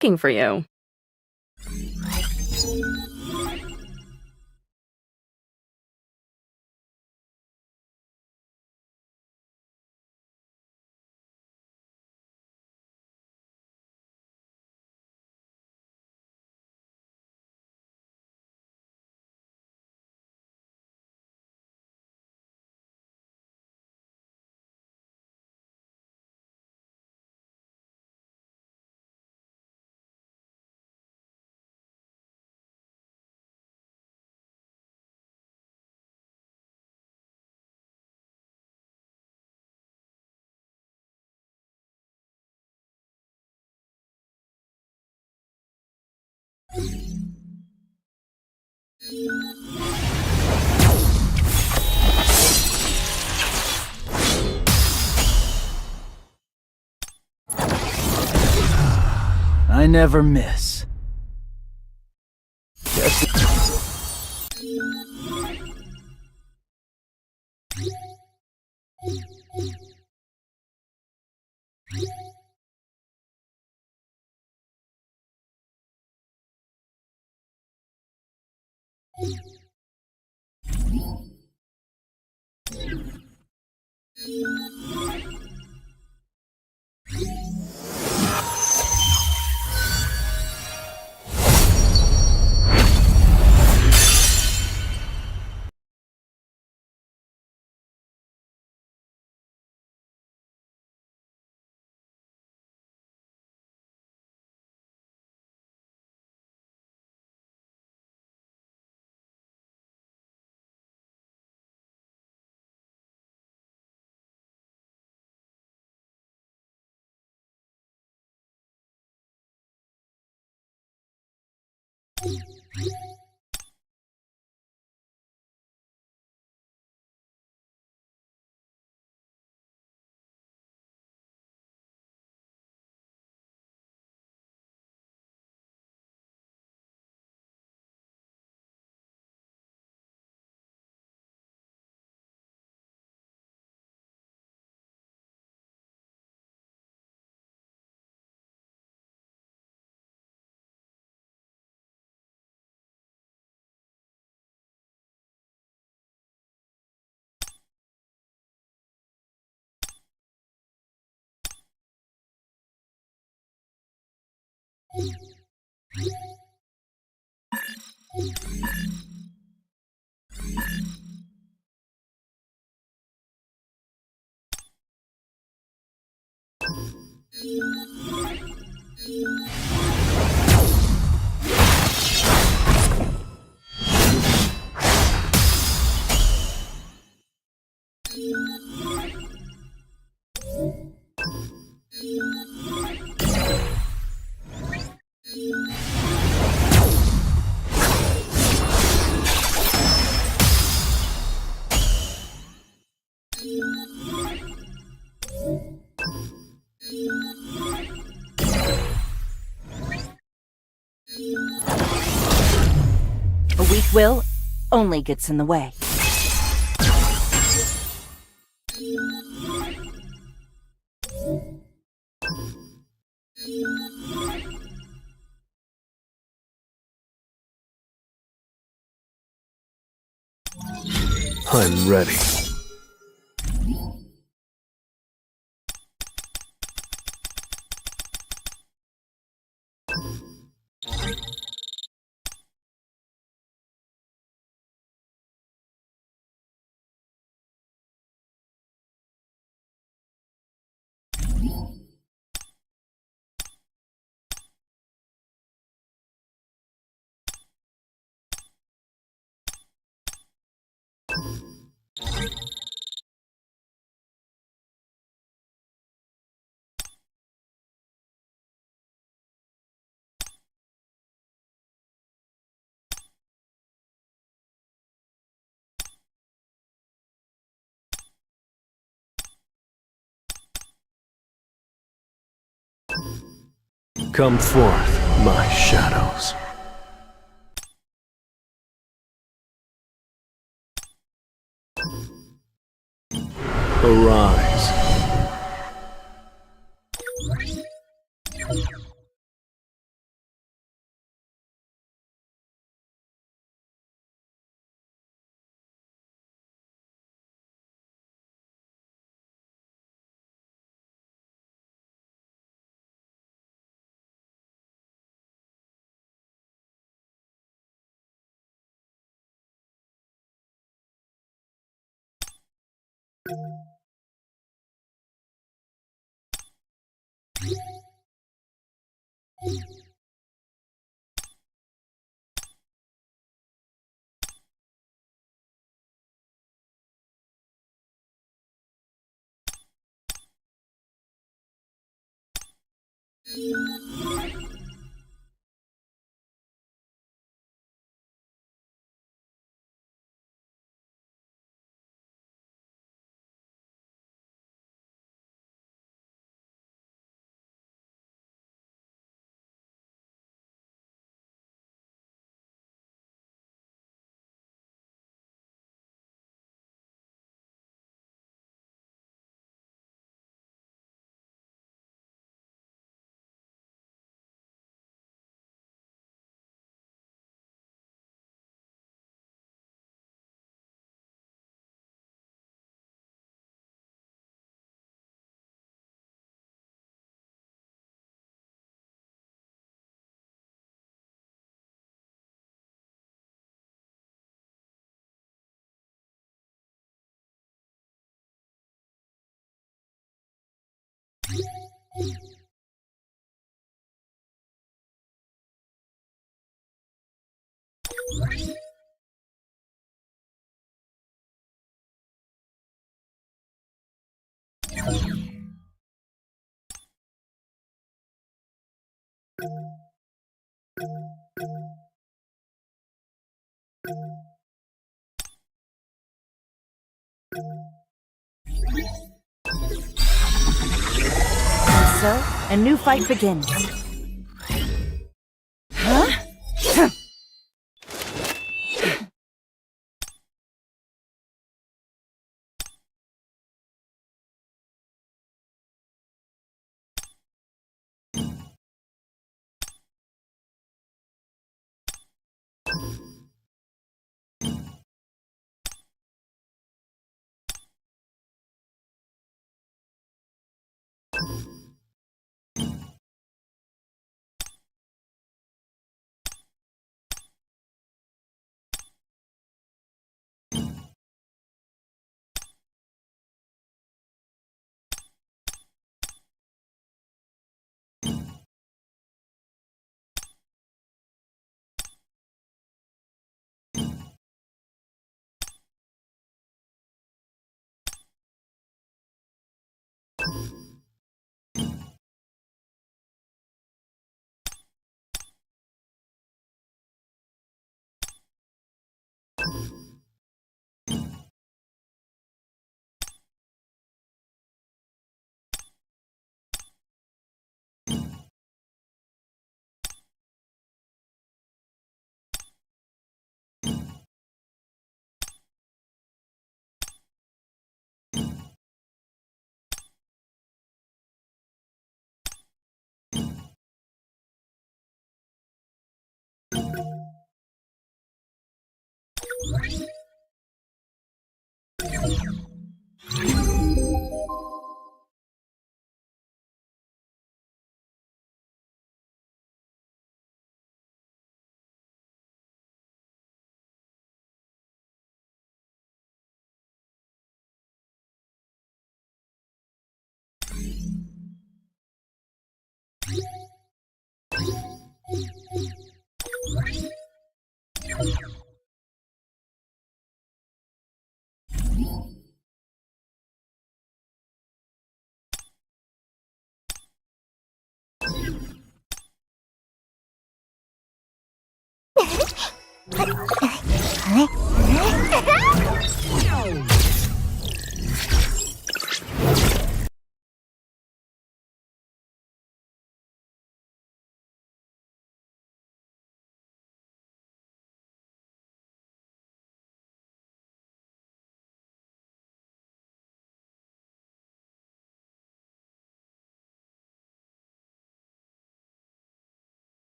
Looking for you. I never miss. A weak will only gets in the way. I'm ready. Come forth, my shadows. Arise. And so, a new fight begins. Huh?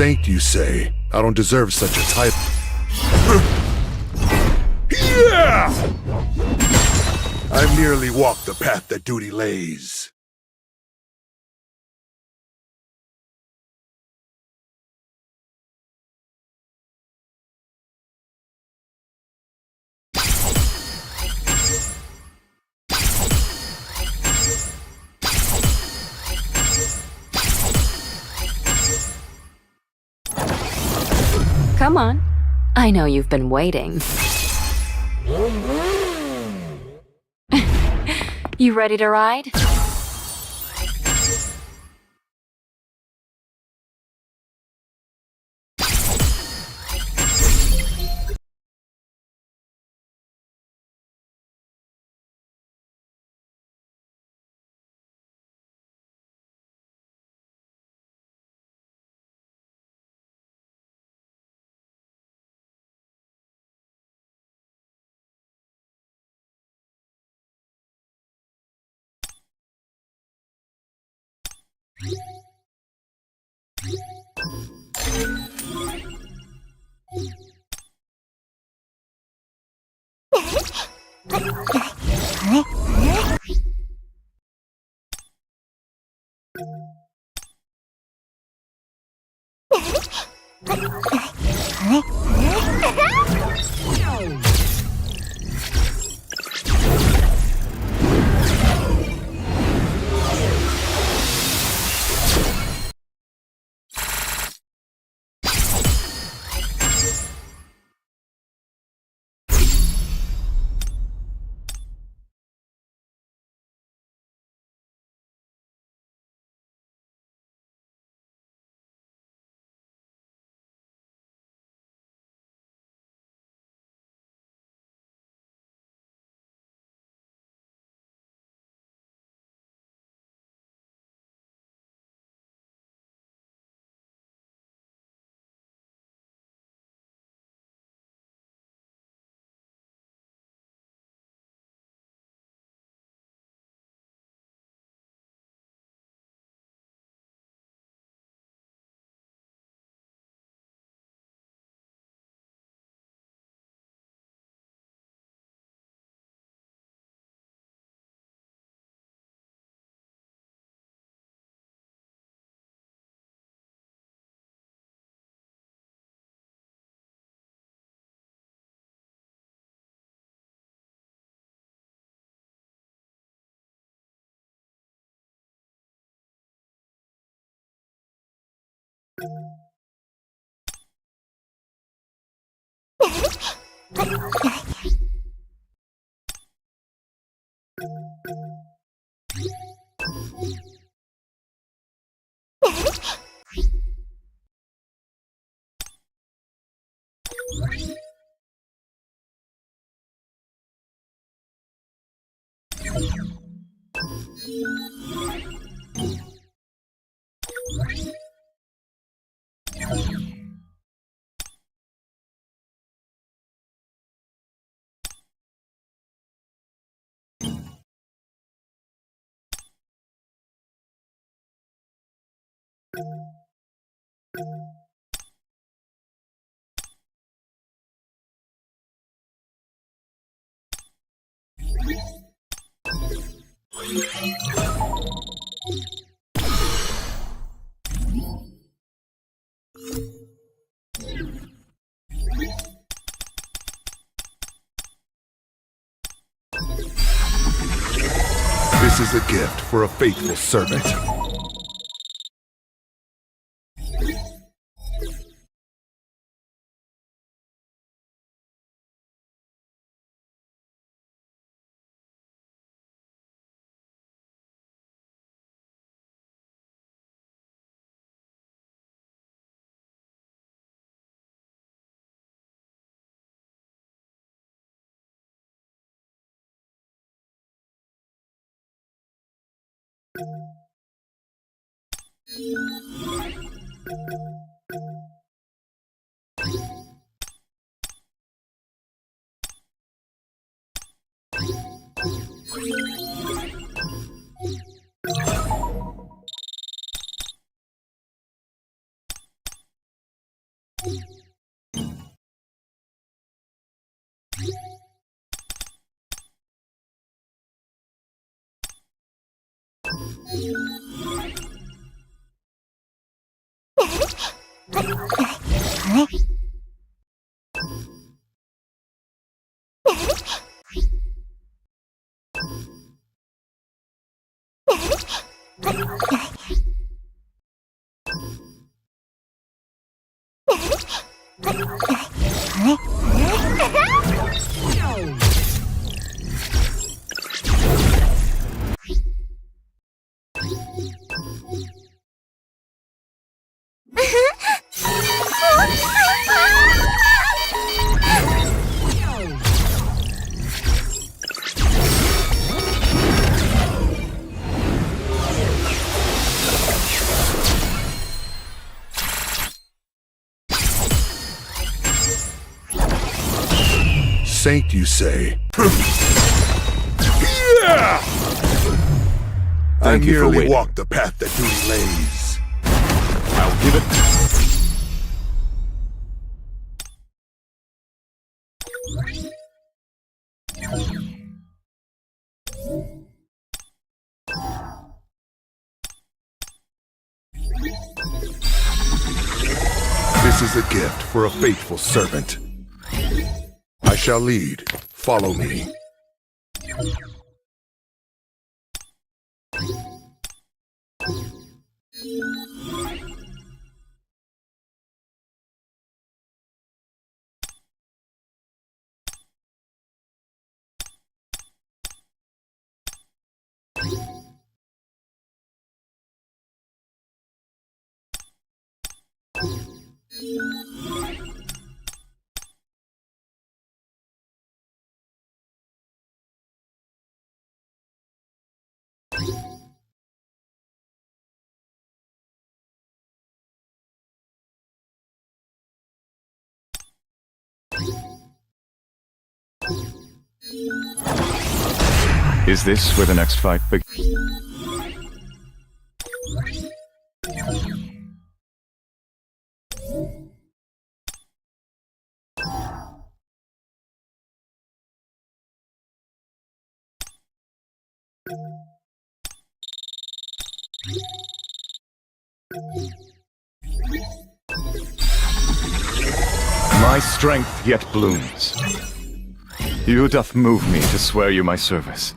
saint, you say? I don't deserve such a title. Yeah! I merely walk the path that duty lays. Come on. I know you've been waiting. You ready to ride? This is a gift for a faithful servant. Saint, you say? Yeah! I Thank you for merely waiting. walk the path that duty lays. I'll give it. This is a gift for a faithful servant. I shall lead. Follow me. Is this where the next fight begins? My strength yet blooms. You doth move me to swear you my service.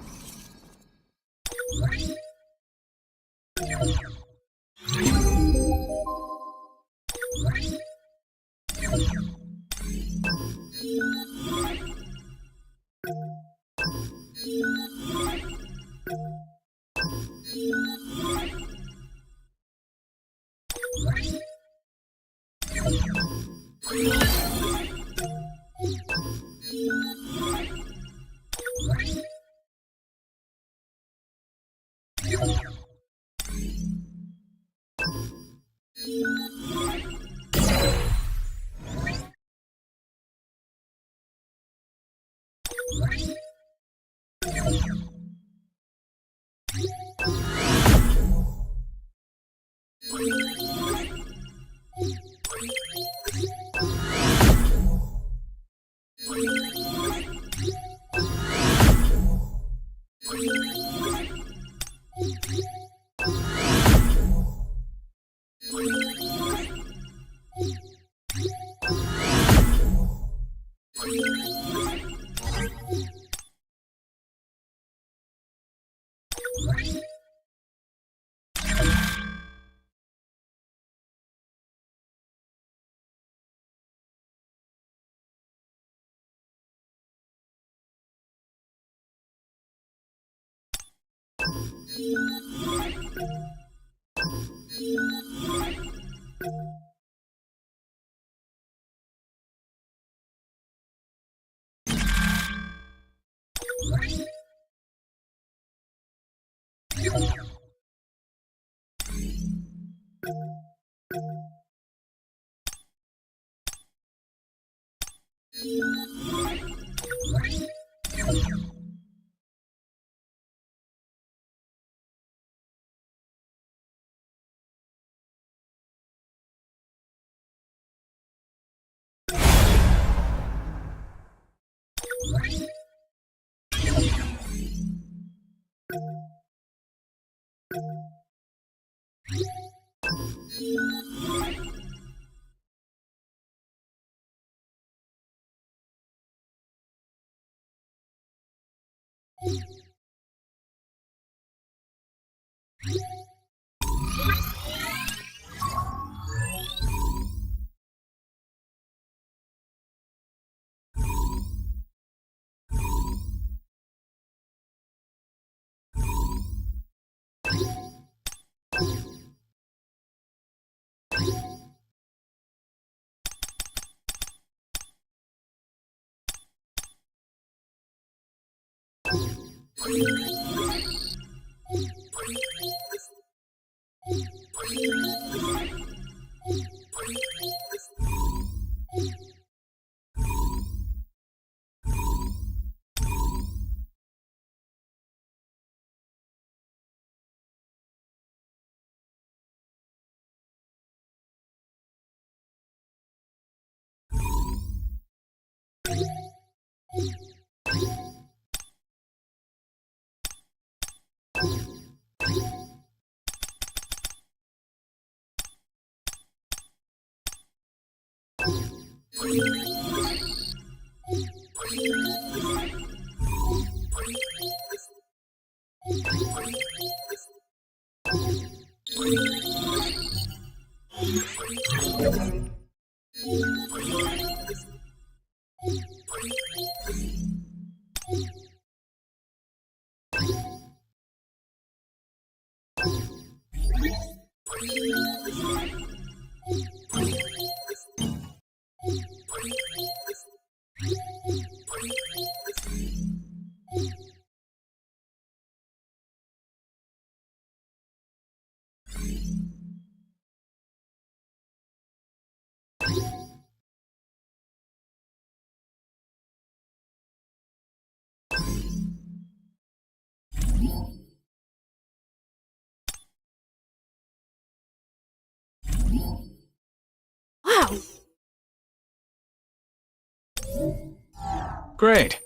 Wow! Great.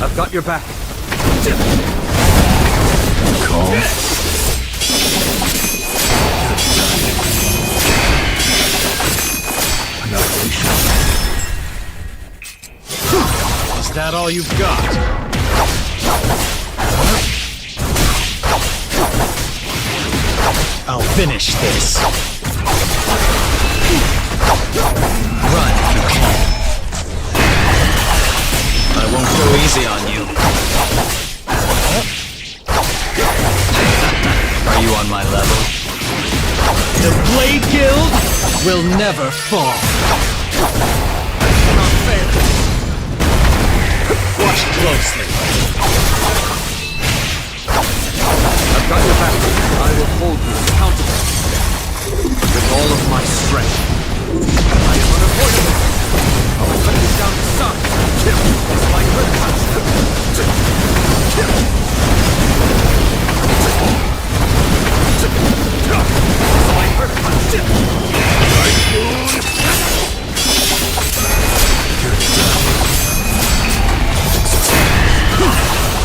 I've got your back. Calm. Is that all you've got? I'll finish this. Run if you can. I won't go easy on you. Are you on my level? The Blade Guild will never fall. Not fair. Watch closely. I've got your back. I will hold you accountable. With all of my strength. I am unavoidable. I will cut you down to size. It's my grip punch. It's my grip punch.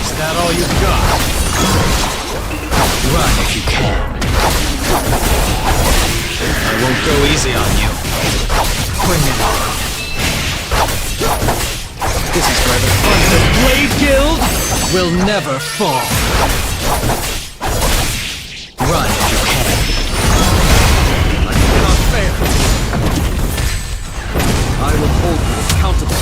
Is that all you've got? Run if you can. I won't go easy on you. Bring it on. This is where the fun. The Blade Guild will never fall. Run if you can. I cannot fail. I will hold you accountable.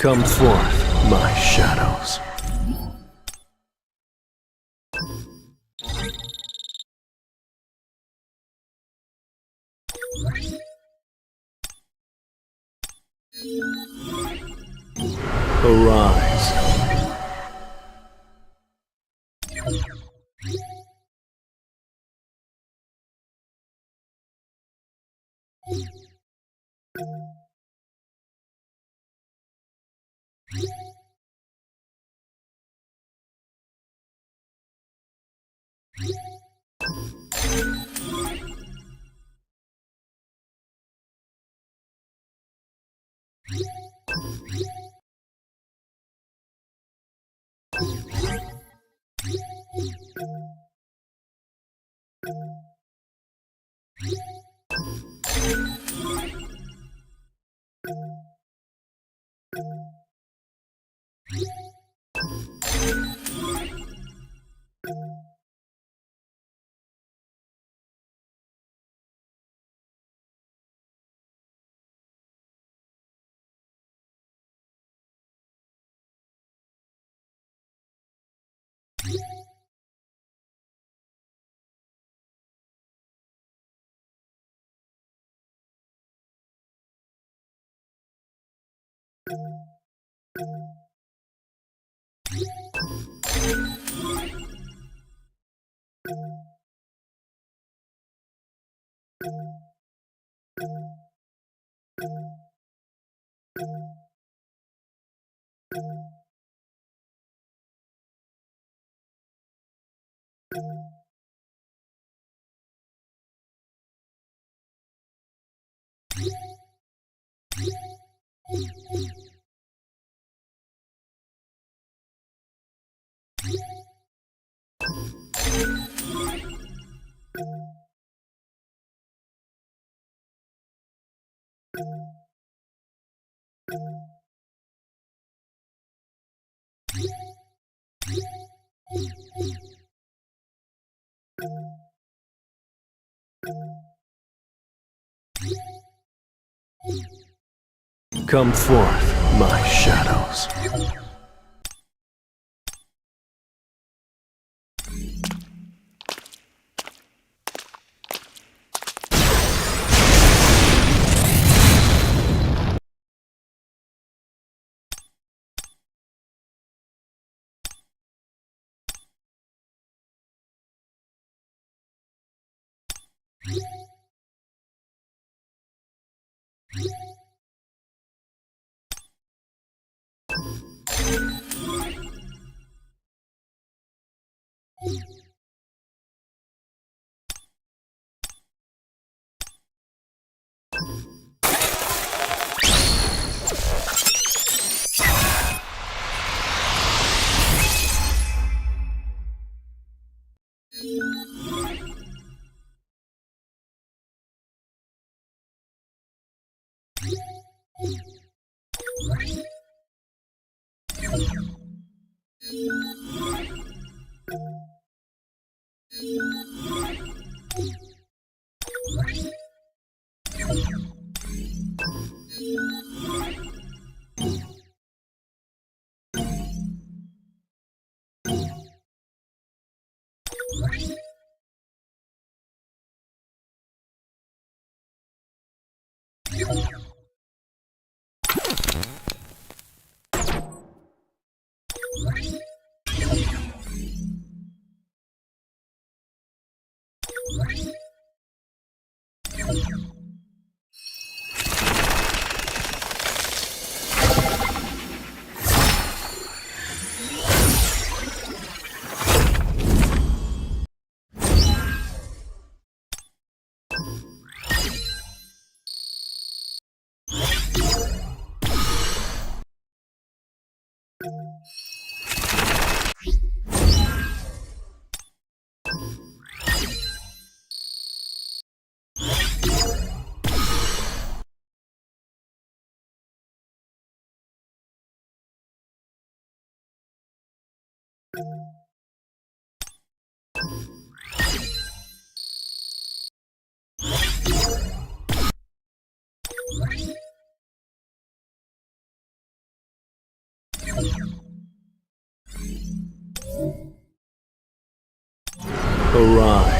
Come forth, my shadows. Arise. Come forth, my shadows. Arise.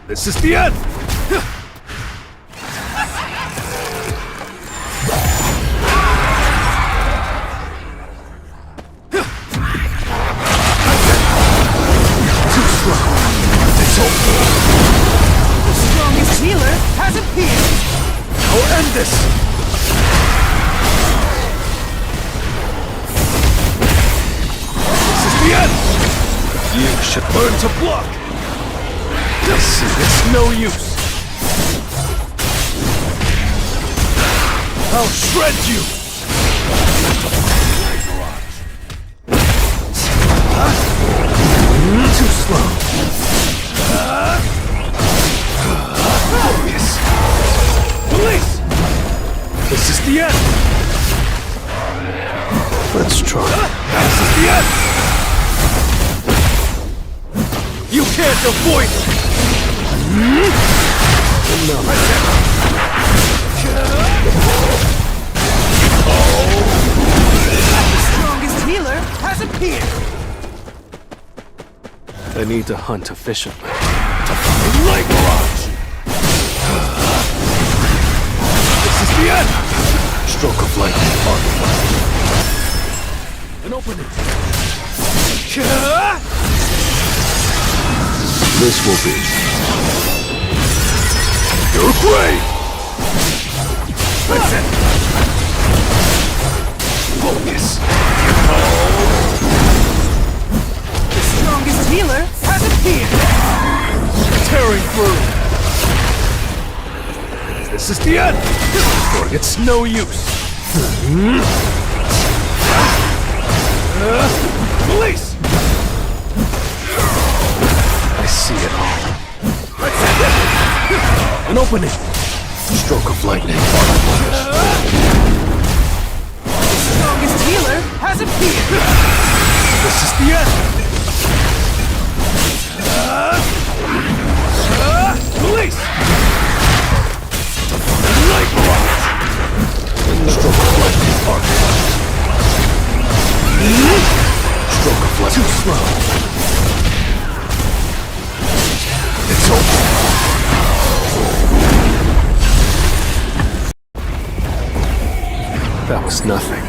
This is the end! Too slow. It's over. The strongest healer has appeared! I'll end this! This is the end! You should learn to block! It's no use! I'll shred you! Too slow. Focus! Police! This is the end! Let's try. This is the end! You can't avoid it! Enough. The strongest healer has appeared! I need to hunt efficiently. Light barrage! This is the end! Stroke of lightning. And open it! This will be Your grave! Listen! Focus! The strongest healer has appeared! Tearing through! This is the end! It's no use! Release! I see it all. An opening! Stroke of lightning. The strongest healer has appeared! This is the end! Release! Light blast! Stroke of lightning. Stroke of lightning. Too slow. It's over. That was nothing.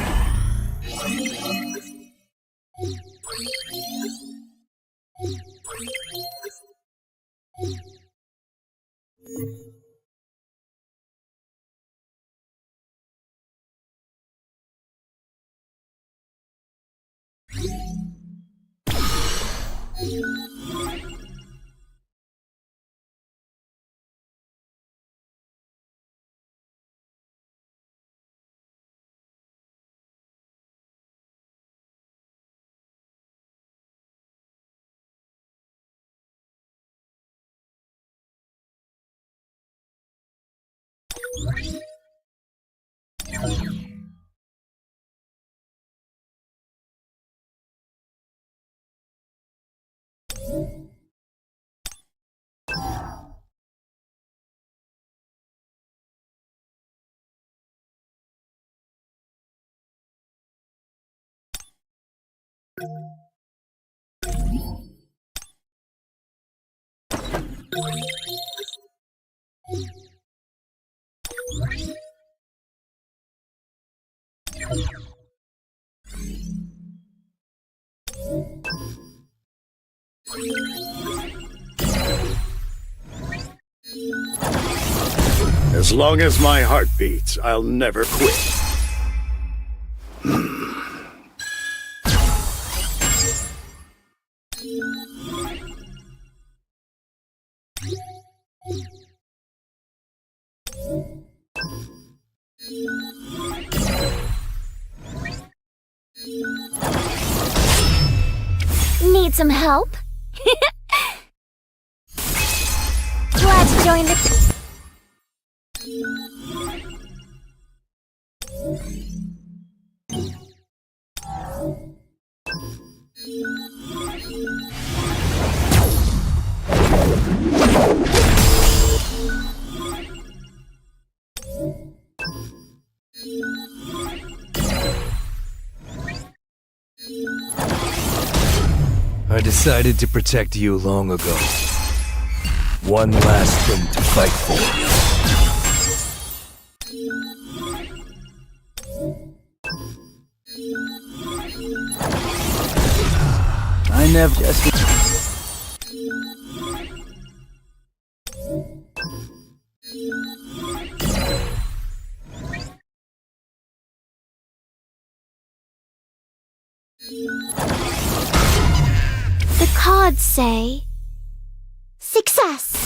As long as my heart beats, I'll never quit. Need some help? Glad to join the... I decided to protect you long ago. One last thing to fight for. I never just... The cards say... success!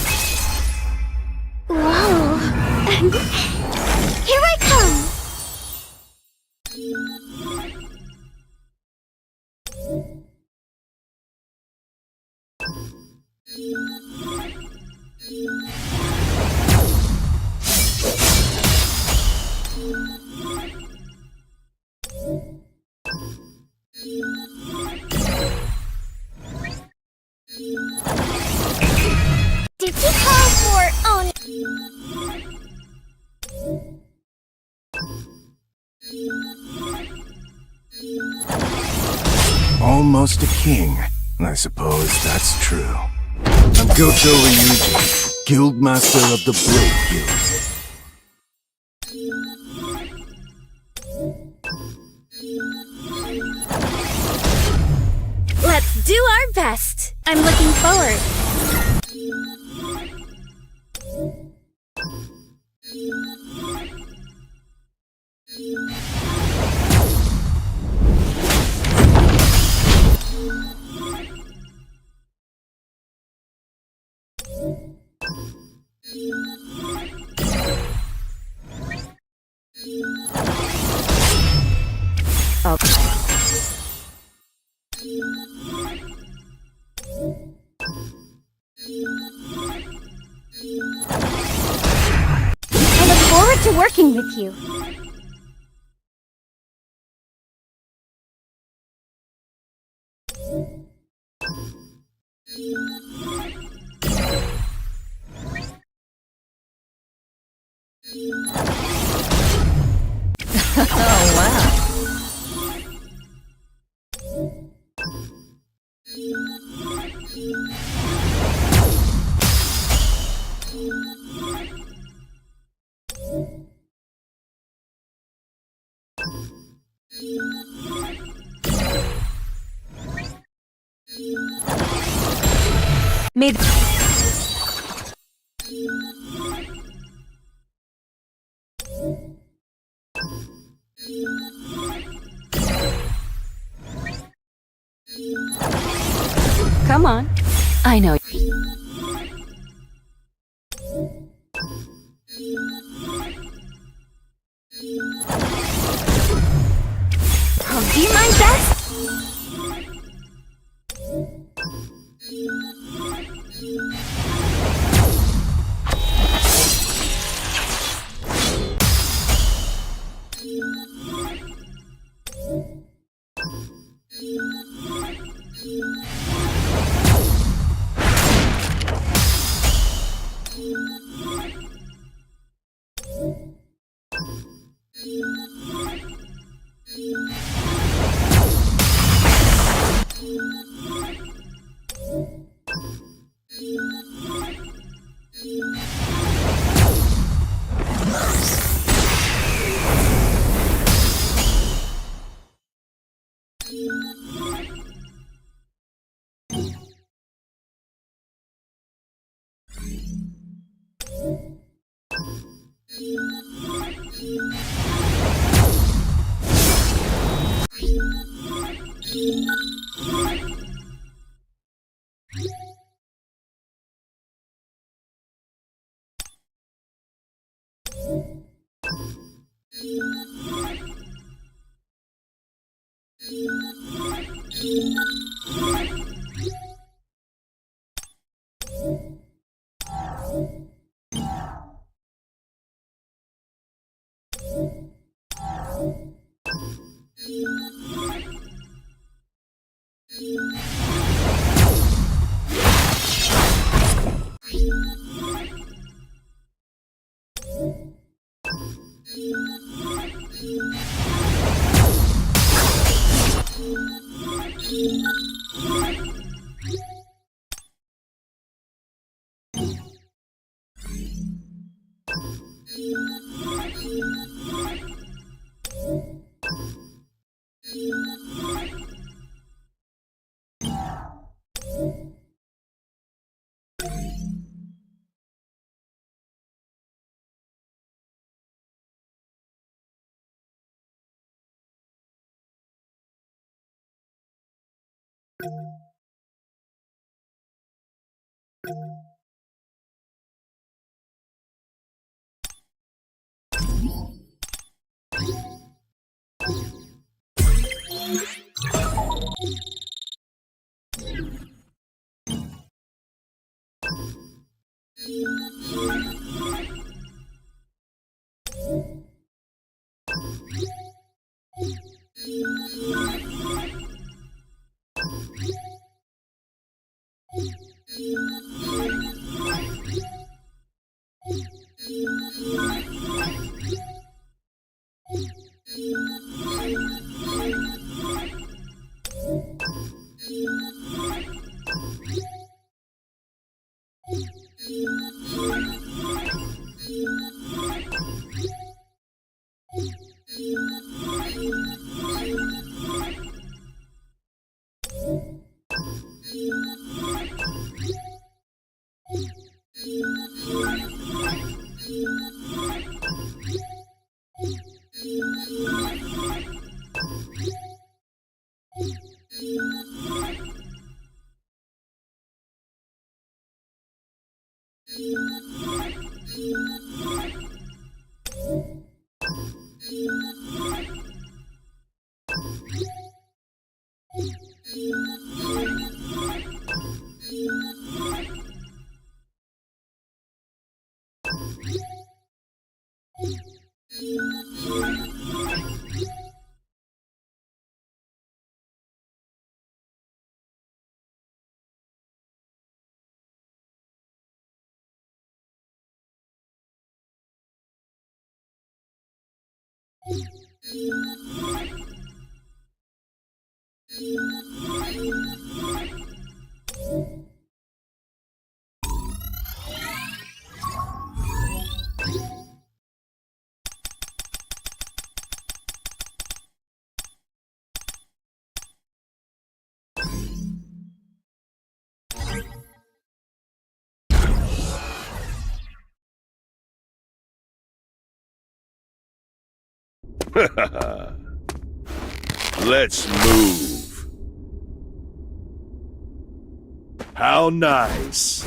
Whoa! Here I come! Did you call for... oh... Almost a king. I suppose that's true. I'm Gocho Ryuji, Guildmaster of the Blade Guild. Let's do our best. I'm looking forward. I look forward to working with you. Oh, wow. Maybe. Come on. I know. I'll do my best. Let's move. How nice.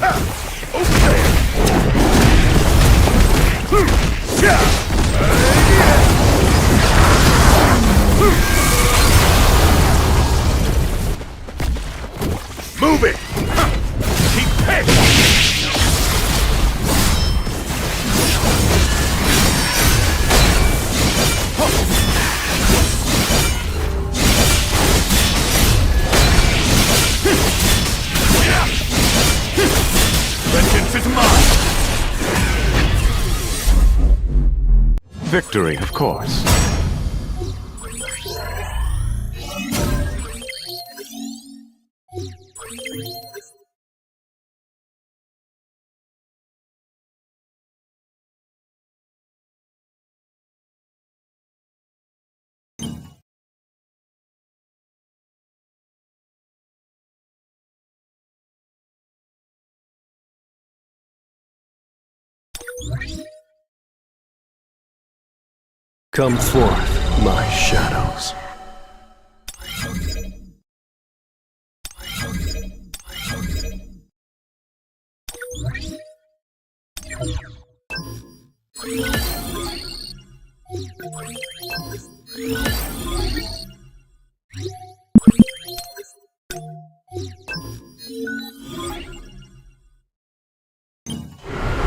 Move it. Keep pace. Vengeance is mine! Victory, of course. Come forth, my shadows.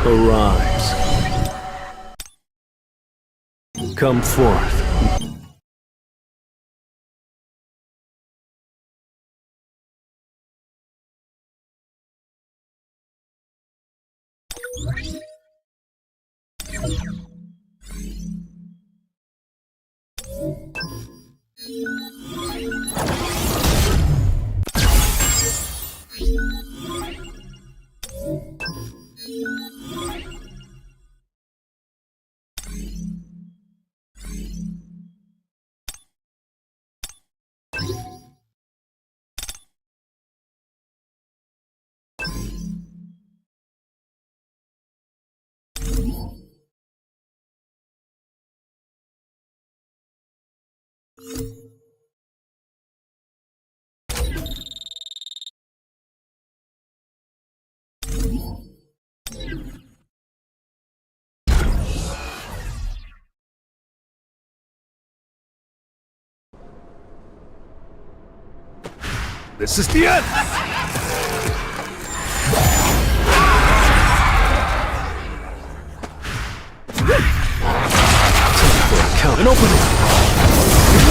Arise. Come forth. This is the end! Count an opening.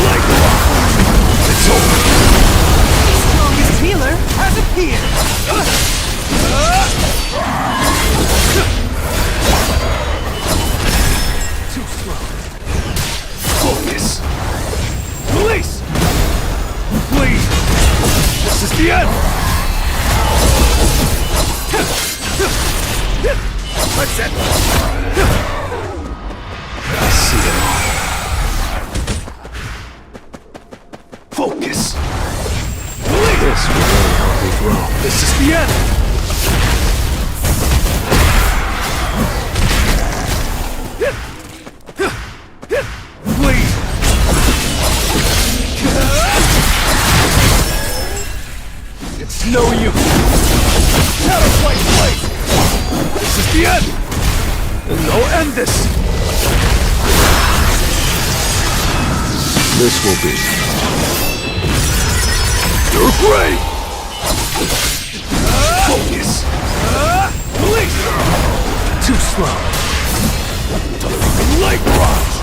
Like rock! It's over! Strongest healer has appeared! Too strong. Focus! Release! Please! This is the end! That's it! I see it all. Focus! This will really help me grow. This is the end! Please! It's no use! Counterplate blade! This is the end! And I'll end this! This will be. You're great! Focus! Release! Too slow. Light barrage!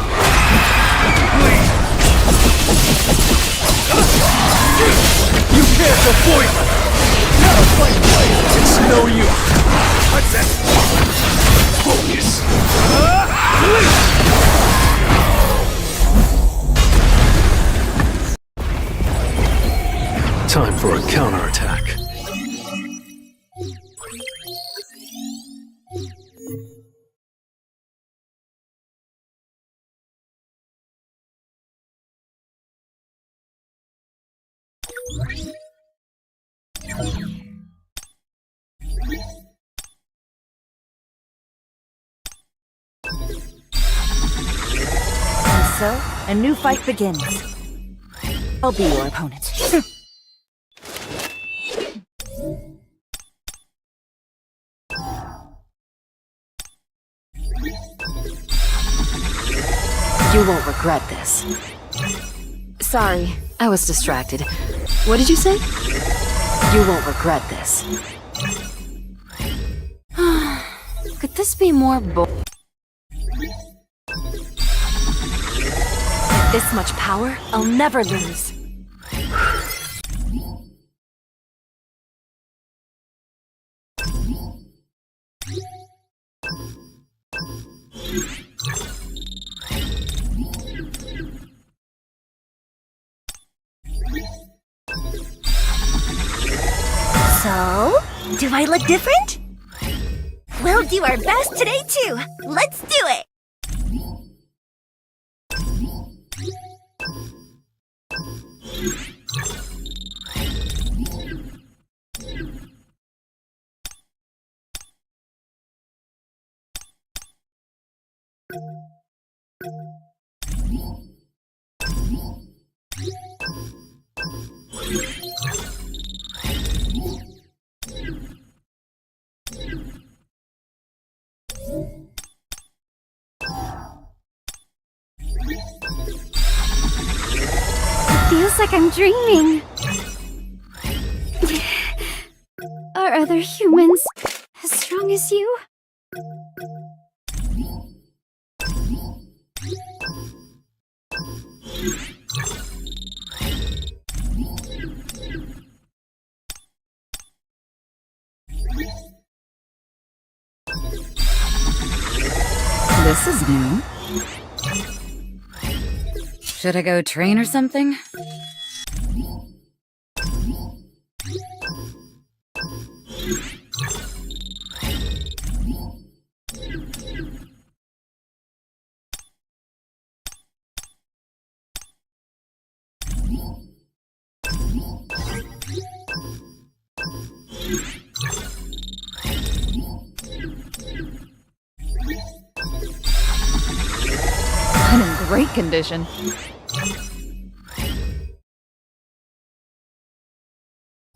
Please! You can't avoid me! Never fight blade! It's no use! What's that? Focus! Release! Time for a counterattack. And so, a new fight begins. I'll be your opponent. You won't regret this. Sorry, I was distracted. What did you say? You won't regret this. Could this be more With this much power, I'll never lose. So, do I look different? We'll do our best today too. Let's do it. Feels like I'm dreaming. Are other humans as strong as you? This is new. Should I go train or something? I'm in great condition.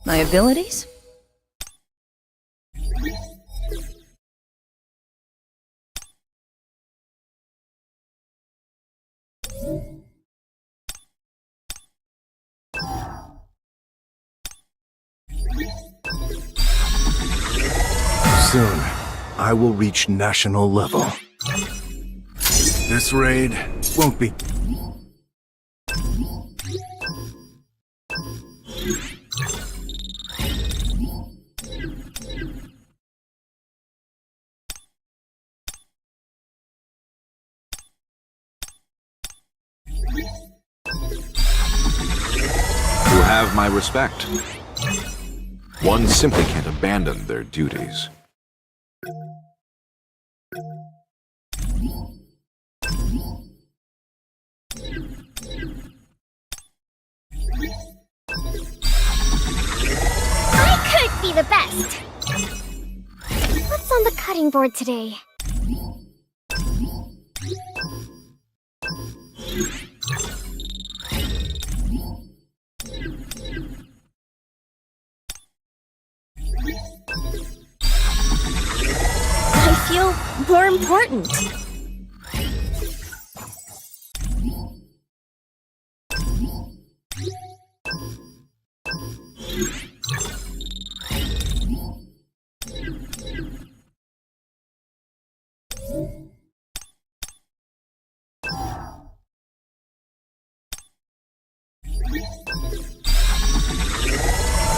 My abilities? Soon, I will reach national level. This raid won't be... You have my respect. One simply can't abandon their duties. I could be the best. What's on the cutting board today? I feel more important.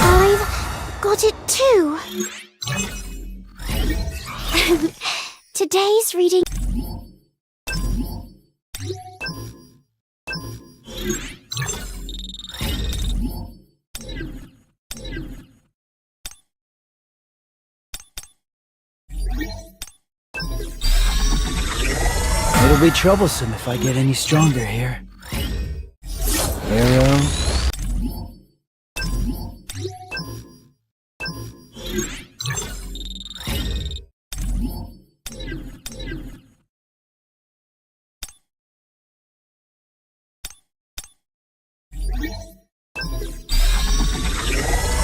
I've got it too. Today's reading. It'll be troublesome if I get any stronger here. Arrow.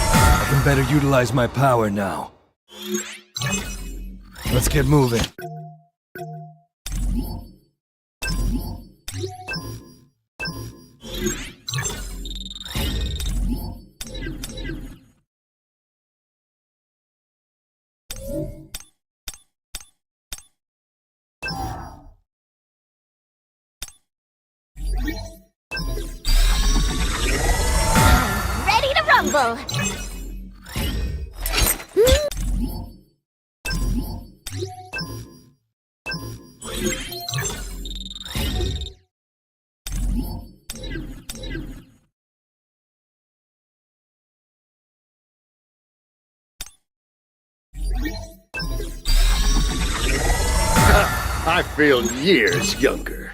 I can better utilize my power now. Let's get moving. Ready to rumble. I feel years younger.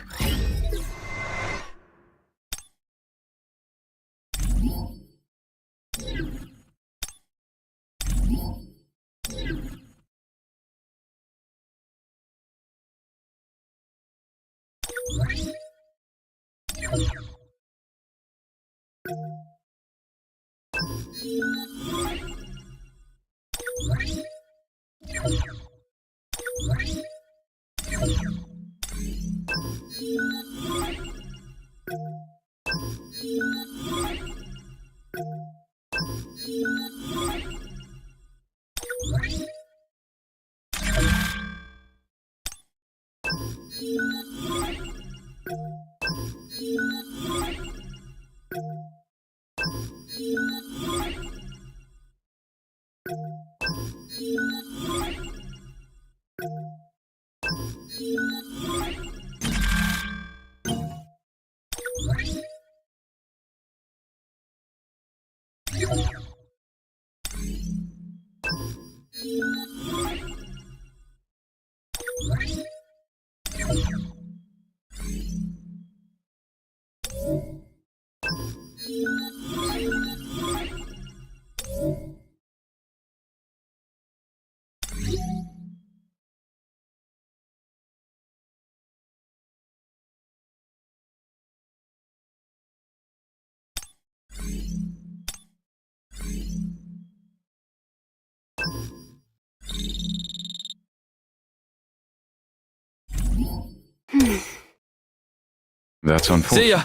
That's unfortunate. See ya!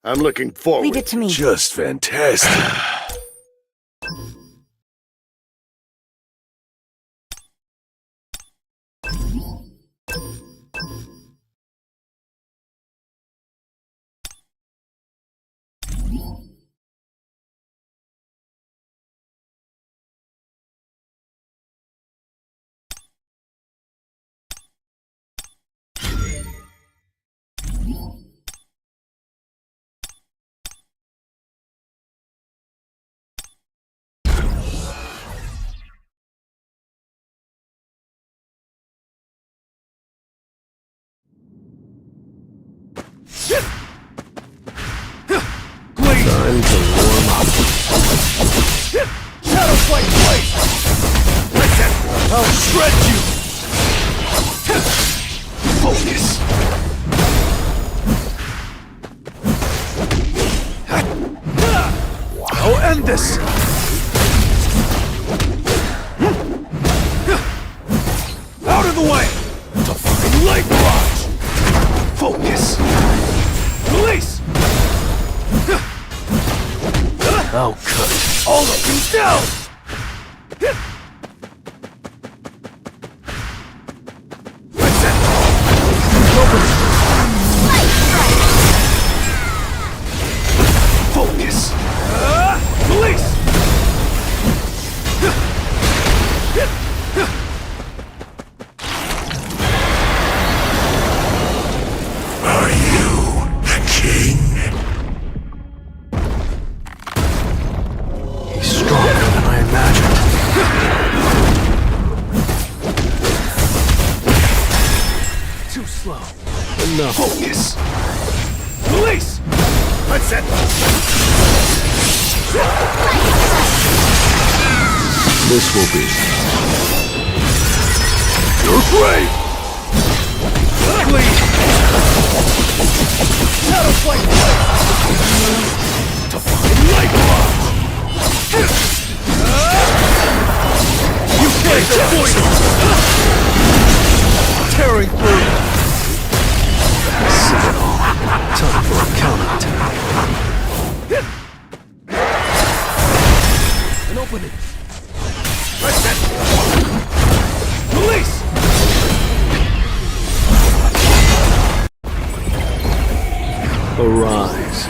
I'm looking forward. Leave it to me. Just fantastic. Time to warm up. Shadow Flight Blade! Listen! I'll shred you! Focus. I'll end this! Out of the way! Defying light barrage! Focus. Release! I'll cut. All of you down! That's it! This will be. You're brave! Clean! Shadow Flight! Light Block! You can't avoid it! Tearing through! See it all. Time for a counterattack. An opening! That's it! Release! Arise.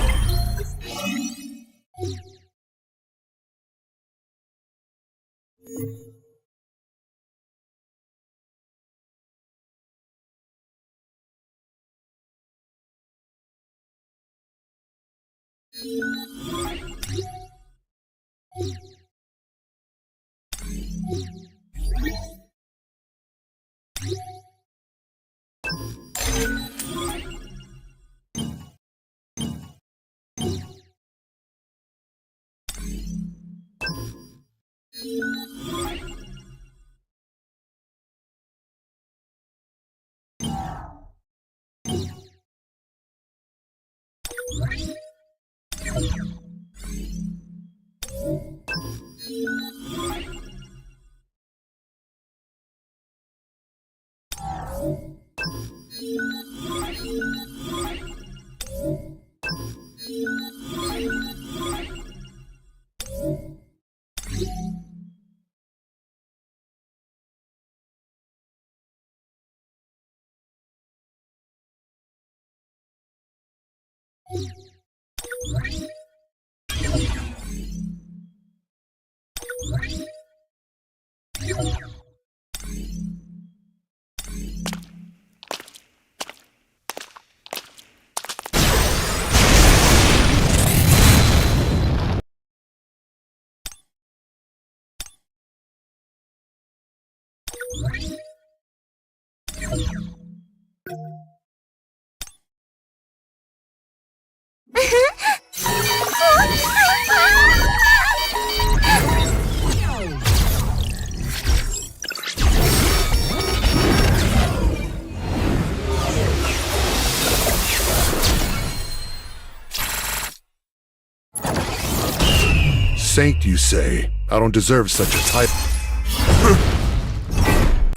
Saint, you say? I don't deserve such a title.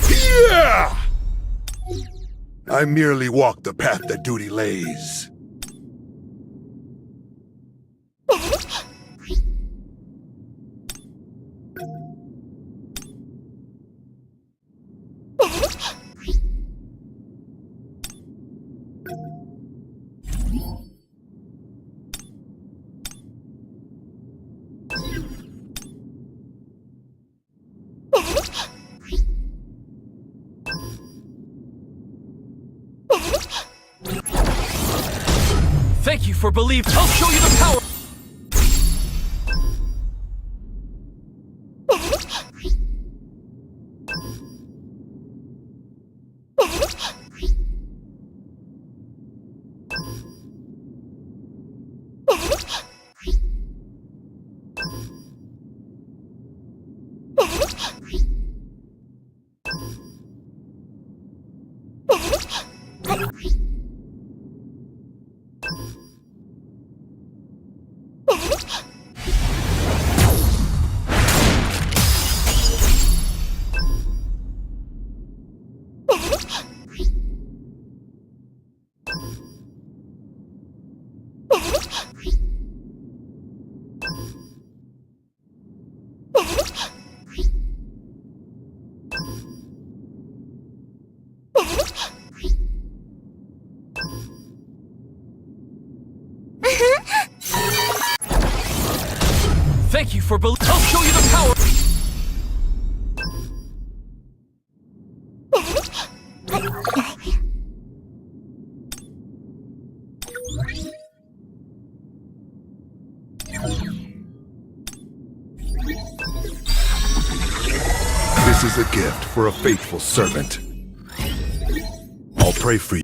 Yeah! I merely walk the path that duty lays. Thank you for believing. I'll show you the power. Thank you for believing. I'll show you the power. This is a gift for a faithful servant. I'll pray for you.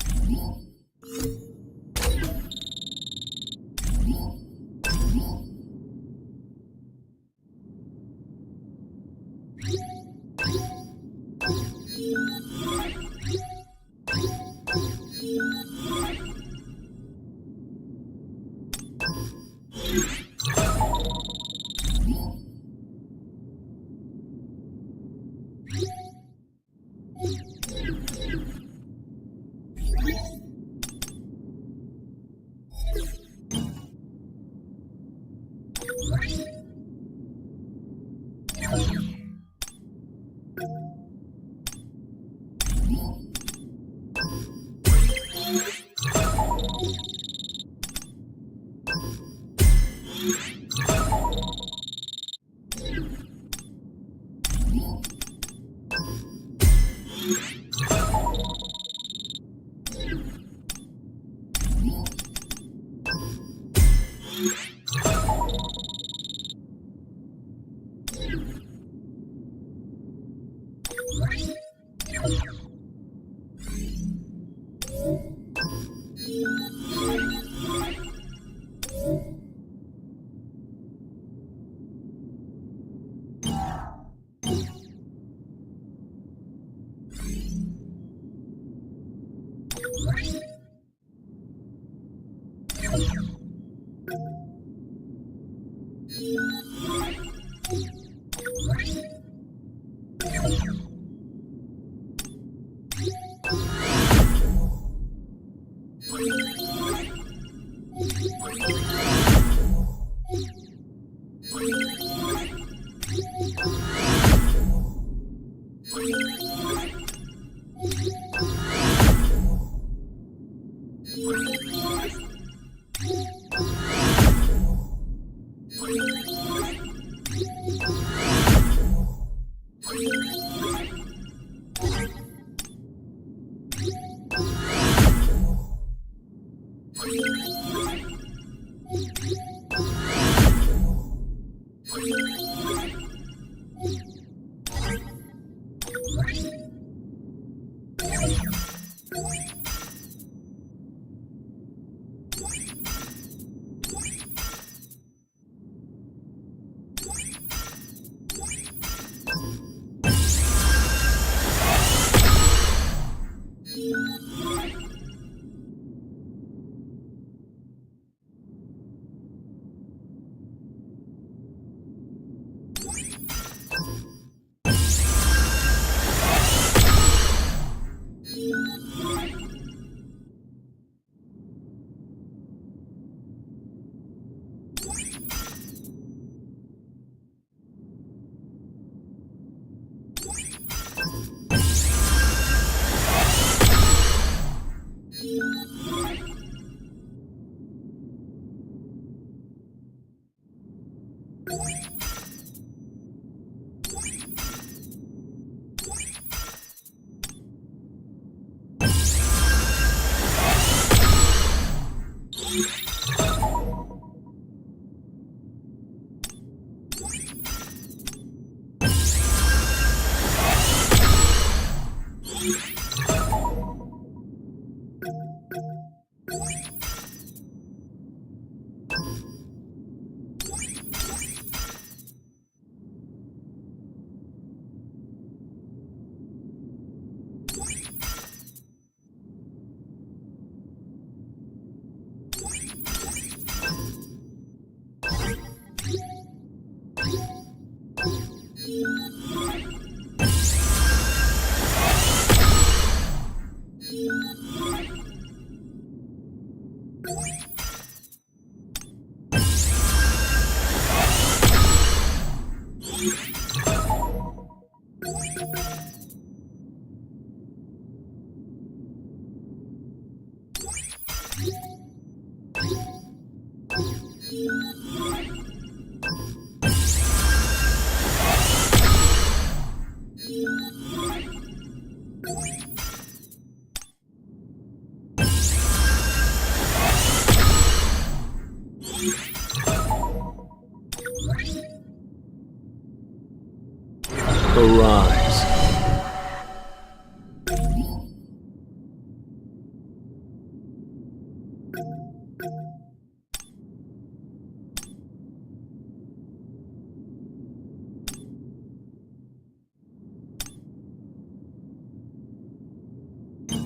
Arise.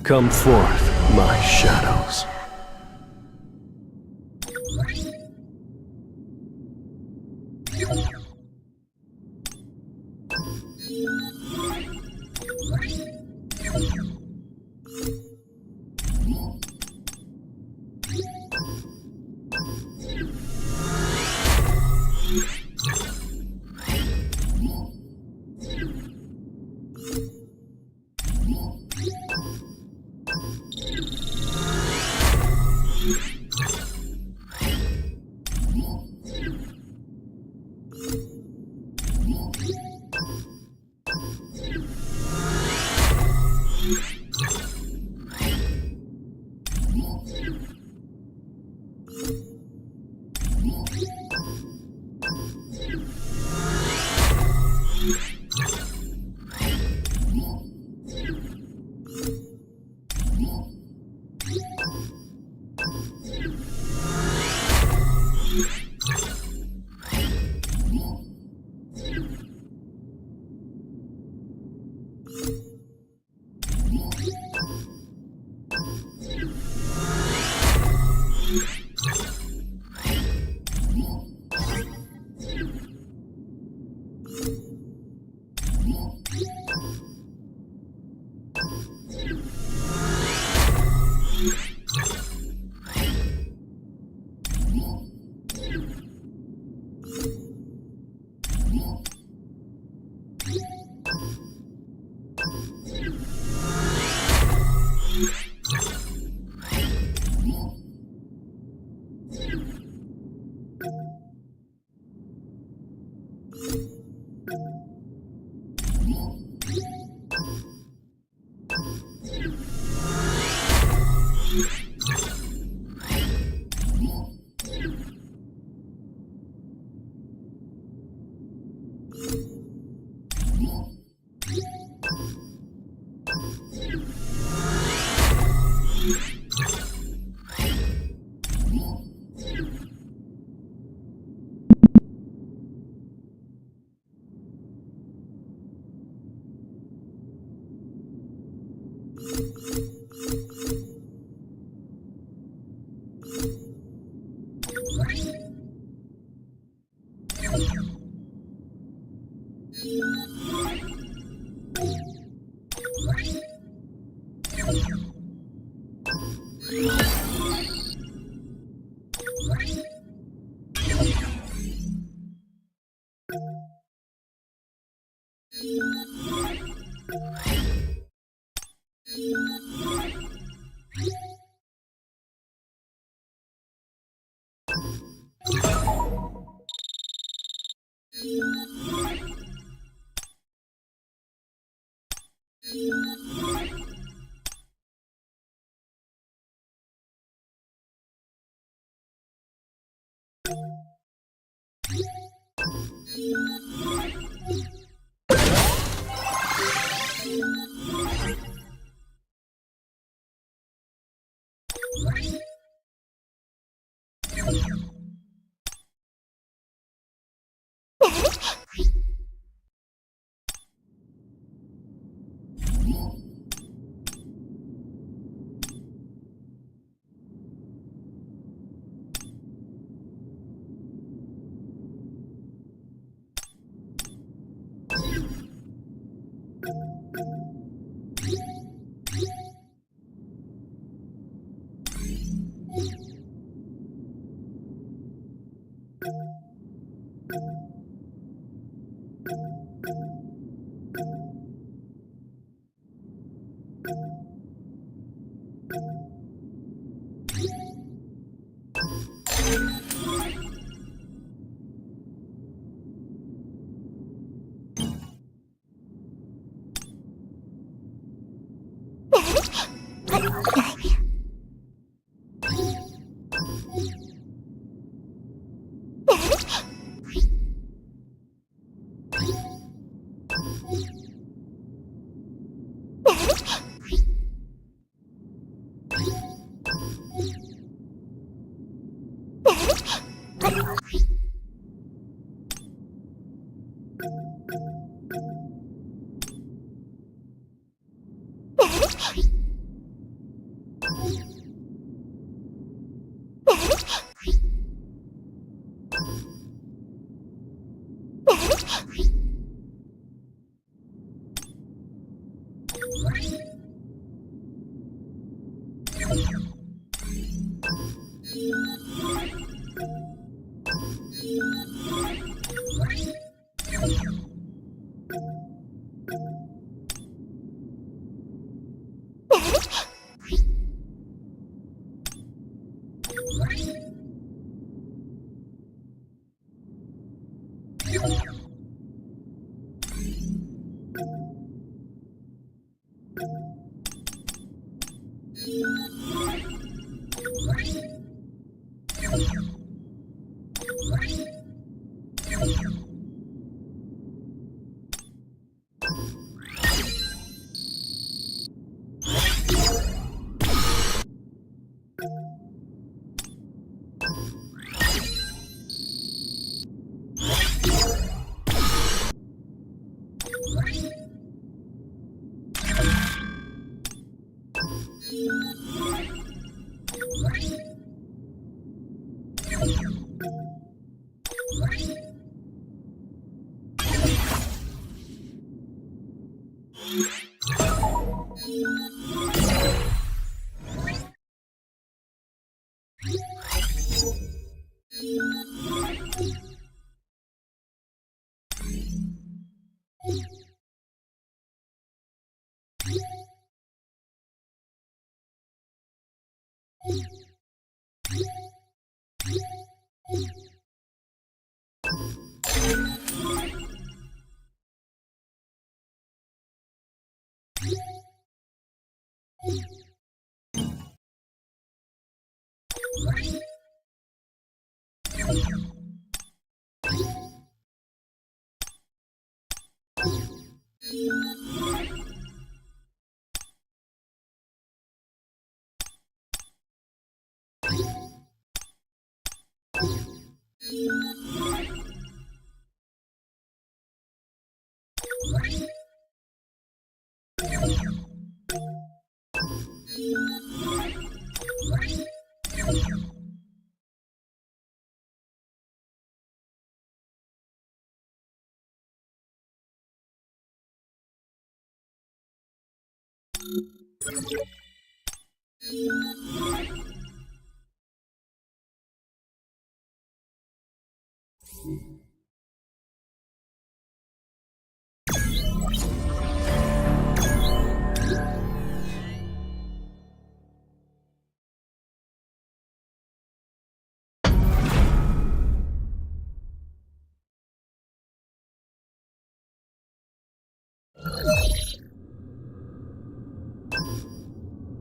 Come forth, my shadows.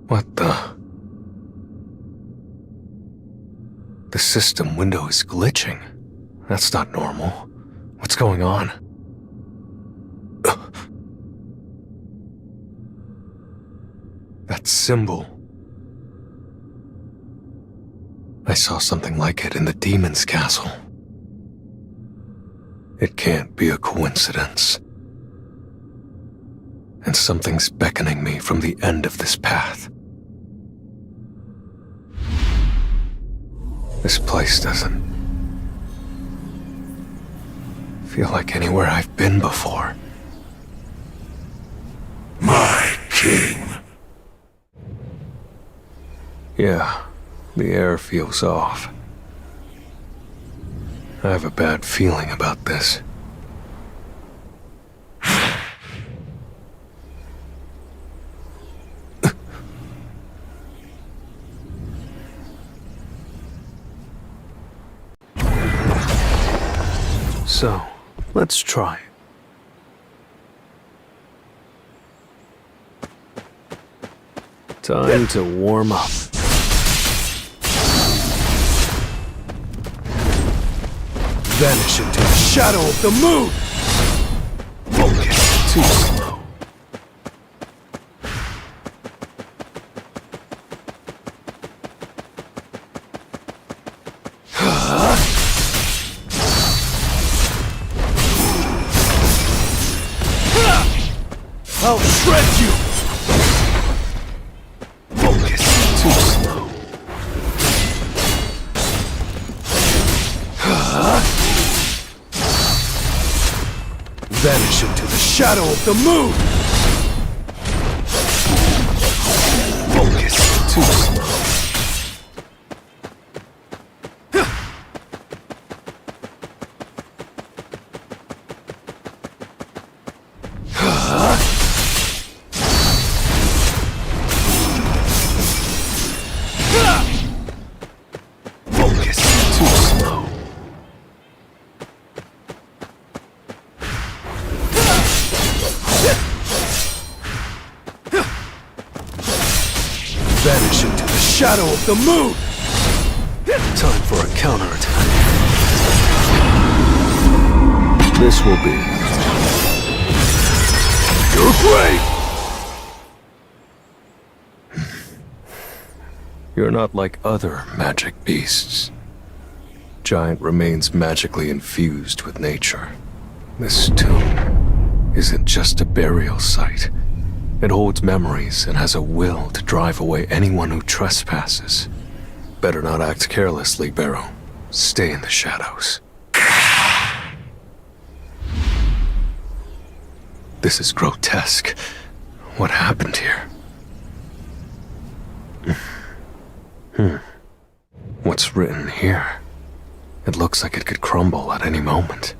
What the? The system window is glitching. That's not normal. What's going on? That symbol. I saw something like it in the demon's castle. It can't be a coincidence. And something's beckoning me from the end of this path. This place doesn't feel like anywhere I've been before. My king. Yeah, the air feels off. I have a bad feeling about this. So, let's try. Time to warm up. Vanish into the shadow of the moon! Focus. Too slow. I'll shred you! Focus. Too slow. Vanish into the shadow of the moon! Focus too slow. Focus too slow. Vanish into the shadow of the moon! Time for a counterattack. This will be your grave! You're not like other magic beasts. Giant remains magically infused with nature. This tomb isn't just a burial site. It holds memories and has a will to drive away anyone who trespasses. Better not act carelessly, Barrow. Stay in the shadows. This is grotesque. What happened here? What's written here? It looks like it could crumble at any moment.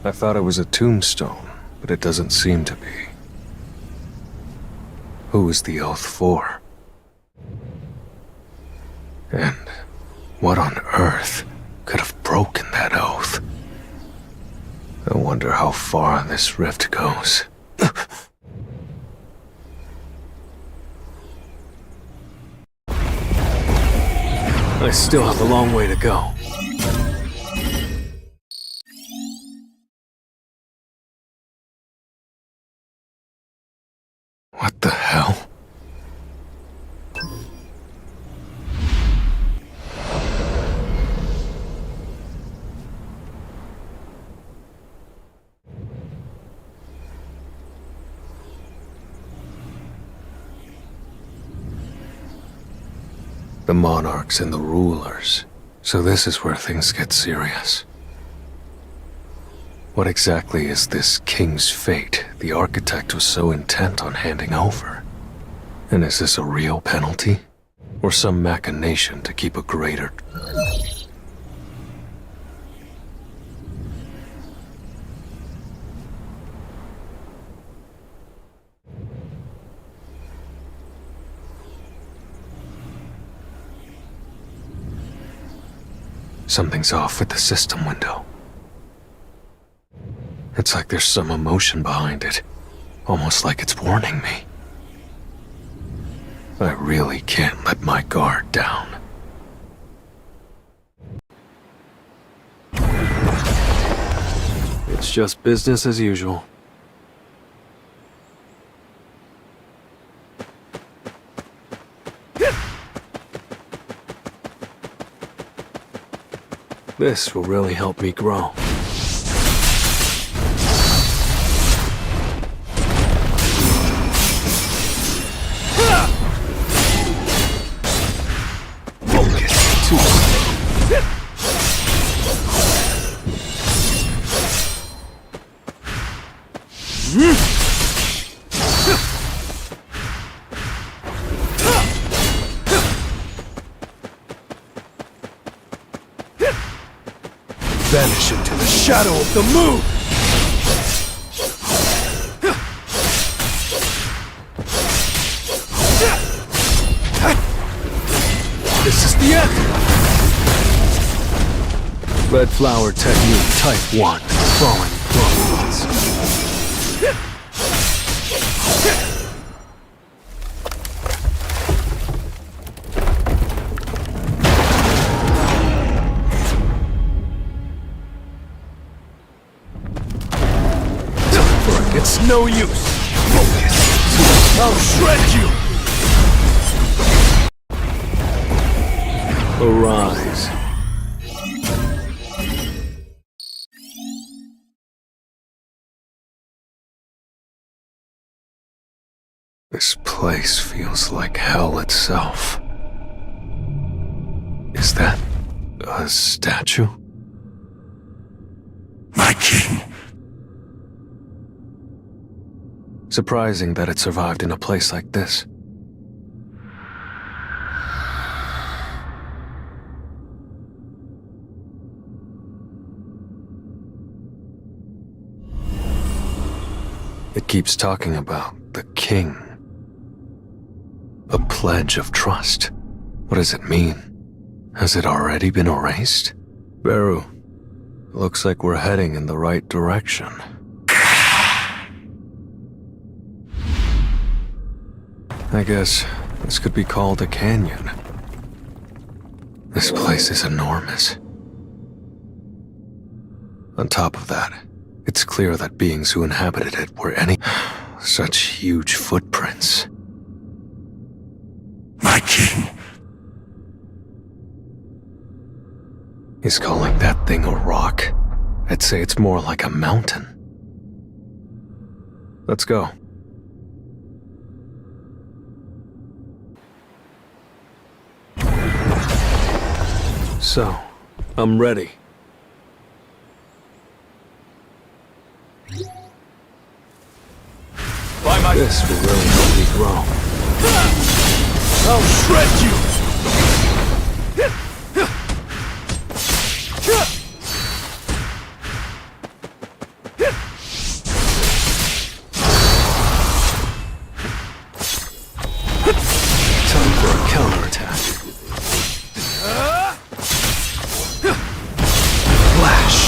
I thought it was a tombstone, but it doesn't seem to be. Who is the oath for? And what on earth could have broken that oath? I wonder how far this rift goes. I still have a long way to go. What the hell? The monarchs and the rulers. So this is where things get serious. What exactly is this king's fate the architect was so intent on handing over? And is this a real penalty? Or some machination to keep a greater... Something's off with the system window. It's like there's some emotion behind it. Almost like it's warning me. I really can't let my guard down. It's just business as usual. This will really help me grow. Focus too slow. Vanish into the shadow of the moon! This is the end! Red flower technique type 1. Falling profiles. It's no use. Focus. I'll shred you. Arise. This place feels like hell itself. Is that a statue? My king. Surprising that it survived in a place like this. It keeps talking about the king. A pledge of trust. What does it mean? Has it already been erased? Beru, looks like we're heading in the right direction. I guess this could be called a canyon. This place is enormous. On top of that, it's clear that beings who inhabited it were such huge footprints. My king. He's calling that thing a rock? I'd say it's more like a mountain. Let's go. So, I'm ready. This will really help me grow. I'll shred you! Time for a counterattack. Flash!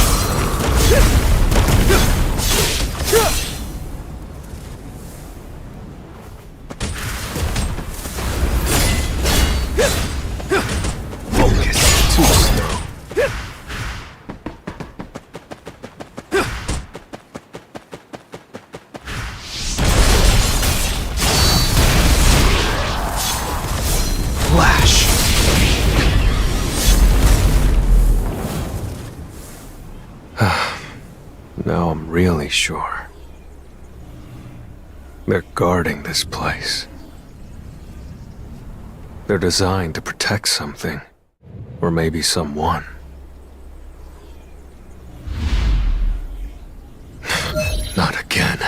Focus. Too slow. Flash! Now I'm really sure. They're guarding this place. They're designed to protect something. Or maybe someone. Not again.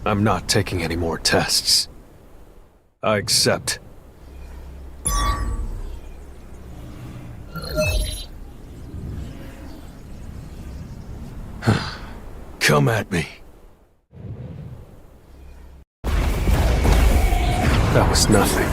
I'm not taking any more tests. I accept. Come at me. That was nothing.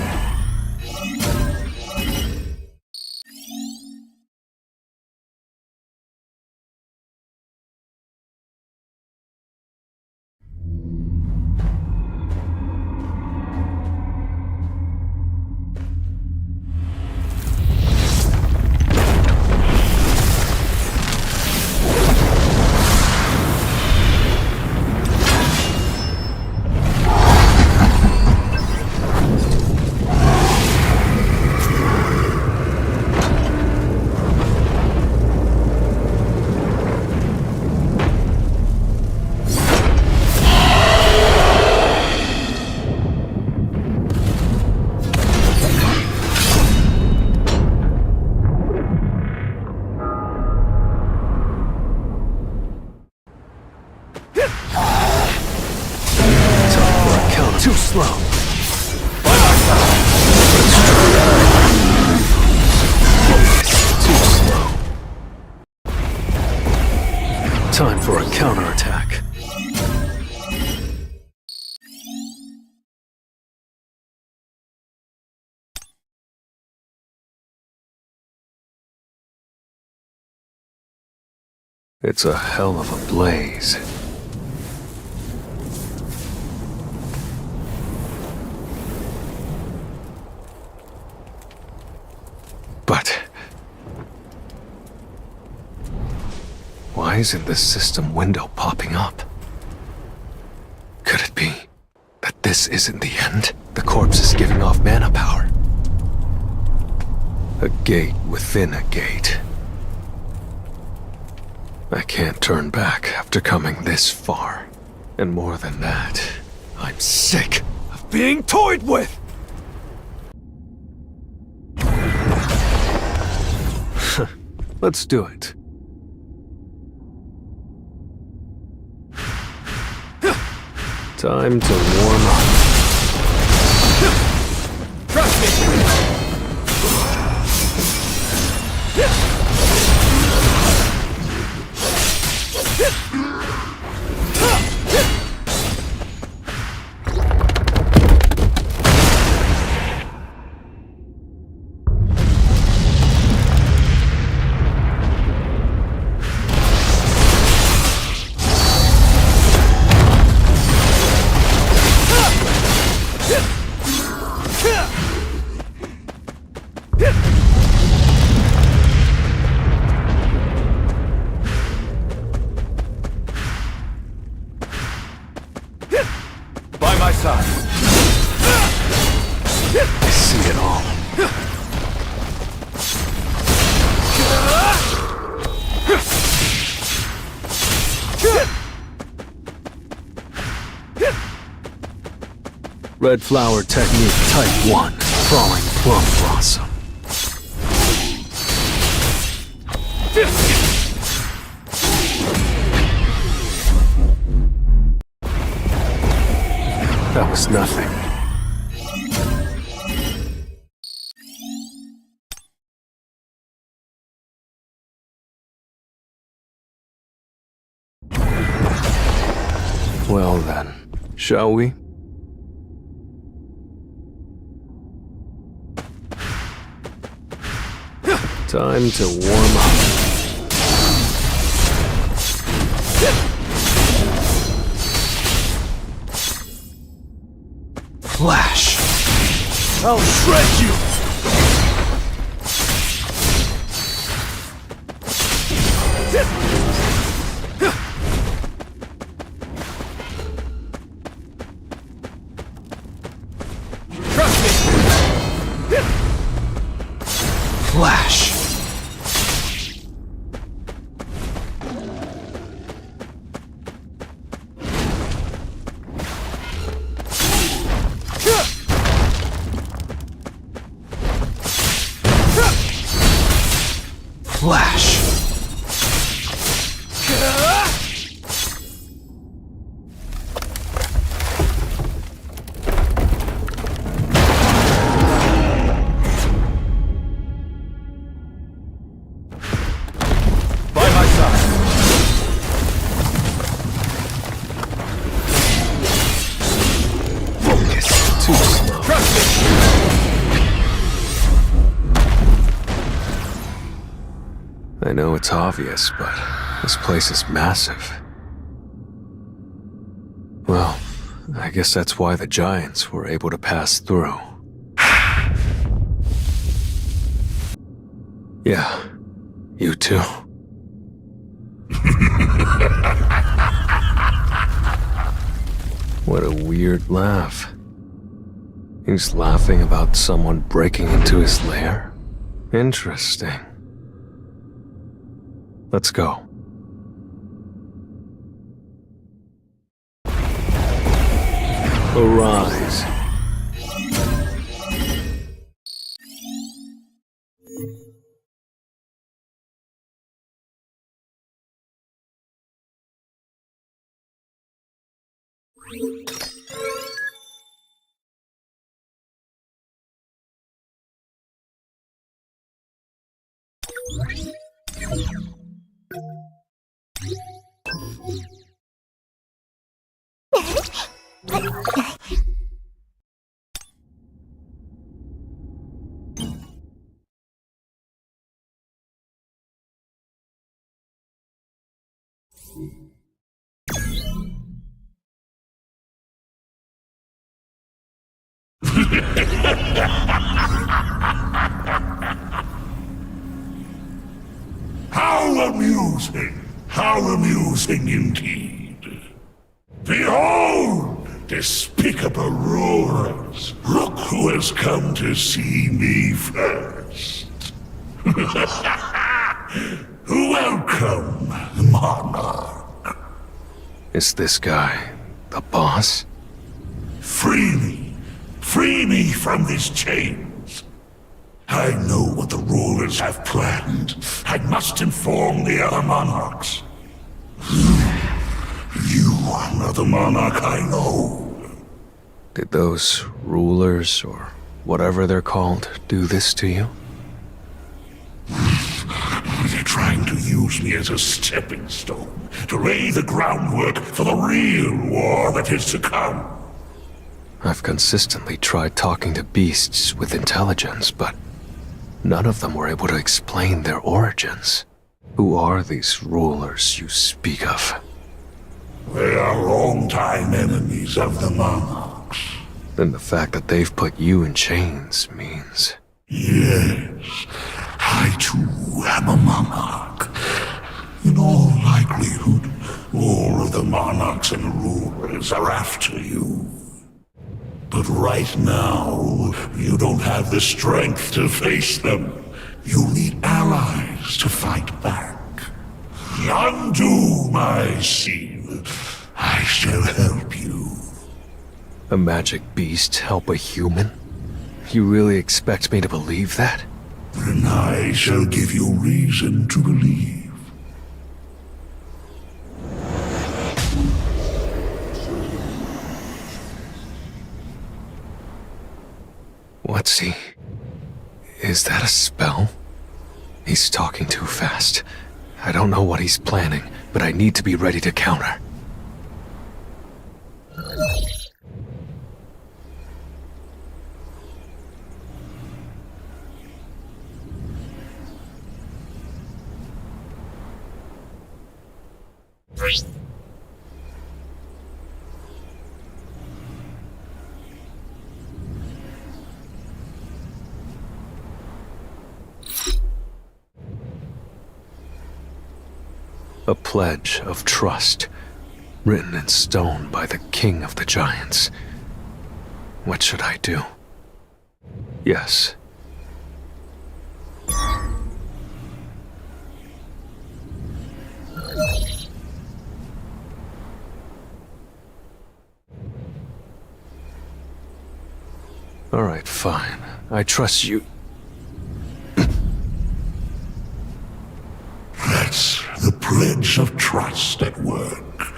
Too slow. Too slow. Time for a counterattack. It's a hell of a blaze. But why isn't this system window popping up? Could it be that this isn't the end? The corpse is giving off mana power. A gate within a gate. I can't turn back after coming this far. And more than that, I'm sick of being toyed with! Let's do it. Time to warm up. Trust me! By my side. I see it all. Red flower technique type 1. Falling plum blossom. That was nothing. Well then, shall we? Time to warm up. Flash! I'll shred you! Trust me! Flash! Flash! By my side. Focus. Too slow. Trust me! I know it's obvious, but this place is massive. Well, I guess that's why the giants were able to pass through. Yeah, you too. What a weird laugh. He's laughing about someone breaking into his lair? Interesting. Let's go. Arise. How amusing! How amusing indeed! Behold! Despicable roarers! Look who has come to see me first! Welcome, Monarch. Is this guy the boss? Free me. Free me from these chains. I know what the rulers have planned. I must inform the other monarchs. You are the monarch I know. Did those rulers, or whatever they're called, do this to you? They're trying to use me as a stepping stone to lay the groundwork for the real war that is to come. I've consistently tried talking to beasts with intelligence, but none of them were able to explain their origins. Who are these rulers you speak of? They are longtime enemies of the monarchs. Then the fact that they've put you in chains means... Yes, I too am a monarch. In all likelihood, all of the monarchs and rulers are after you. But right now, you don't have the strength to face them. You need allies to fight back. Undo my seal. I shall help you. A magic beast help a human? You really expect me to believe that? Then I shall give you reason to believe. What's he... Is that a spell? He's talking too fast. I don't know what he's planning, but I need to be ready to counter. A pledge of trust, written in stone by the king of the giants. What should I do? Yes. All right, fine. I trust you. That's the pledge of trust at work.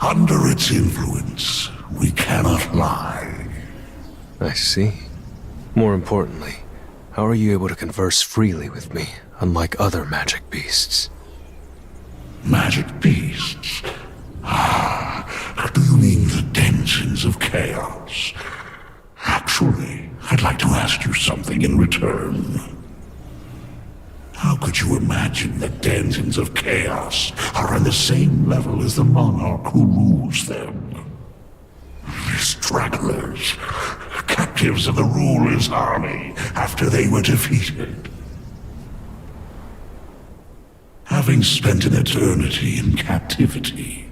Under its influence, we cannot lie. I see. More importantly, how are you able to converse freely with me, unlike other magic beasts? Magic beasts? Ah, do you mean the denizens of chaos? Actually, I'd like to ask you something in return. How could you imagine that denizens of chaos are on the same level as the monarch who rules them? Stragglers, captives of the ruler's army after they were defeated. Having spent an eternity in captivity,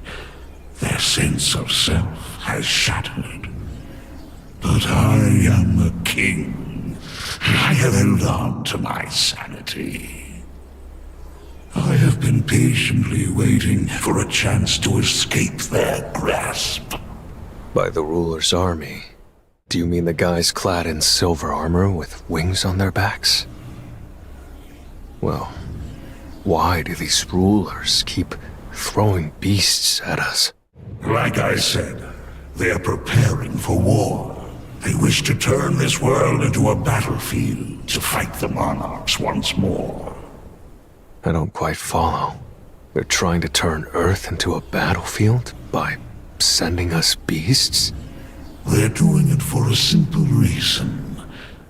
their sense of self has shattered. But I am a king. I have held on to my sanity. I have been patiently waiting for a chance to escape their grasp. By the ruler's army, do you mean the guys clad in silver armor with wings on their backs? Well, why do these rulers keep throwing beasts at us? Like I said, they are preparing for war. They wish to turn this world into a battlefield to fight the monarchs once more. I don't quite follow. They're trying to turn Earth into a battlefield by sending us beasts? They're doing it for a simple reason.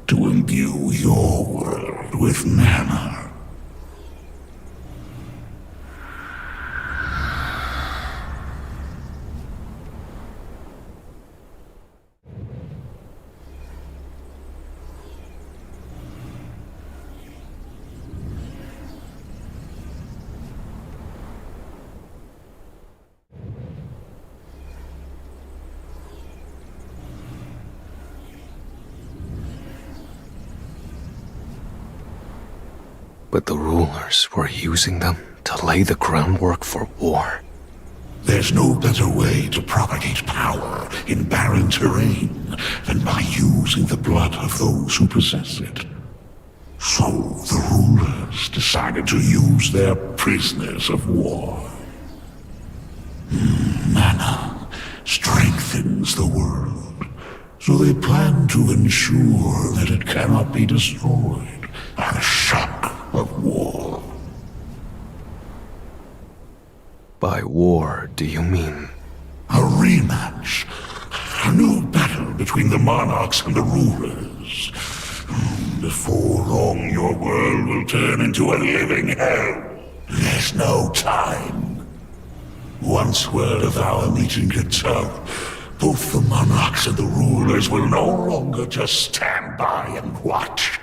To imbue your world with mana. But the rulers were using them to lay the groundwork for war. There's no better way to propagate power in barren terrain than by using the blood of those who possess it. So the rulers decided to use their prisoners of war. Mana strengthens the world, so they plan to ensure that it cannot be destroyed by the shock of war. By war, do you mean? A rematch. A new battle between the monarchs and the rulers. Before long, your world will turn into a living hell. There's no time. Once word of our meeting gets out, both the monarchs and the rulers will no longer just stand by and watch.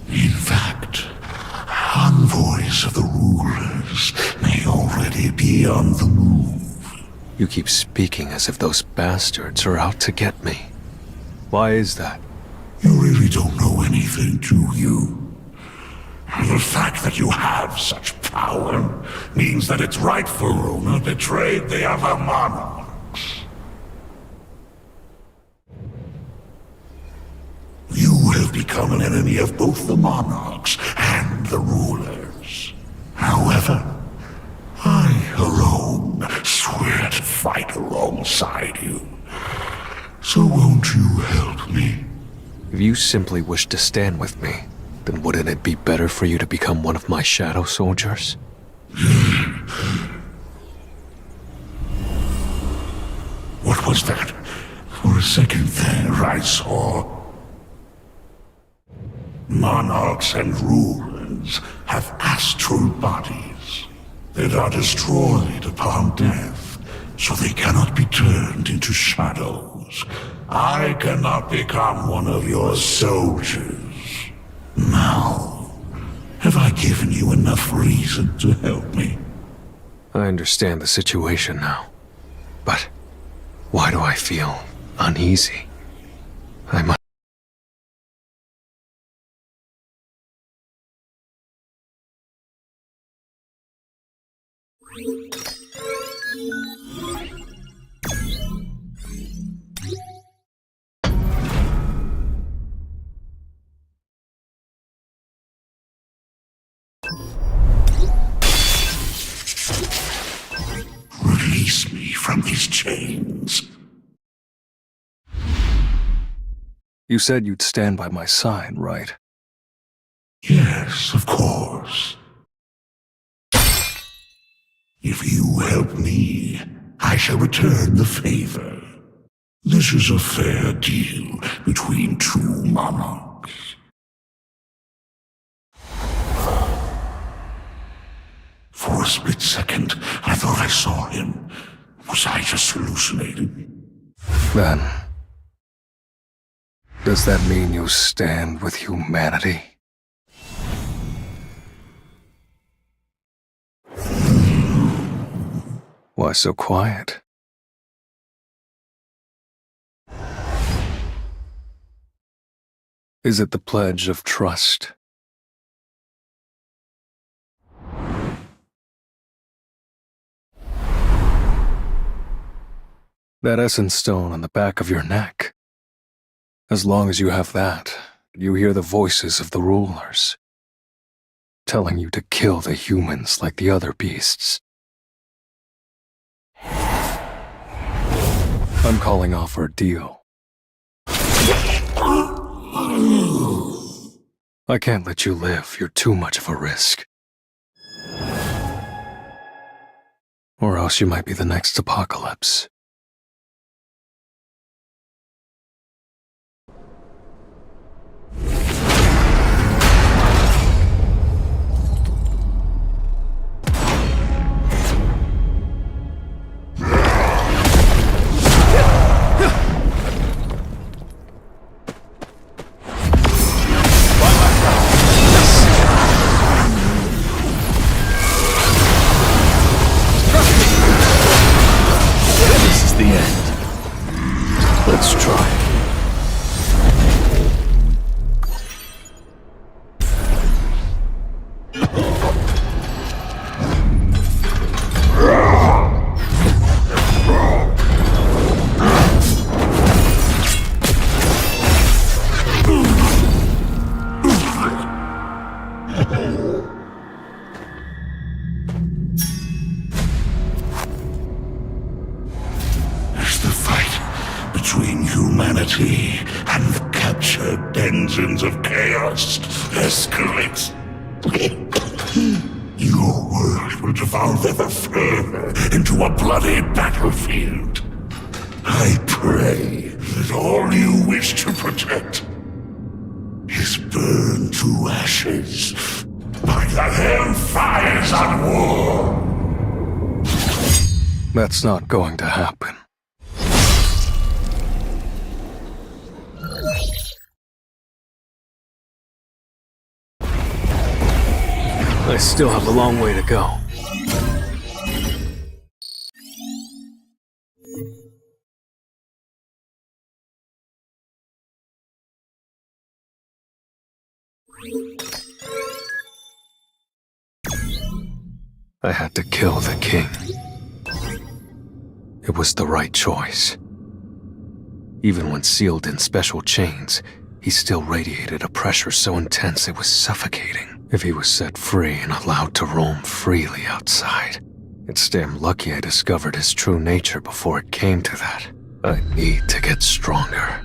In fact, envoys of the rulers may already be on the move. You keep speaking as if those bastards are out to get me. Why is that? You really don't know anything, do you? The fact that you have such power means that its rightful owner betrayed the other monarchs. You have become an enemy of both the monarchs and the rulers. However, I alone swear to fight alongside you. So won't you help me? If you simply wish to stand with me, then wouldn't it be better for you to become one of my shadow soldiers? What was that? For a second there, I saw... Monarchs and rulers have astral bodies that are destroyed upon death, so they cannot be turned into shadows. I cannot become one of your soldiers. Now, have I given you enough reason to help me? I understand the situation now. But why do I feel uneasy? I must... Release me from these chains. You said you'd stand by my side, right? Yes, of course. If you help me, I shall return the favor. This is a fair deal between two monarchs. For a split second, I thought I saw him. Was I just hallucinating? Then... does that mean you stand with humanity? Why so quiet? Is it the pledge of trust? That essence stone on the back of your neck. As long as you have that, you hear the voices of the rulers, telling you to kill the humans like the other beasts. I'm calling off our deal. I can't let you live. You're too much of a risk. Or else you might be the next apocalypse. This is the end. Let's try. as the fight between humanity and the captured engines of chaos escalates, your world will devolve ever further into a bloody battlefield. I pray that all you wish to protect is burned to ashes by the hellfires of war. That's not going to happen. I still have a long way to go. I had to kill the king. It was the right choice. Even when sealed in special chains, he still radiated a pressure so intense it was suffocating. If he was set free and allowed to roam freely outside, it's damn lucky I discovered his true nature before it came to that. I need to get stronger.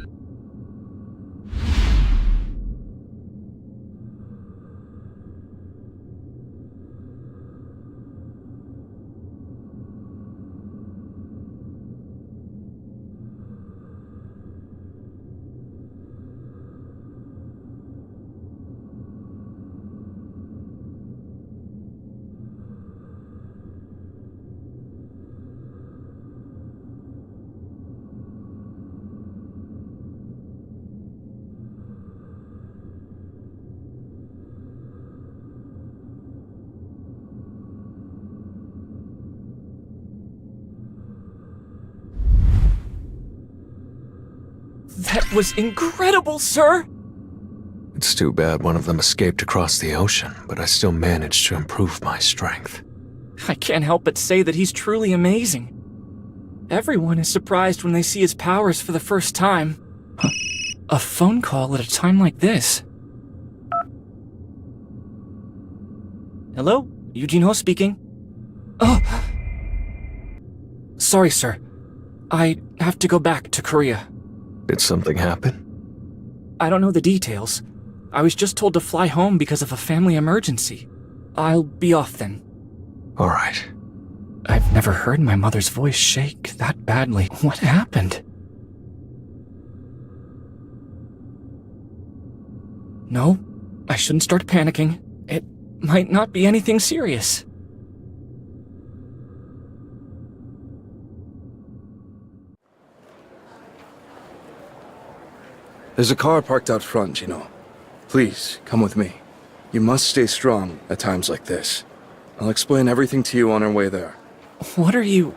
That was incredible, sir! It's too bad one of them escaped across the ocean, but I still managed to improve my strength. I can't help but say that he's truly amazing. Everyone is surprised when they see his powers for the first time. A phone call at a time like this. Hello? Eugene Ho speaking. Oh! Sorry, sir. I have to go back to Korea. Did something happen? I don't know the details. I was just told to fly home because of a family emergency. I'll be off then. All right. I've never heard my mother's voice shake that badly. What happened? No, I shouldn't start panicking. It might not be anything serious. There's a car parked out front, you know. Please, come with me. You must stay strong at times like this. I'll explain everything to you on our way there. What are you...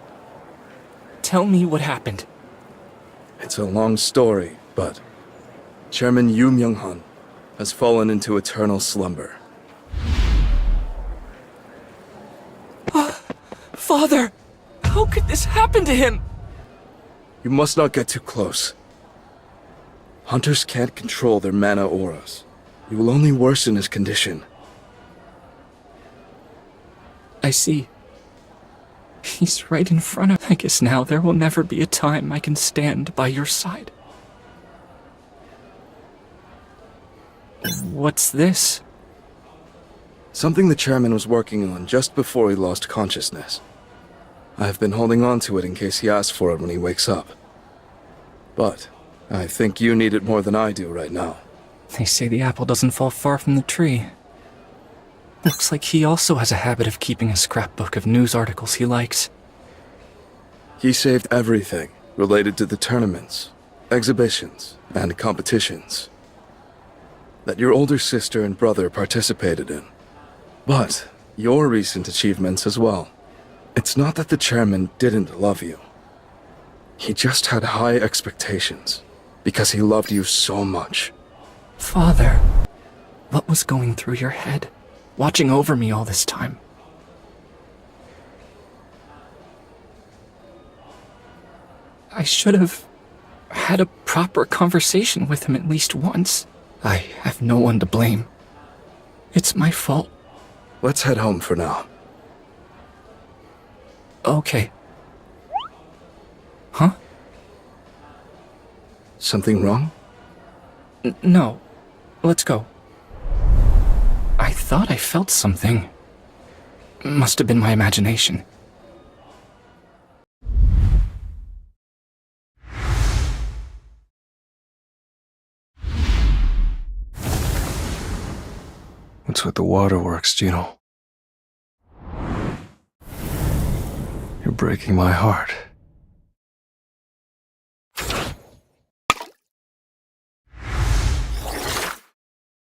Tell me what happened. It's a long story, but... Chairman Yu Myung-han has fallen into eternal slumber. Father! How could this happen to him? You must not get too close. Hunters can't control their mana auras. You will only worsen his condition. I see. He's right in front of... I guess now there will never be a time I can stand by your side. What's this? Something the chairman was working on just before he lost consciousness. I have been holding on to it in case he asks for it when he wakes up. But I think you need it more than I do right now. They say the apple doesn't fall far from the tree. Looks like he also has a habit of keeping a scrapbook of news articles he likes. He saved everything related to the tournaments, exhibitions, and competitions that your older sister and brother participated in. But your recent achievements as well. It's not that the chairman didn't love you. He just had high expectations because he loved you so much. Father, what was going through your head, watching over me all this time? I should have had a proper conversation with him at least once. I have no one to blame. It's my fault. Let's head home for now. Okay. Huh? Something wrong? No. Let's go. I thought I felt something. Must have been my imagination. What's with the waterworks, Gino? You're breaking my heart.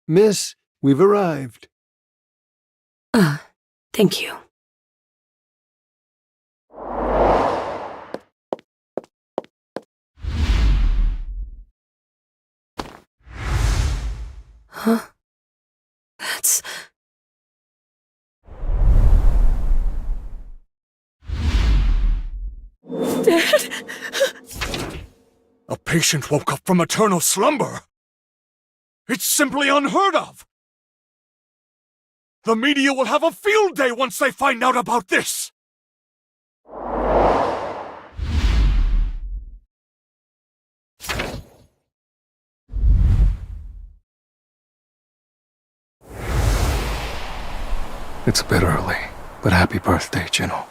Miss, we've arrived. Thank you. Huh? That's... Dad? A patient woke up from eternal slumber! It's simply unheard of! The media will have a field day once they find out about this! It's a bit early, but happy birthday, Gino.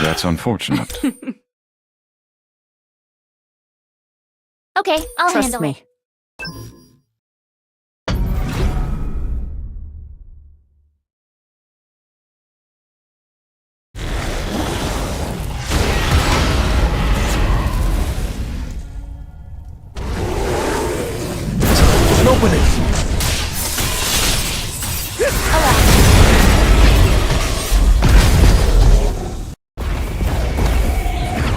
That's unfortunate. Okay, I'll Trust handle me. it. Open it!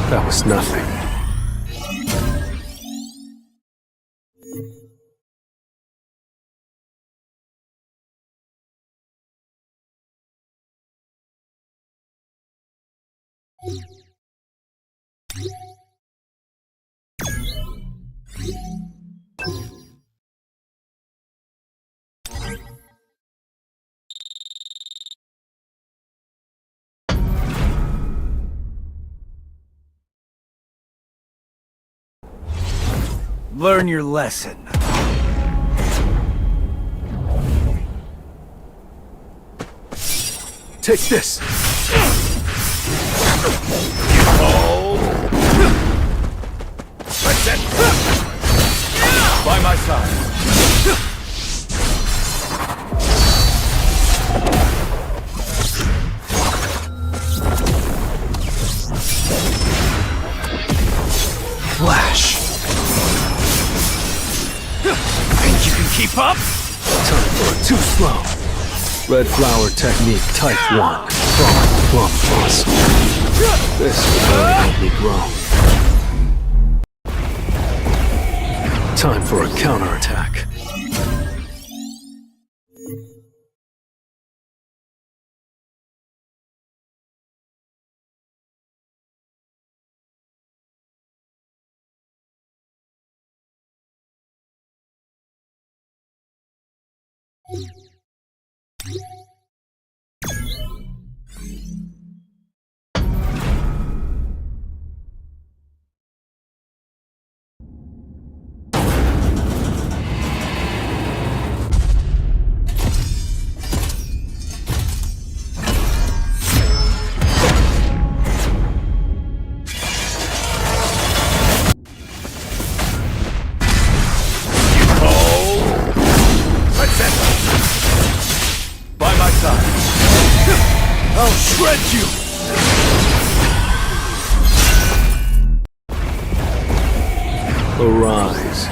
That was nothing. Learn your lesson. Take this! That's it! By my side. Flash! Think you can keep up? Time for a too slow. Red flower technique type 1. From plum blossom. This will help me grow. Time for a counterattack. you! Arise.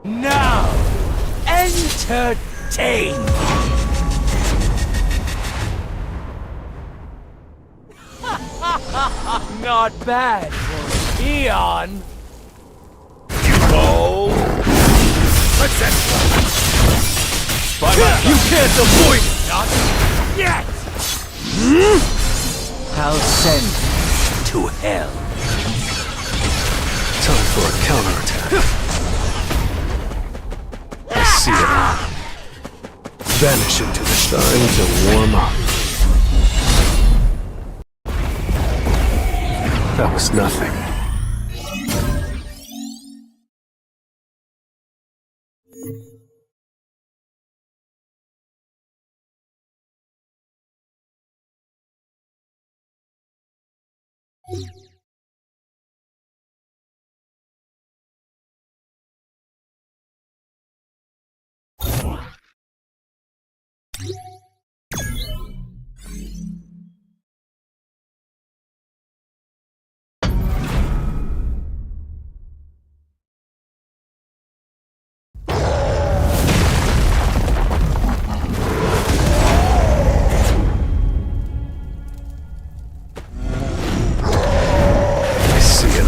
Now, entertain! Not bad for Eon. Go! Let's end. You can't avoid it! Not yet! I'll send you to hell. Time for a counterattack. I see it all. Vanish into the time to warm up. That was nothing.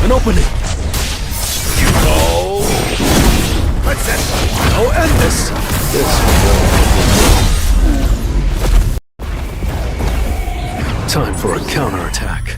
An opening! You go! Let's end. I'll end this! Time for a counterattack.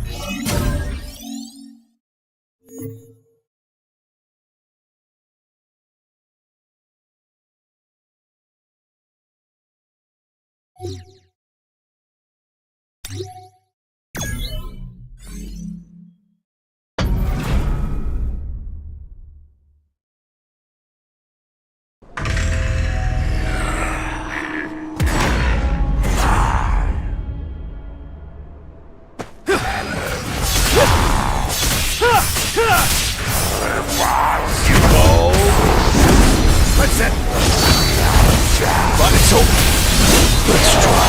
You go! Let's end. But it's over. Let's try.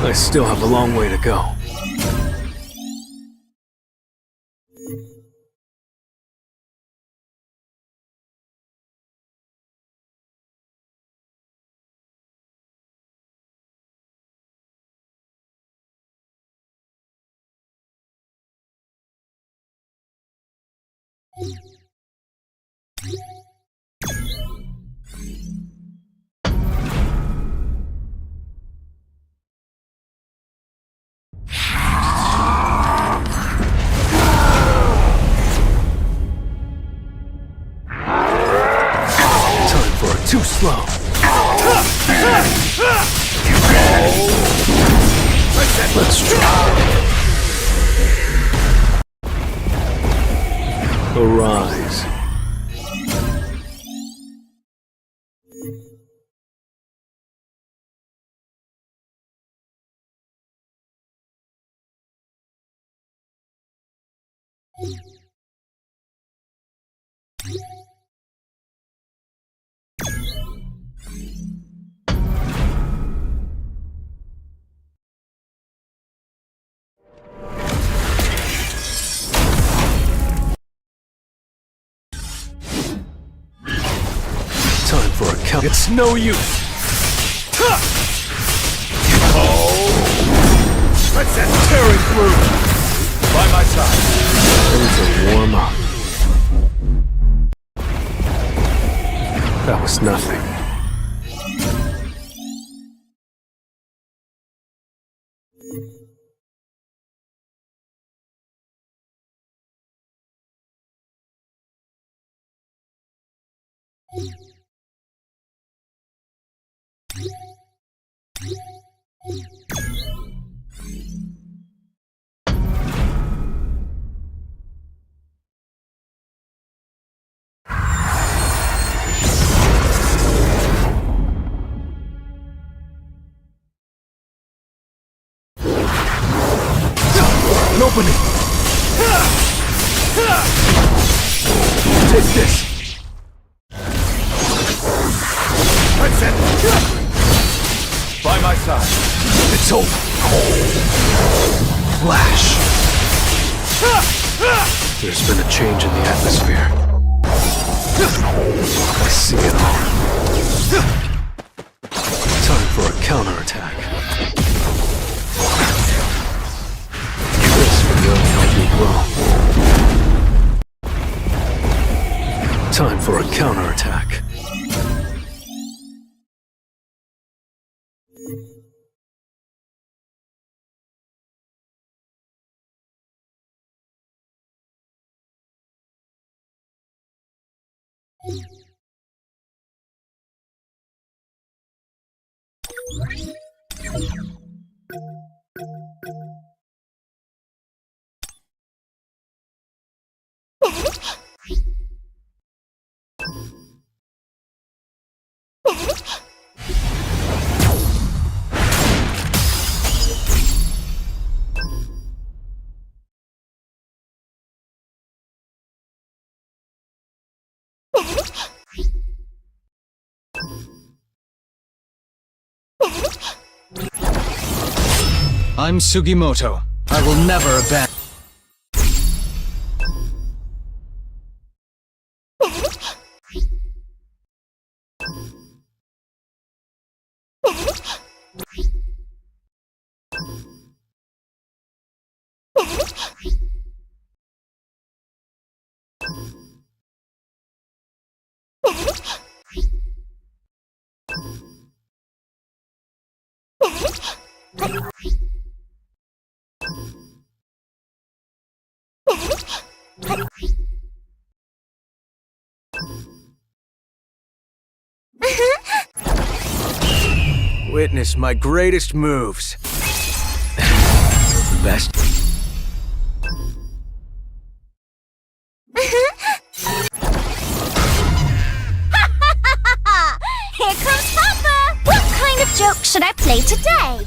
I still have a long way to go. Too slow. Let's try. Arise. Time for a count. It's no use. Let's end. Tearing through. By my side. Ready to warm up. That was nothing. opening! Take this! That's it! By my side. It's over! Flash! There's been a change in the atmosphere. I see it all. Time for a counterattack. This will really help me grow. Time for a counterattack. I'm Sugimoto. I will never abandon. Witness my greatest moves. The best. Here comes Papa! What kind of joke should I play today?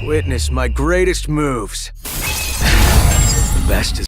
Witness my greatest moves. The best is.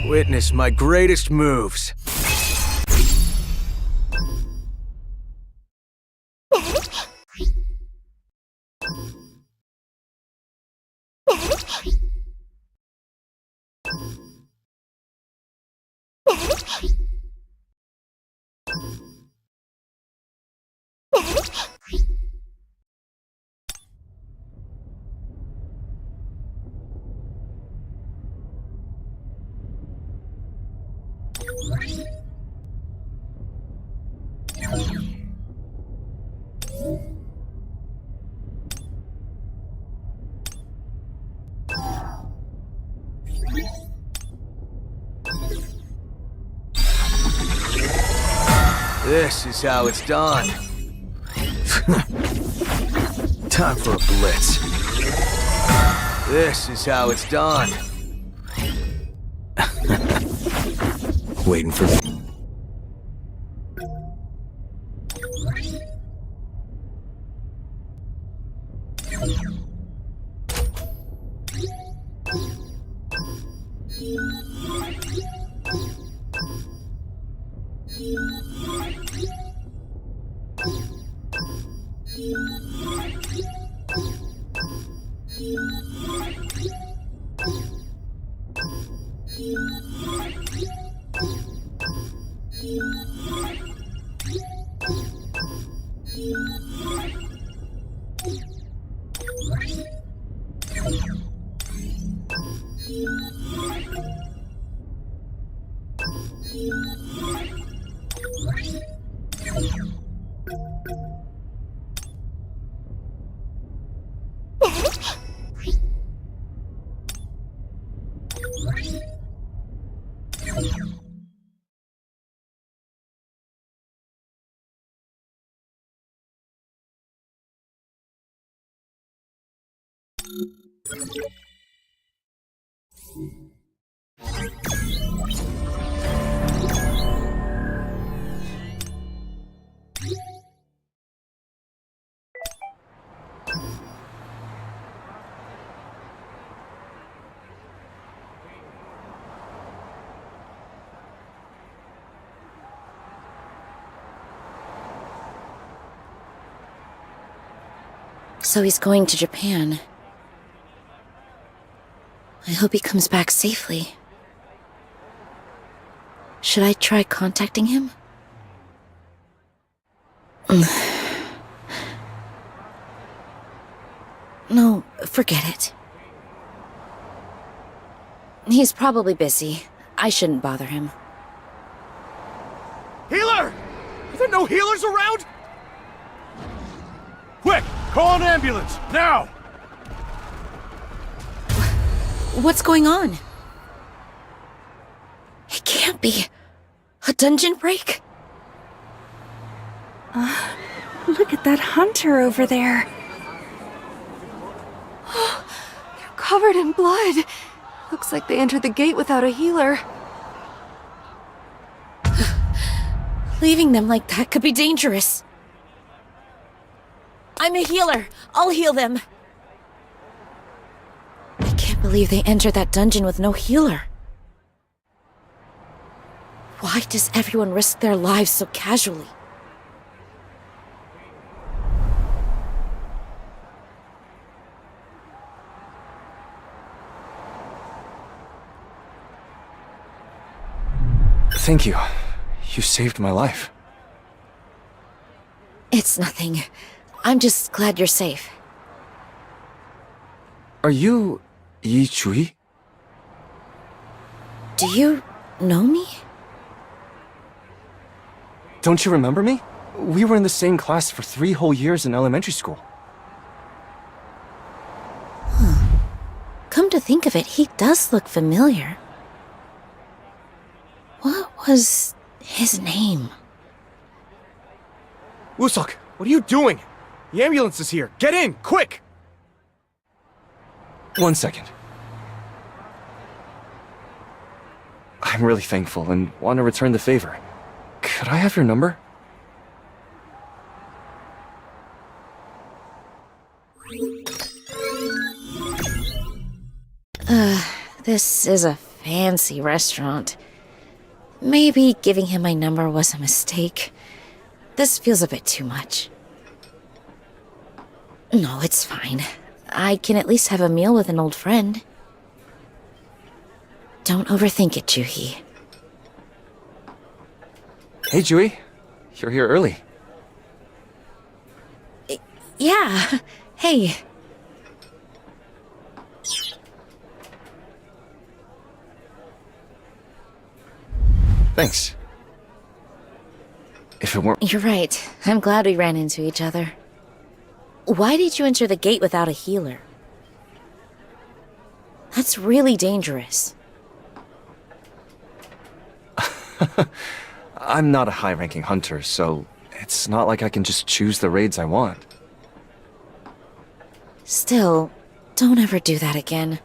Witness my greatest moves. This is how it's done. Time for a blitz. This is how it's done. Waiting for me. So he's going to Japan. I hope he comes back safely. Should I try contacting him? No, forget it. He's probably busy. I shouldn't bother him. Healer! Are there no healers around? Quick! Call an ambulance! Now! What's going on? It can't be. A dungeon break? Look at that hunter over there. They're covered in blood. Looks like they entered the gate without a healer. Leaving them like that could be dangerous. I'm a healer. I'll heal them. I can't believe they entered that dungeon with no healer. Why does everyone risk their lives so casually? Thank you. You saved my life. It's nothing. I'm just glad you're safe. Are you Yi Chui? Do you know me? Don't you remember me? We were in the same class for 3 whole years in elementary school. Come to think of it, he does look familiar. What was his name? Wusok, what are you doing? The ambulance is here. Get in, quick! 1 second. I'm really thankful and want to return the favor. Could I have your number? This is a fancy restaurant. Maybe giving him my number was a mistake. This feels a bit too much. No, it's fine. I can at least have a meal with an old friend. Don't overthink it, Juhi. Hey, Jui. You're here early. Yeah. Hey. Thanks. If it weren't... You're right. I'm glad we ran into each other. Why did you enter the gate without a healer? That's really dangerous. I'm not a high-ranking hunter, so it's not like I can just choose the raids I want. Still, don't ever do that again.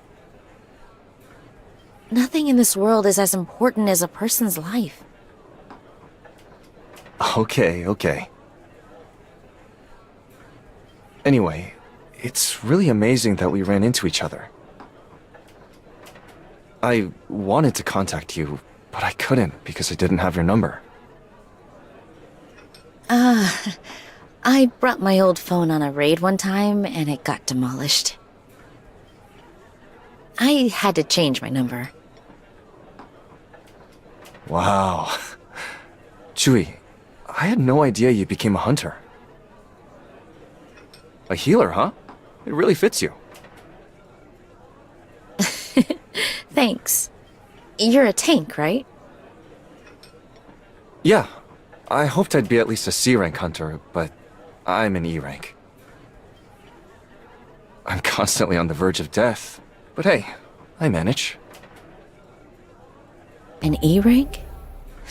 Nothing in this world is as important as a person's life. Okay. Anyway, it's really amazing that we ran into each other. I wanted to contact you, but I couldn't because I didn't have your number. I brought my old phone on a raid one time and it got demolished. I had to change my number. Wow. Chewie, I had no idea you became a hunter. A healer, huh? It really fits you. Thanks. You're a tank, right? Yeah. I hoped I'd be at least a C-rank hunter, but I'm an E-rank. I'm constantly on the verge of death, but hey, I manage. An E rank?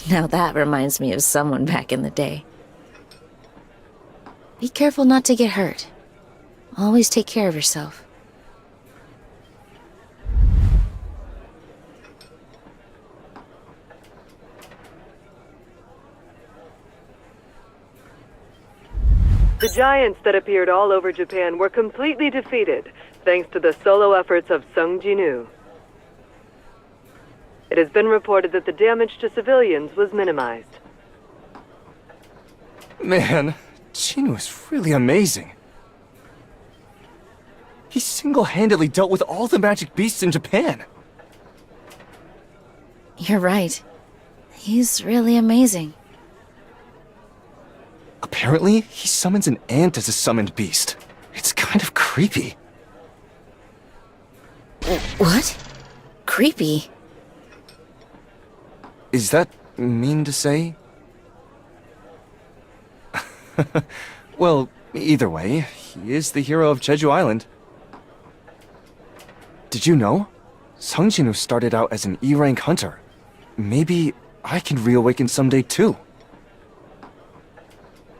Now that reminds me of someone back in the day. Be careful not to get hurt. Always take care of yourself. The giants that appeared all over Japan were completely defeated, thanks to the solo efforts of Sung Jinwoo. It has been reported that the damage to civilians was minimized. Man, Jinwoo is really amazing. He single-handedly dealt with all the magic beasts in Japan. You're right. He's really amazing. Apparently, he summons an ant as a summoned beast. It's kind of creepy. What? Creepy? Is that mean to say? Well, either way, he is the hero of Jeju Island. Did you know? Sung Jinwoo started out as an E-rank hunter. Maybe I can reawaken someday too.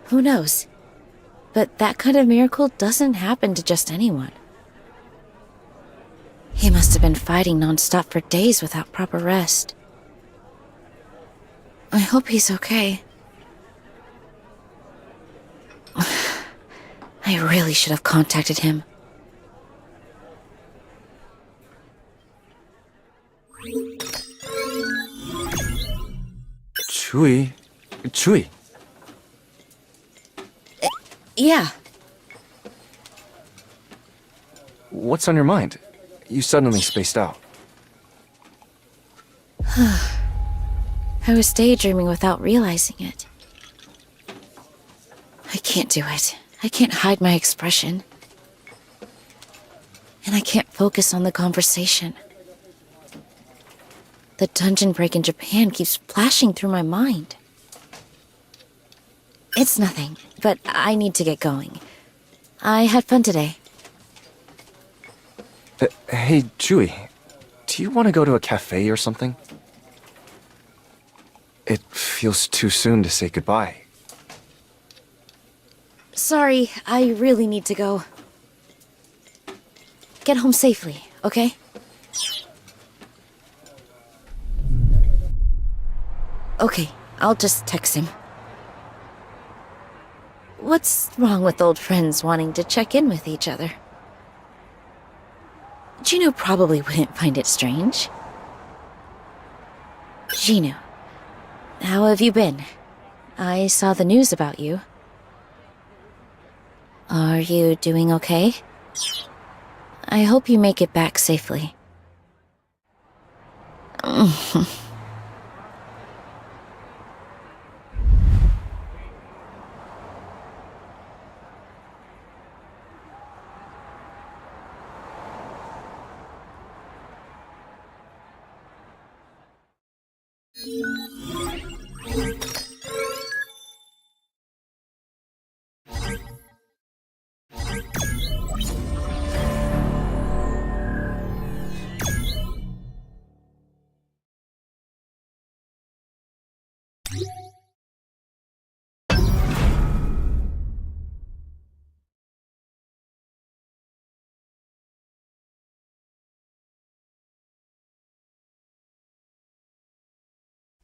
Who knows? But that kind of miracle doesn't happen to just anyone. He must have been fighting non-stop for days without proper rest. I hope he's okay. I really should have contacted him. Chewie. Yeah. What's on your mind? You suddenly spaced out. I was daydreaming without realizing it. I can't do it. I can't hide my expression. And I can't focus on the conversation. The dungeon break in Japan keeps flashing through my mind. It's nothing, but I need to get going. I had fun today. Hey, Chewie. Do you want to go to a cafe or something? It feels too soon to say goodbye. Sorry, I really need to go. Get home safely, okay? Okay, I'll just text him. What's wrong with old friends wanting to check in with each other? Jinwoo probably wouldn't find it strange. Jinwoo, how have you been? I saw the news about you. Are you doing okay? I hope you make it back safely.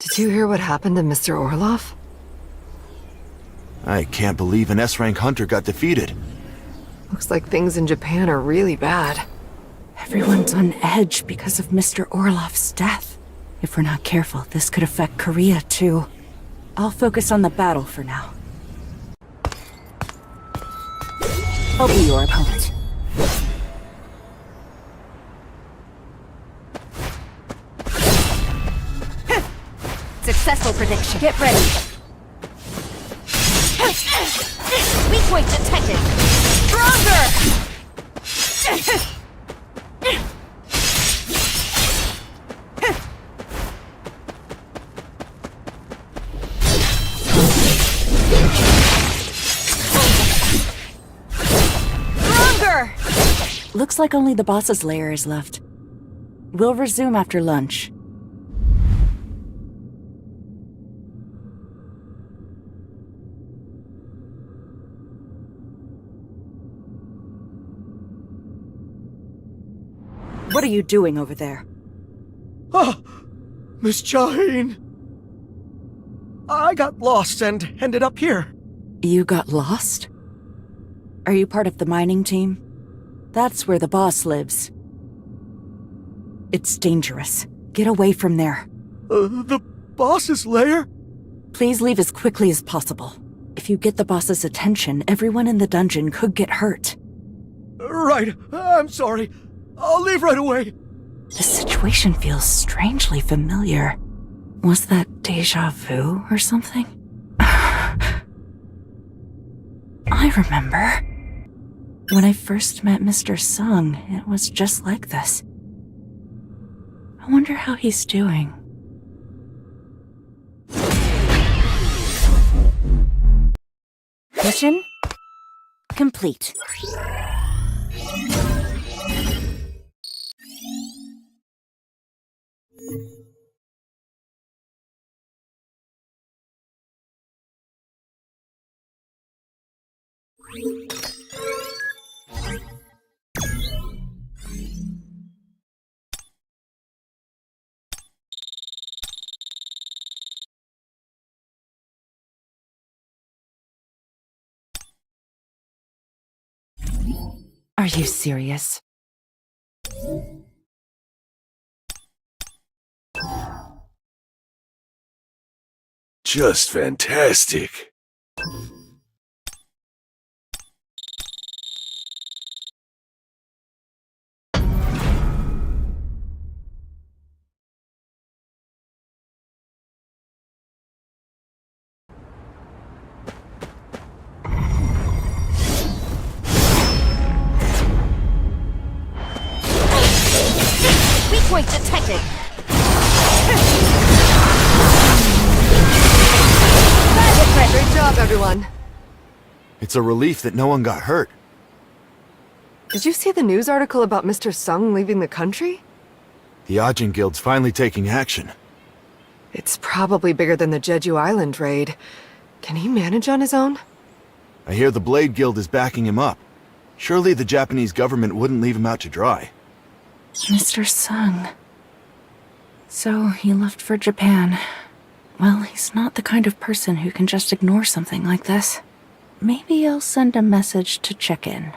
Did you hear what happened to Mr. Orloff? I can't believe an S-rank hunter got defeated. Looks like things in Japan are really bad. Everyone's on edge because of Mr. Orloff's death. If we're not careful, this could affect Korea too. I'll focus on the battle for now. I'll be your opponent. Successful prediction. Get ready. point detected! Stronger! Stronger! Looks like only the boss's lair is left. We'll resume after lunch. What are you doing over there? Ah! Miss Jaheen! I got lost and ended up here. You got lost? Are you part of the mining team? That's where the boss lives. It's dangerous. Get away from there. The boss's lair? Please leave as quickly as possible. If you get the boss's attention, everyone in the dungeon could get hurt. Right. I'm sorry. I'll leave right away. The situation feels strangely familiar. Was that deja vu or something? I remember. When I first met Mr. Sung, it was just like this. I wonder how he's doing. Mission complete. Are you serious? Just fantastic. Weak point detected! Great job, everyone. It's a relief that no one got hurt. Did you see the news article about Mr. Sung leaving the country? The Ajin Guild's finally taking action. It's probably bigger than the Jeju Island raid. Can he manage on his own? I hear the Blade Guild is backing him up. Surely the Japanese government wouldn't leave him out to dry. Mr. Sung. So he left for Japan. Well, he's not the kind of person who can just ignore something like this. Maybe I'll send a message to check in.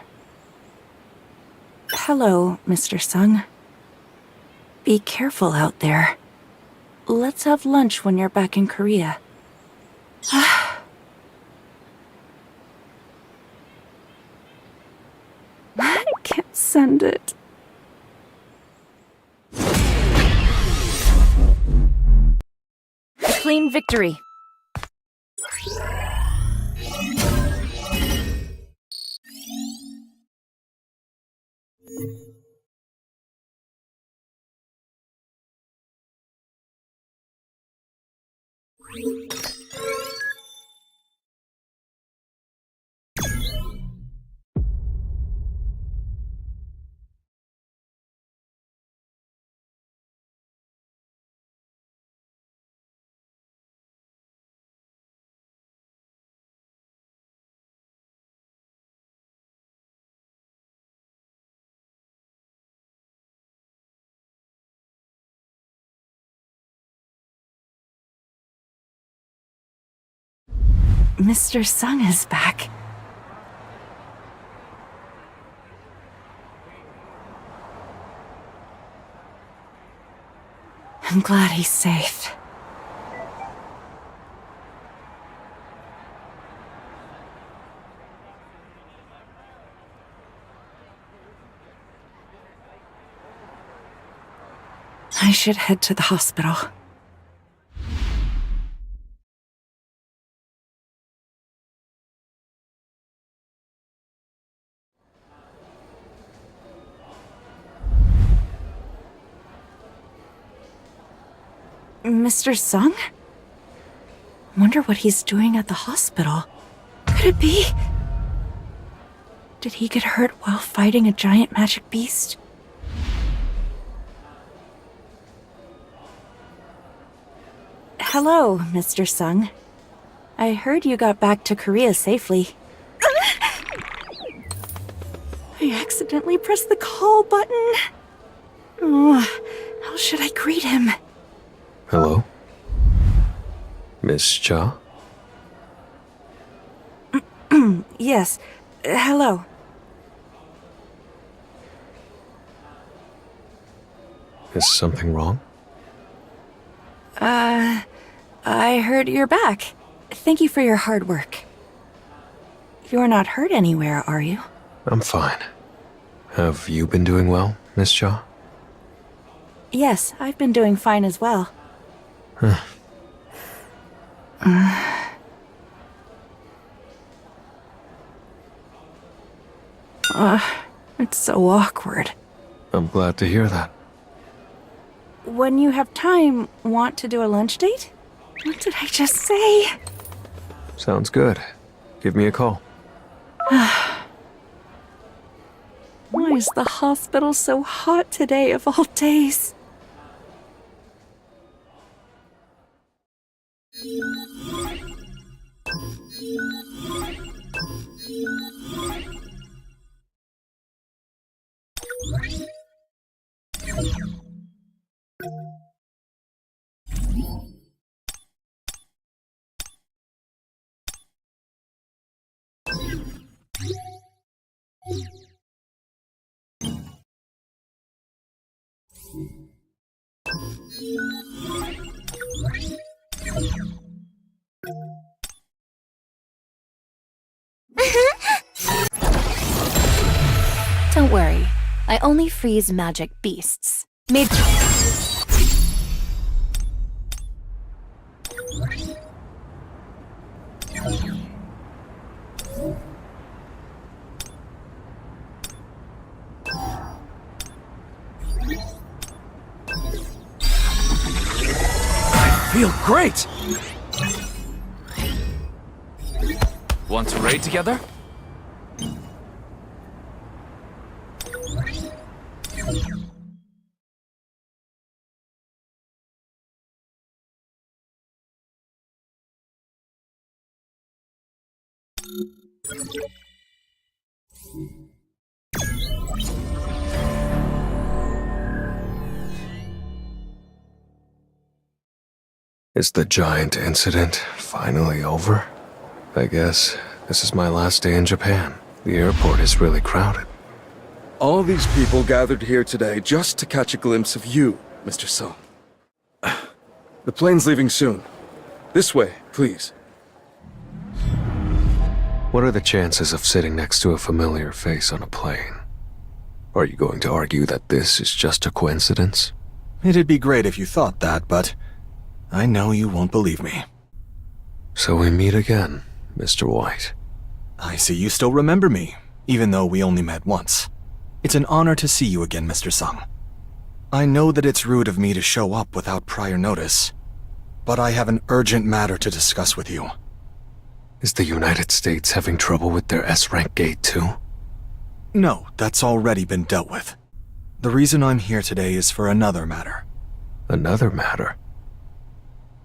Hello, Mr. Sung. Be careful out there. Let's have lunch when you're back in Korea. I can't send it. A clean victory. Mr. Sung is back. I'm glad he's safe. I should head to the hospital. Mr. Sung? Wonder what he's doing at the hospital. Could it be? Did he get hurt while fighting a giant magic beast? Hello, Mr. Sung. I heard you got back to Korea safely. I accidentally pressed the call button. Oh, how should I greet him? Hello? Miss Cha? Yes, hello. Is something wrong? I heard you're back. Thank you for your hard work. You're not hurt anywhere, are you? I'm fine. Have you been doing well, Miss Cha? Yes, I've been doing fine as well. It's so awkward. I'm glad to hear that. When you have time, want to do a lunch date? What did I just say? Sounds good. Give me a call. Why is the hospital so hot today of all days? Don't worry, I only freeze magic beasts. Made. I feel great! Want to raid together? Is the giant incident finally over? I guess this is my last day in Japan. The airport is really crowded. All these people gathered here today just to catch a glimpse of you, Mr. Sung. The plane's leaving soon. This way, please. What are the chances of sitting next to a familiar face on a plane? Are you going to argue that this is just a coincidence? It'd be great if you thought that, but I know you won't believe me. So we meet again, Mr. White. I see you still remember me, even though we only met once. It's an honor to see you again, Mr. Sung. I know that it's rude of me to show up without prior notice, but I have an urgent matter to discuss with you. Is the United States having trouble with their S-rank gate too? No, that's already been dealt with. The reason I'm here today is for another matter. Another matter?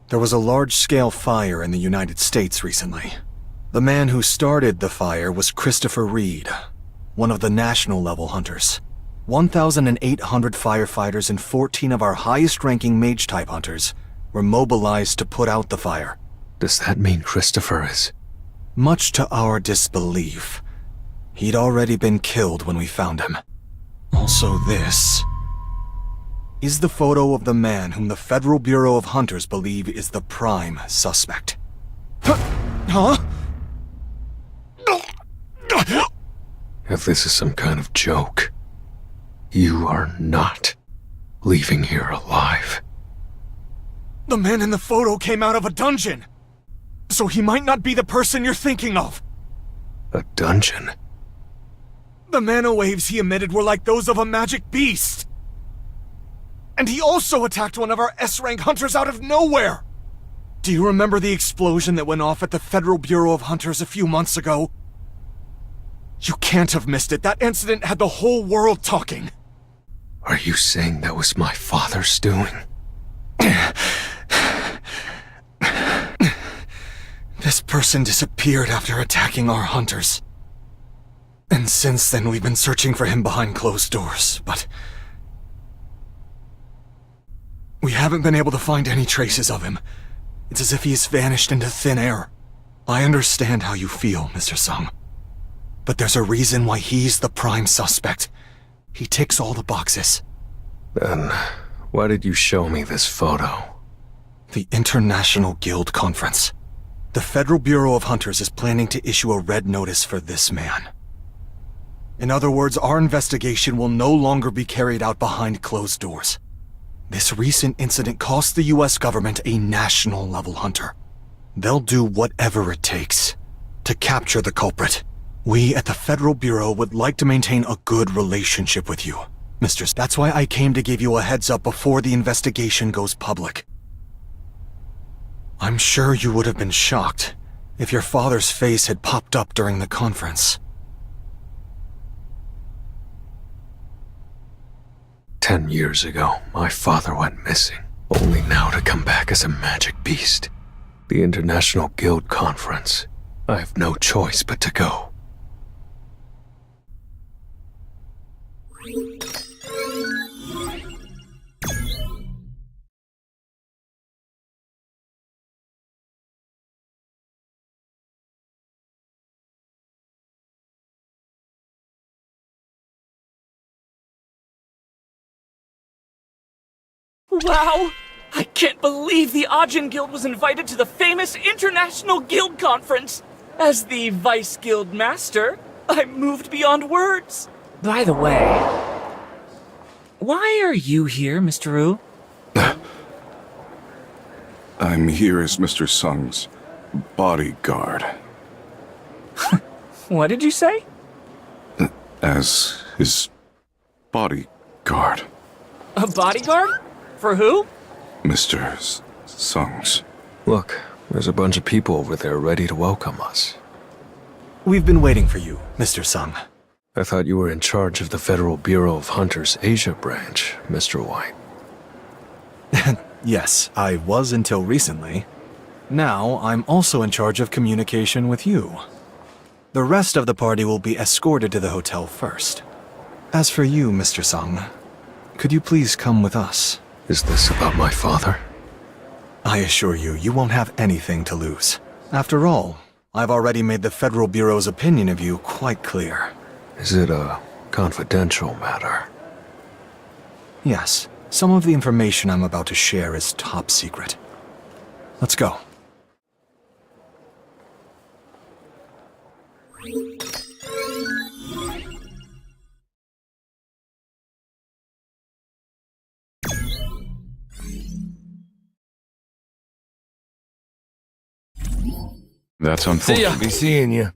There was a large-scale fire in the United States recently. The man who started the fire was Christopher Reed, one of the national-level hunters. 1,800 firefighters and 14 of our highest-ranking mage-type hunters were mobilized to put out the fire. Does that mean Christopher is... Much to our disbelief, he'd already been killed when we found him. Also this is the photo of the man whom the Federal Bureau of Hunters believe is the prime suspect. Huh? If this is some kind of joke, you are not leaving here alive. The man in the photo came out of a dungeon! So he might not be the person you're thinking of! A dungeon? The mana waves he emitted were like those of a magic beast! And he also attacked one of our S-rank hunters out of nowhere! Do you remember the explosion that went off at the Federal Bureau of Hunters a few months ago? You can't have missed it. That incident had the whole world talking. Are you saying that was my father's doing? This person disappeared after attacking our hunters. And since then, we've been searching for him behind closed doors, but we haven't been able to find any traces of him. It's as if he has vanished into thin air. I understand how you feel, Mr. Sung. But there's a reason why he's the prime suspect. He ticks all the boxes. Then, why did you show me this photo? The International Guild Conference. The Federal Bureau of Hunters is planning to issue a red notice for this man. In other words, our investigation will no longer be carried out behind closed doors. This recent incident cost the US government a national-level hunter. They'll do whatever it takes to capture the culprit. We at the Federal Bureau would like to maintain a good relationship with you, Mr. That's why I came to give you a heads up before the investigation goes public. I'm sure you would have been shocked if your father's face had popped up during the conference. 10 years ago, my father went missing, only now to come back as a magic beast. The International Guild Conference. I have no choice but to go. Wow! I can't believe the Ajin Guild was invited to the famous International Guild Conference! As the Vice Guild Master, I'm moved beyond words! By the way, why are you here, Mr. Wu? I'm here as Mr. Sung's bodyguard. What did you say? As his bodyguard. A bodyguard? For who? Mr. Sung's. Look, there's a bunch of people over there ready to welcome us. We've been waiting for you, Mr. Sung. I thought you were in charge of the Federal Bureau of Hunters Asia branch, Mr. White. Yes, I was until recently. Now, I'm also in charge of communication with you. The rest of the party will be escorted to the hotel first. As for you, Mr. Sung, could you please come with us? Is this about my father? I assure you, you won't have anything to lose. After all, I've already made the Federal Bureau's opinion of you quite clear. Is it a confidential matter? Yes, some of the information I'm about to share is top secret. Let's go. That's unfortunate. Be seeing you.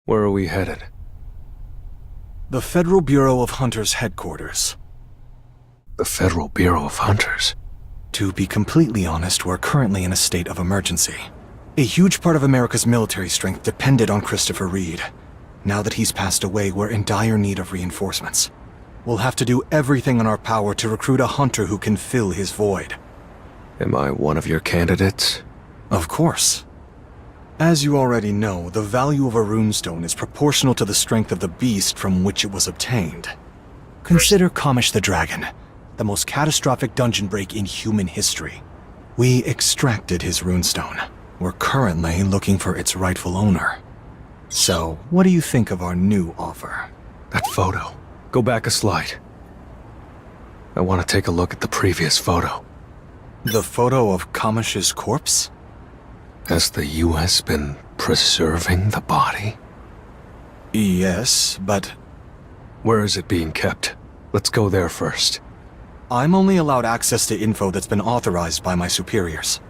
Where are we headed? The Federal Bureau of Hunters headquarters. The Federal Bureau of Hunters? To be completely honest, we're currently in a state of emergency. A huge part of America's military strength depended on Christopher Reed. Now that he's passed away, we're in dire need of reinforcements. We'll have to do everything in our power to recruit a hunter who can fill his void. Am I one of your candidates? Of course. As you already know, the value of a runestone is proportional to the strength of the beast from which it was obtained. Consider Kamish the Dragon, the most catastrophic dungeon break in human history. We extracted his runestone. We're currently looking for its rightful owner. So, what do you think of our new offer? That photo. Go back a slide. I want to take a look at the previous photo. The photo of Kamish's corpse? Has the U.S. been preserving the body? Yes, but... Where is it being kept? Let's go there first. I'm only allowed access to info that's been authorized by my superiors.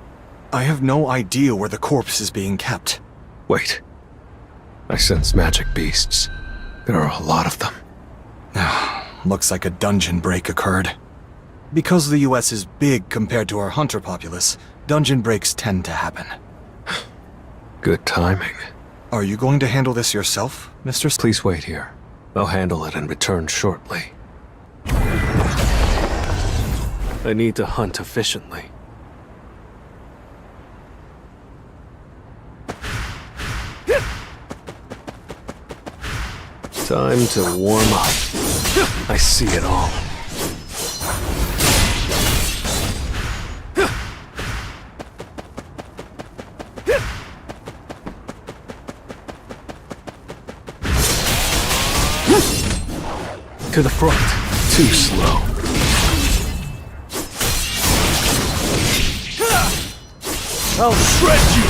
I have no idea where the corpse is being kept. Wait. I sense magic beasts. There are a lot of them. Looks like a dungeon break occurred. Because the US is big compared to our hunter populace, dungeon breaks tend to happen. Good timing. Are you going to handle this yourself, Mr. Please wait here. I'll handle it and return shortly. I need to hunt efficiently. Time to warm up. I see it all. To the front. Too slow. I'll shred you!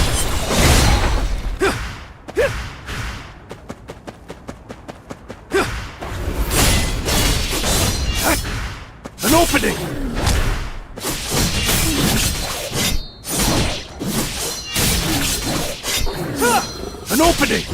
An opening! An opening!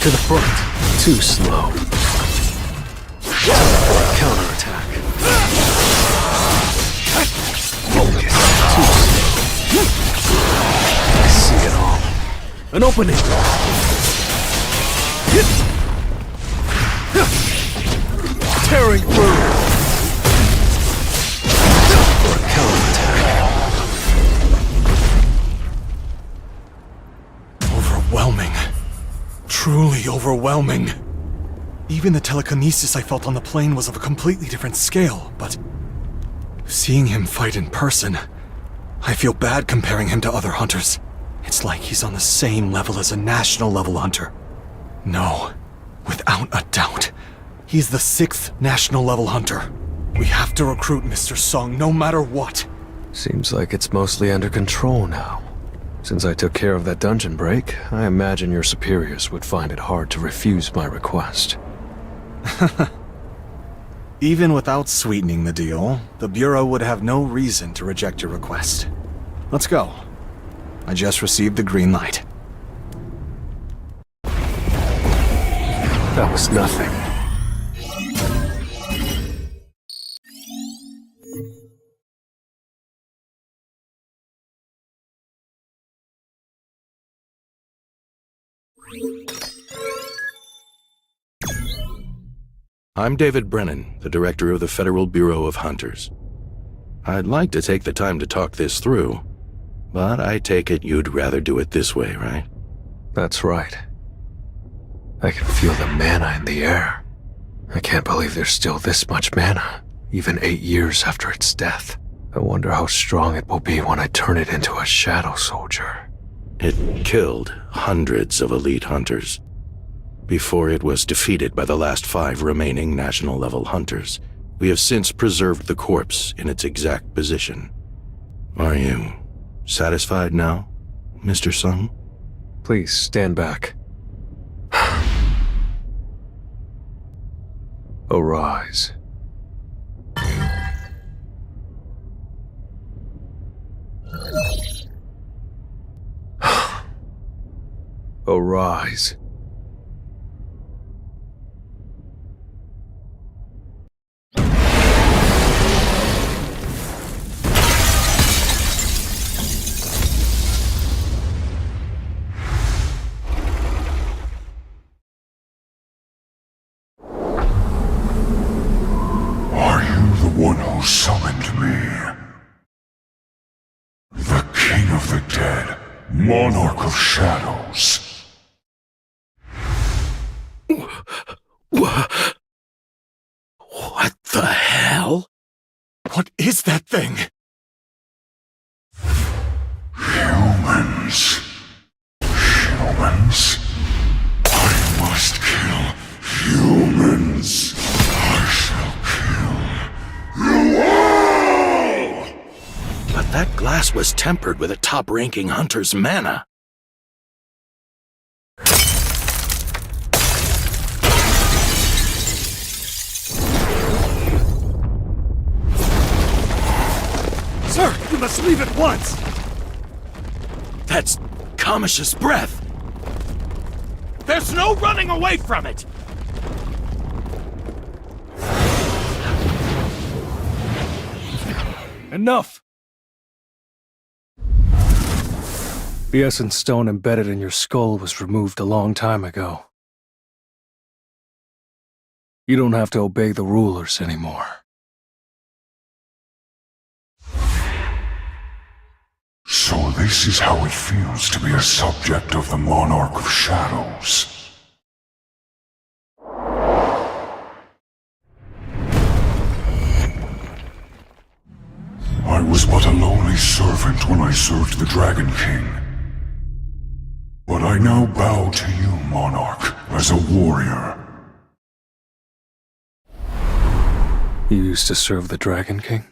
To the front. Too slow. Time for a counterattack. Focus. Too slow. I see it all. An opening! Tearing through! Time for a counterattack. Overwhelming. Truly overwhelming. Even the telekinesis I felt on the plane was of a completely different scale, but... seeing him fight in person, I feel bad comparing him to other hunters. It's like he's on the same level as a national level hunter. No, without a doubt, he's the 6th national level hunter. We have to recruit Mr. Sung no matter what. Seems like it's mostly under control now. Since I took care of that dungeon break, I imagine your superiors would find it hard to refuse my request. Even without sweetening the deal, the Bureau would have no reason to reject your request. Let's go. I just received the green light. That was nothing. I'm David Brennan, the director of the Federal Bureau of Hunters. I'd like to take the time to talk this through, but I take it you'd rather do it this way, right? That's right. I can feel the mana in the air. I can't believe there's still this much mana, even 8 years after its death. I wonder how strong it will be when I turn it into a shadow soldier. It killed hundreds of elite hunters before it was defeated by the last 5 remaining national-level hunters. We have since preserved the corpse in its exact position. Are you satisfied now, Mr. Sung? Please stand back. Arise. Arise. of the dead, monarch of shadows. What the hell? What is that thing? Humans. Humans. I must kill humans. I shall kill you all! But that glass was tempered with a top-ranking hunter's mana. Sir, you must leave at once! That's Kamish's breath! There's no running away from it! Enough! The essence stone embedded in your skull was removed a long time ago. You don't have to obey the rulers anymore. So this is how it feels to be a subject of the Monarch of Shadows. I was but a lowly servant when I served the Dragon King. But I now bow to you, Monarch, as a warrior. You used to serve the Dragon King?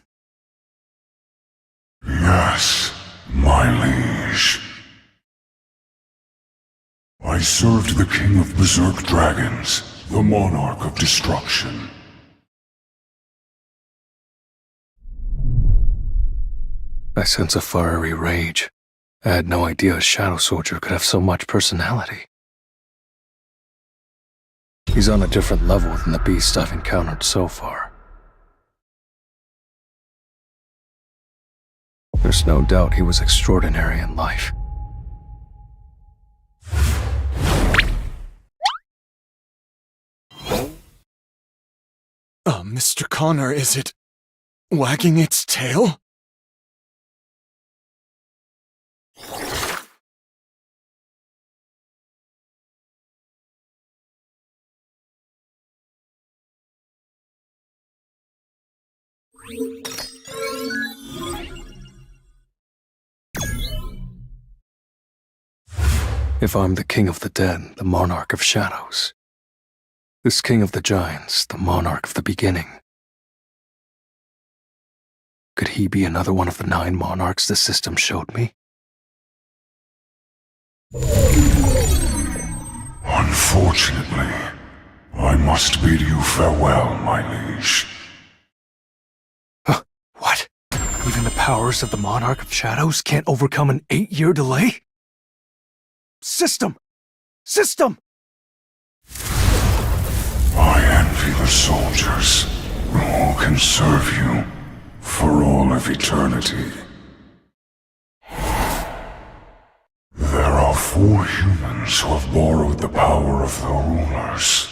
Yes, my liege. I served the King of Berserk Dragons, the Monarch of Destruction. I sense a fiery rage. I had no idea a Shadow Soldier could have so much personality. He's on a different level than the beasts I've encountered so far. There's no doubt he was extraordinary in life. Mr. Connor, is it wagging its tail? If I'm the King of the Dead, the Monarch of Shadows, this King of the Giants, the Monarch of the Beginning, could he be another one of the 9 monarchs the system showed me? Unfortunately, I must bid you farewell, my liege. What? Even the powers of the Monarch of Shadows can't overcome an 8-year delay? System! System! I envy the soldiers who can serve you for all of eternity. There are 4 humans who have borrowed the power of the rulers,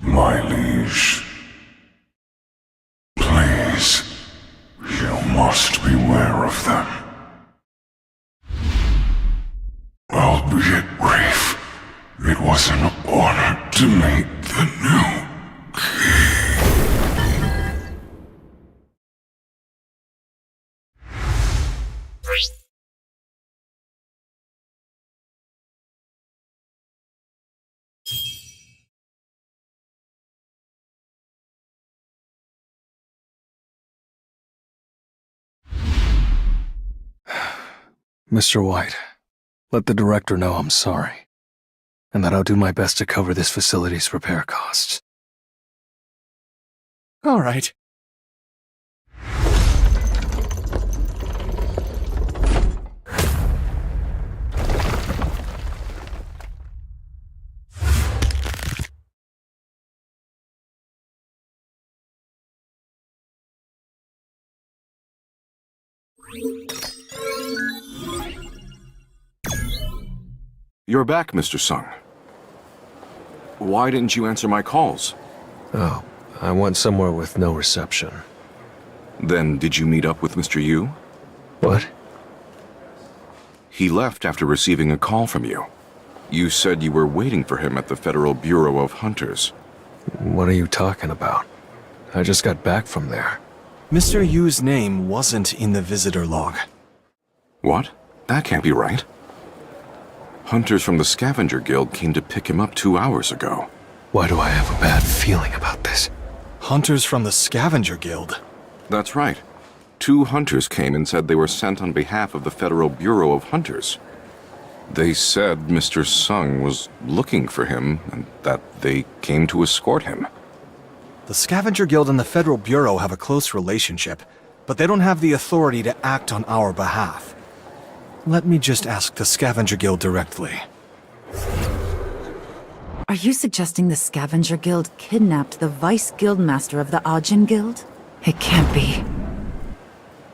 my liege. Please, you must beware of them. Albeit brief, it was an honor to meet the new Mr. White, let the director know I'm sorry, and that I'll do my best to cover this facility's repair costs. All right. You're back, Mr. Sung. Why didn't you answer my calls? Oh, I went somewhere with no reception. Then did you meet up with Mr. Yu? What? He left after receiving a call from you. You said you were waiting for him at the Federal Bureau of Hunters. What are you talking about? I just got back from there. Mr. Yu's name wasn't in the visitor log. What? That can't be right. Hunters from the Scavenger Guild came to pick him up 2 hours ago. Why do I have a bad feeling about this? Hunters from the Scavenger Guild? That's right. 2 hunters came and said they were sent on behalf of the Federal Bureau of Hunters. They said Mr. Sung was looking for him and that they came to escort him. The Scavenger Guild and the Federal Bureau have a close relationship, but they don't have the authority to act on our behalf. Let me just ask the Scavenger Guild directly. Are you suggesting the Scavenger Guild kidnapped the Vice Guildmaster of the Ajin Guild? It can't be.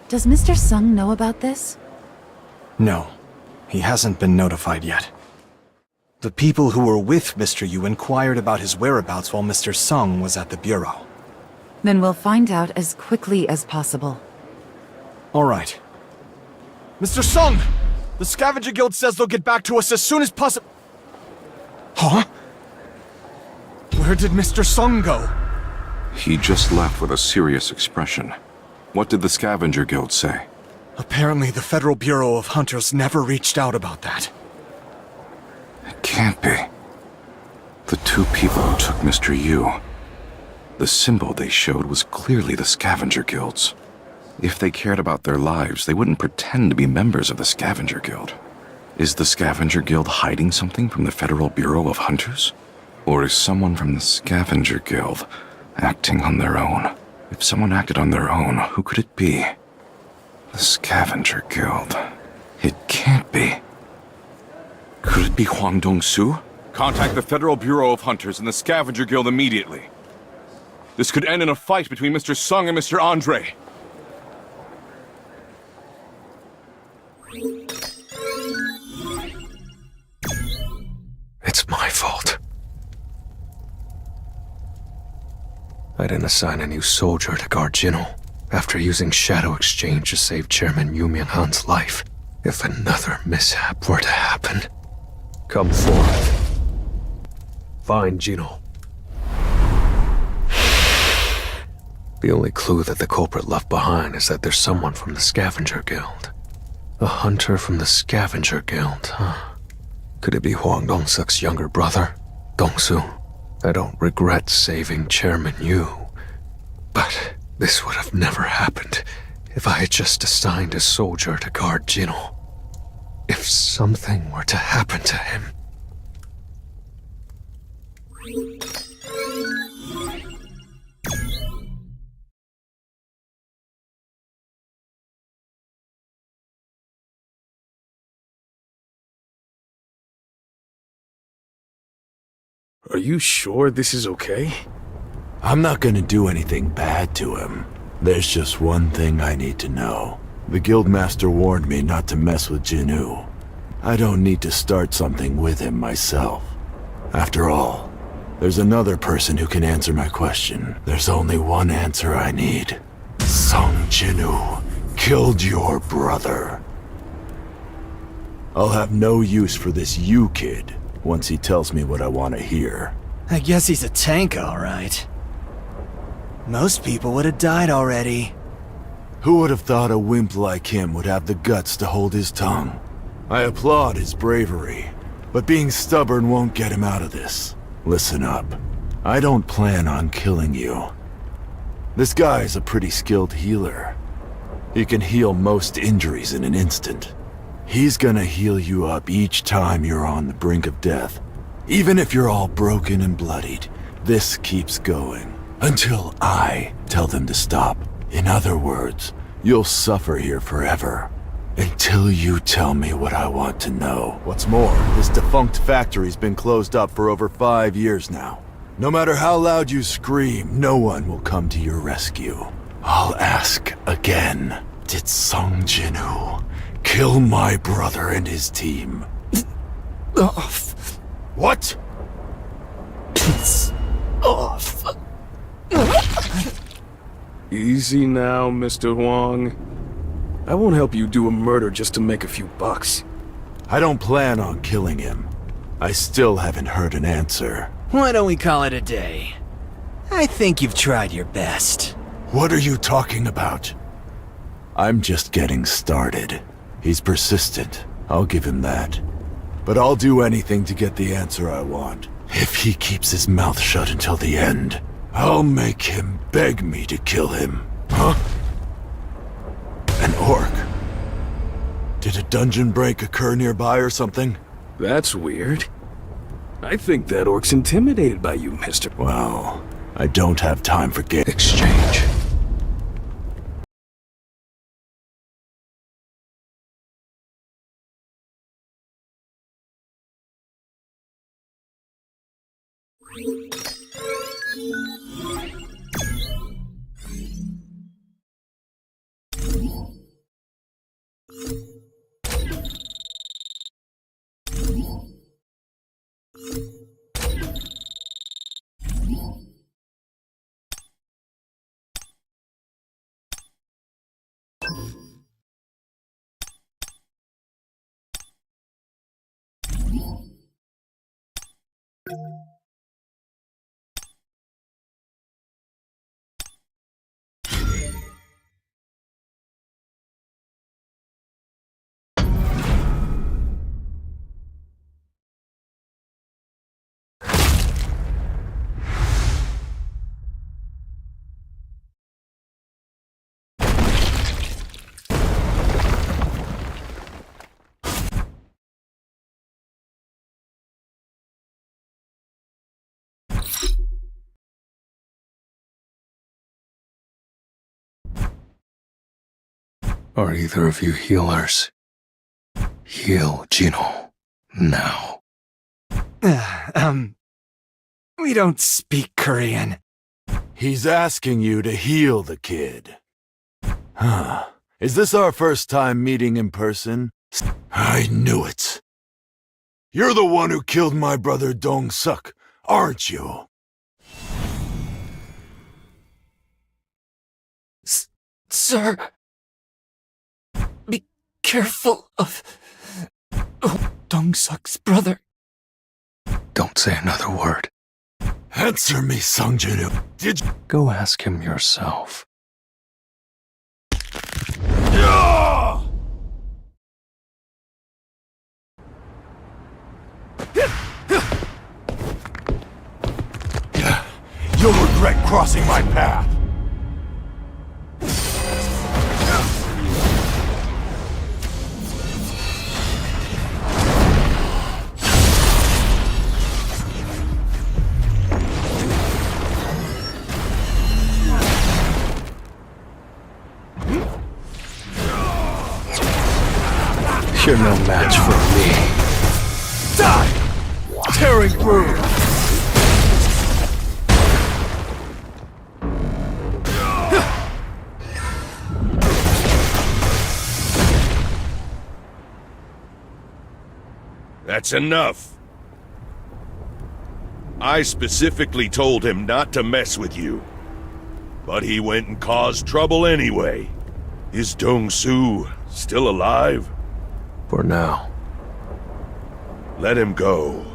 Does Mr. Sung know about this? No, he hasn't been notified yet. The people who were with Mr. Yu inquired about his whereabouts while Mr. Sung was at the Bureau. Then we'll find out as quickly as possible. All right. Mr. Sung! The Scavenger Guild says they'll get back to us as soon as possible. Huh? Where did Mr. Sung go? He just left with a serious expression. What did the Scavenger Guild say? Apparently the Federal Bureau of Hunters never reached out about that. It can't be. The 2 people who took Mr. Yu. The symbol they showed was clearly the Scavenger Guild's. If they cared about their lives, they wouldn't pretend to be members of the Scavenger Guild. Is the Scavenger Guild hiding something from the Federal Bureau of Hunters? Or is someone from the Scavenger Guild acting on their own? If someone acted on their own, who could it be? The Scavenger Guild. It can't be. Could it be Huang Dongsu? Contact the Federal Bureau of Hunters and the Scavenger Guild immediately. This could end in a fight between Mr. Sung and Mr. Andre. It's my fault. I didn't assign a new soldier to guard Jinho after using Shadow Exchange to save Chairman Yu Mianhan's life. If another mishap were to happen, come forth. Find Jinho. The only clue that the culprit left behind is that there's someone from the Scavenger Guild. A hunter from the Scavenger Guild, huh? Could it be Huang Dongsuk's younger brother, Dongsu? I don't regret saving Chairman Yu, but this would have never happened if I had just assigned a soldier to guard Jinho. If something were to happen to him... Are you sure this is okay? I'm not gonna do anything bad to him. There's just one thing I need to know. The Guildmaster warned me not to mess with Jinhu. I don't need to start something with him myself. After all, there's another person who can answer my question. There's only one answer I need. Sung Jinhu killed your brother. I'll have no use for this Yu kid once he tells me what I want to hear. I guess he's a tank, all right. Most people would have died already. Who would have thought a wimp like him would have the guts to hold his tongue? I applaud his bravery, but being stubborn won't get him out of this. Listen up. I don't plan on killing you. This guy is a pretty skilled healer. He can heal most injuries in an instant. He's gonna heal you up each time you're on the brink of death. Even if you're all broken and bloodied, this keeps going. Until I tell them to stop. In other words, you'll suffer here forever. Until you tell me what I want to know. What's more, this defunct factory's been closed up for over 5 years now. No matter how loud you scream, no one will come to your rescue. I'll ask again. Did Sung Jinhu kill my brother and his team? What? It's off. Easy now, Mr. Huang. I won't help you do a murder just to make a few bucks. I don't plan on killing him. I still haven't heard an answer. Why don't we call it a day? I think you've tried your best. What are you talking about? I'm just getting started. He's persistent. I'll give him that. But I'll do anything to get the answer I want. If he keeps his mouth shut until the end, I'll make him beg me to kill him. Huh? An orc? Did a dungeon break occur nearby or something? That's weird. I think that orc's intimidated by you, mister. Well, I don't have time for exchange. Are either of you healers? Heal Gino. Now. We don't speak Korean. He's asking you to heal the kid. Huh. Is this our first time meeting in person? I knew it. You're the one who killed my brother Dong Suk, aren't you? Sir... Be careful of... Dong Suk's brother. Don't say another word. Answer me, Sungjinu. Did you... Go ask him yourself. You'll regret crossing my path. You're no match for me. Die! Tearing through! That's enough. I specifically told him not to mess with you. But he went and caused trouble anyway. Is Dong Su still alive? For now. Let him go.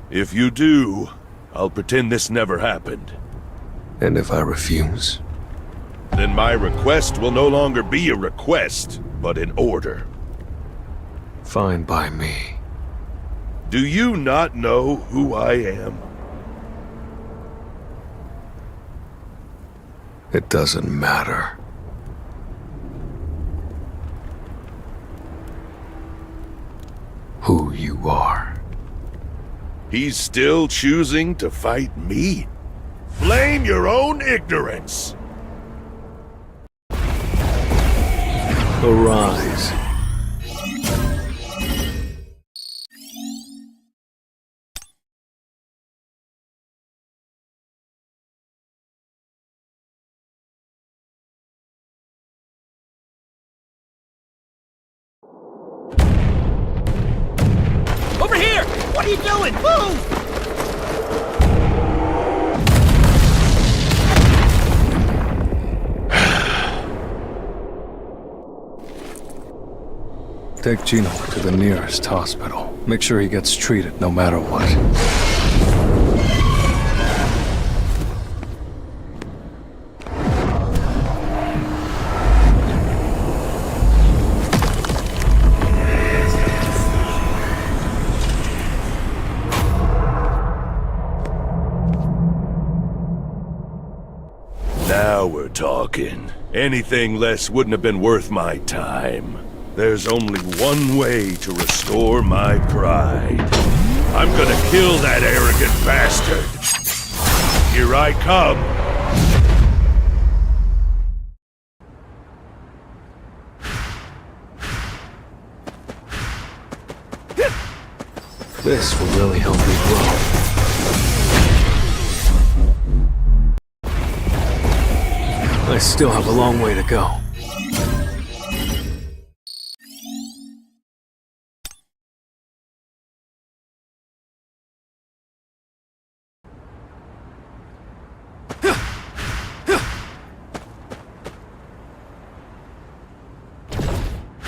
If you do, I'll pretend this never happened. And if I refuse? Then my request will no longer be a request, but an order. Fine by me. Do you not know who I am? It doesn't matter. Who you are. He's still choosing to fight me? Blame your own ignorance! Arise. Over here! What are you doing? Move! Take Gino to the nearest hospital. Make sure he gets treated no matter what. Now we're talking. Anything less wouldn't have been worth my time. There's only one way to restore my pride. I'm gonna kill that arrogant bastard. Here I come. This will really help me grow. I still have a long way to go.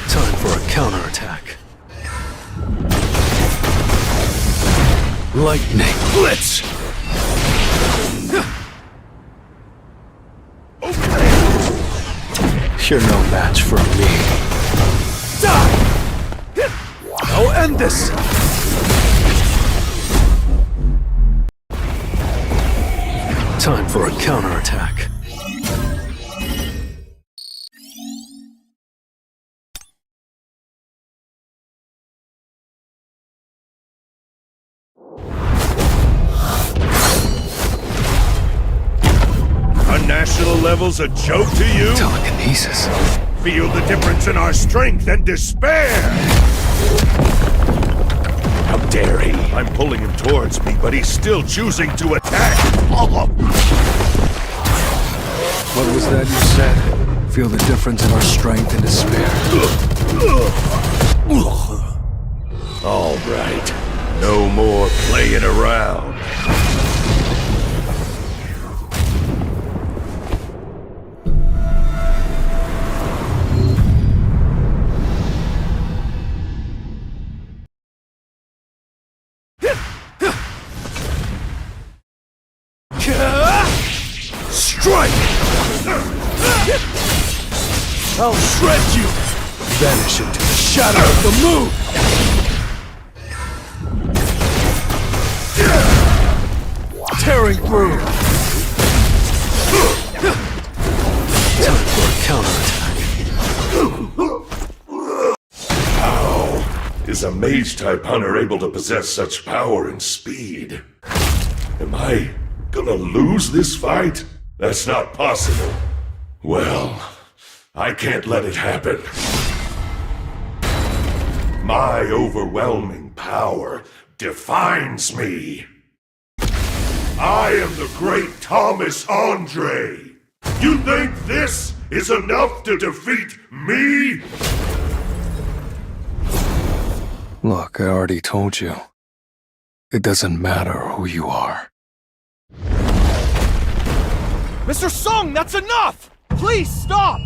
Time for a counterattack. Lightning Blitz! You're no match for me. Die! I'll end this! Time for a counterattack. National level's a joke to you? Telekinesis. Feel the difference in our strength and despair! How dare he? I'm pulling him towards me, but he's still choosing to attack! What was that you said? Feel the difference in our strength and despair. All right. No more playing around. Strike! I'll shred you! Vanish into the shadow of the moon! Tearing through! Time for a counterattack. How is a mage-type hunter able to possess such power and speed? Am I gonna lose this fight? That's not possible. Well, I can't let it happen. My overwhelming power defines me. I am the great Thomas Andre. You think this is enough to defeat me? Look, I already told you. It doesn't matter who you are. Mr. Sung, that's enough! Please stop!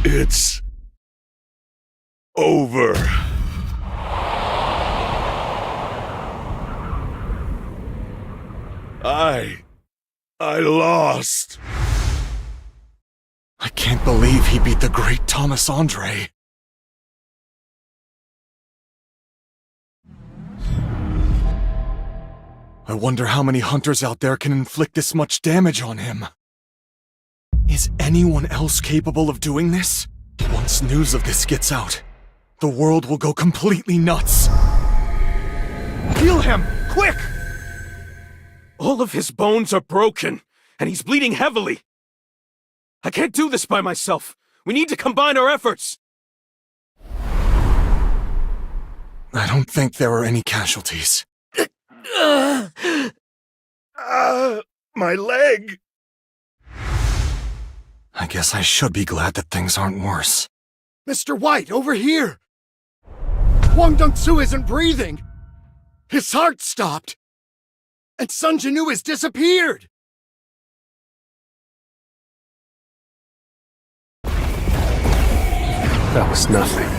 It's over. I lost. I can't believe he beat the great Thomas Andre. I wonder how many hunters out there can inflict this much damage on him. Is anyone else capable of doing this? Once news of this gets out, the world will go completely nuts. Heal him! Quick! All of his bones are broken, and he's bleeding heavily. I can't do this by myself. We need to combine our efforts. I don't think there are any casualties. My leg! I guess I should be glad that things aren't worse. Mr. White, over here! Wang Dongsu isn't breathing! His heart stopped! And Sun Jinnu has disappeared! That was nothing.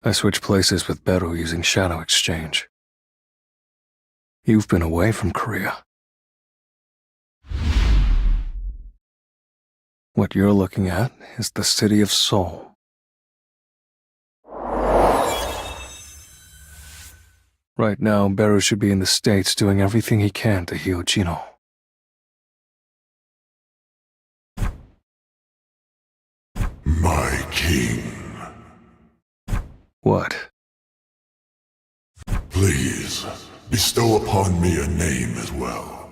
I switched places with Beru using Shadow Exchange. You've been away from Korea. What you're looking at is the city of Seoul. Right now, Beru should be in the States doing everything he can to heal Gino. My king. What? Please, bestow upon me a name as well.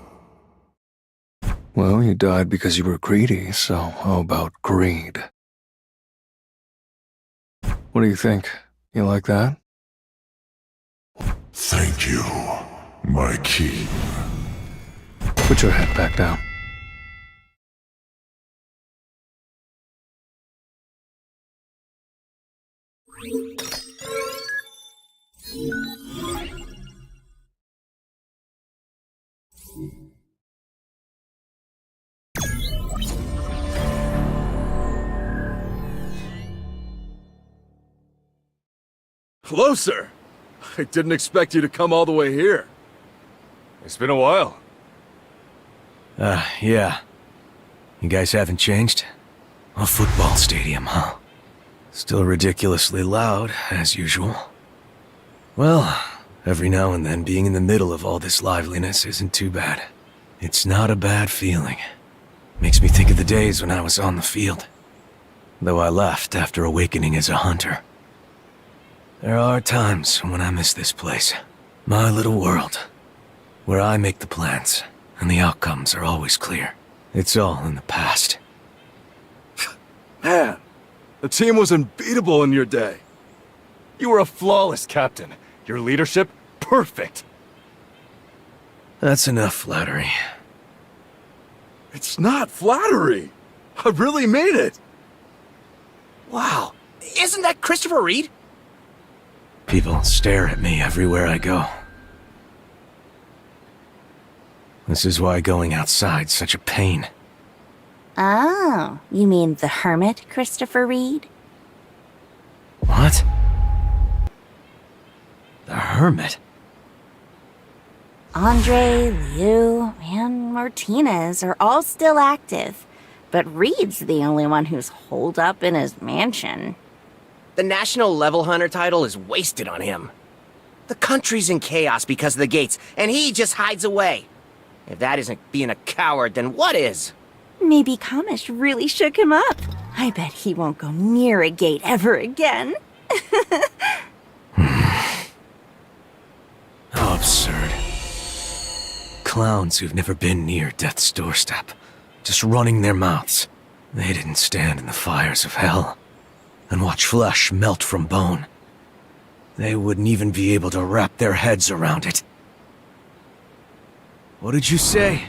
Well, you died because you were greedy, so how about greed? What do you think? You like that? Thank you, my king. Put your head back down. Hello, sir. I didn't expect you to come all the way here. It's been a while. Yeah. You guys haven't changed? A football stadium, huh? Still ridiculously loud, as usual. Well, every now and then being in the middle of all this liveliness isn't too bad. It's not a bad feeling. Makes me think of the days when I was on the field. Though I left after awakening as a hunter. There are times when I miss this place. My little world. Where I make the plans, and the outcomes are always clear. It's all in the past. Man, the team was unbeatable in your day. You were a flawless captain. Your leadership, perfect. That's enough flattery. It's not flattery. I really made it. Wow. Isn't that Christopher Reed? People stare at me everywhere I go. This is why going outside's such a pain. Oh, you mean the hermit, Christopher Reed? What? The hermit? Andre, Liu, and Martinez are all still active, but Reed's the only one who's holed up in his mansion. The National Level Hunter title is wasted on him. The country's in chaos because of the gates, and he just hides away. If that isn't being a coward, then what is? Maybe Kamish really shook him up. I bet he won't go near a gate ever again. How absurd. Clowns who've never been near death's doorstep, just running their mouths. They didn't stand in the fires of hell and watch flesh melt from bone. They wouldn't even be able to wrap their heads around it. What did you say?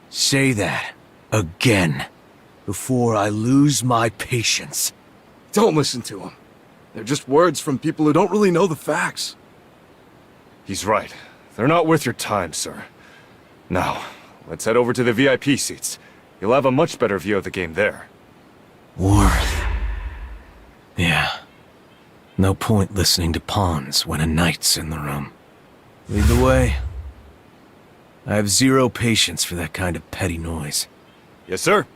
Say that again before I lose my patience. Don't listen to them. They're just words from people who don't really know the facts. He's right. They're not worth your time, sir. Now, let's head over to the VIP seats. You'll have a much better view of the game there. Worth. Yeah. No point listening to pawns when a knight's in the room. Lead the way. I have zero patience for that kind of petty noise. Yes, sir.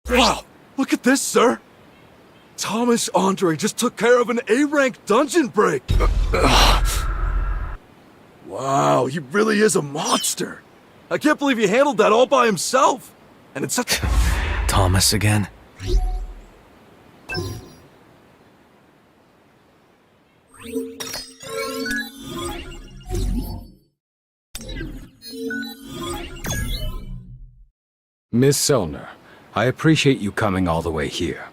Wow! Look at this, sir! Thomas Andre just took care of an A-rank dungeon break! Wow, he really is a monster! I can't believe he handled that all by himself! And it's such... Thomas again? Miss Selner, I appreciate you coming all the way here.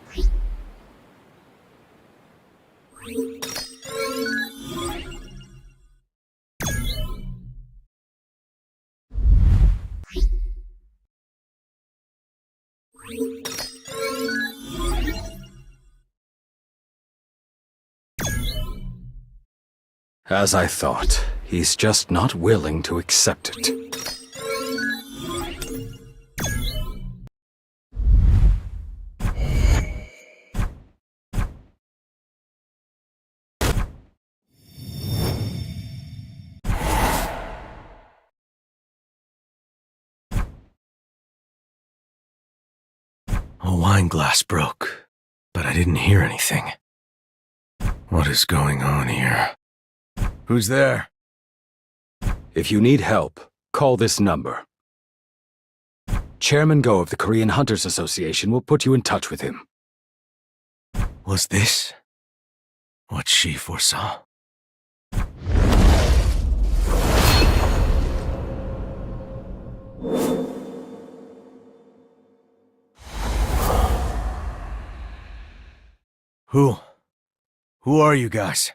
As I thought, he's just not willing to accept it. A wine glass broke, but I didn't hear anything. What is going on here? Who's there? If you need help, call this number. Chairman Go of the Korean Hunters Association will put you in touch with him. Was this what she foresaw? Who are you guys?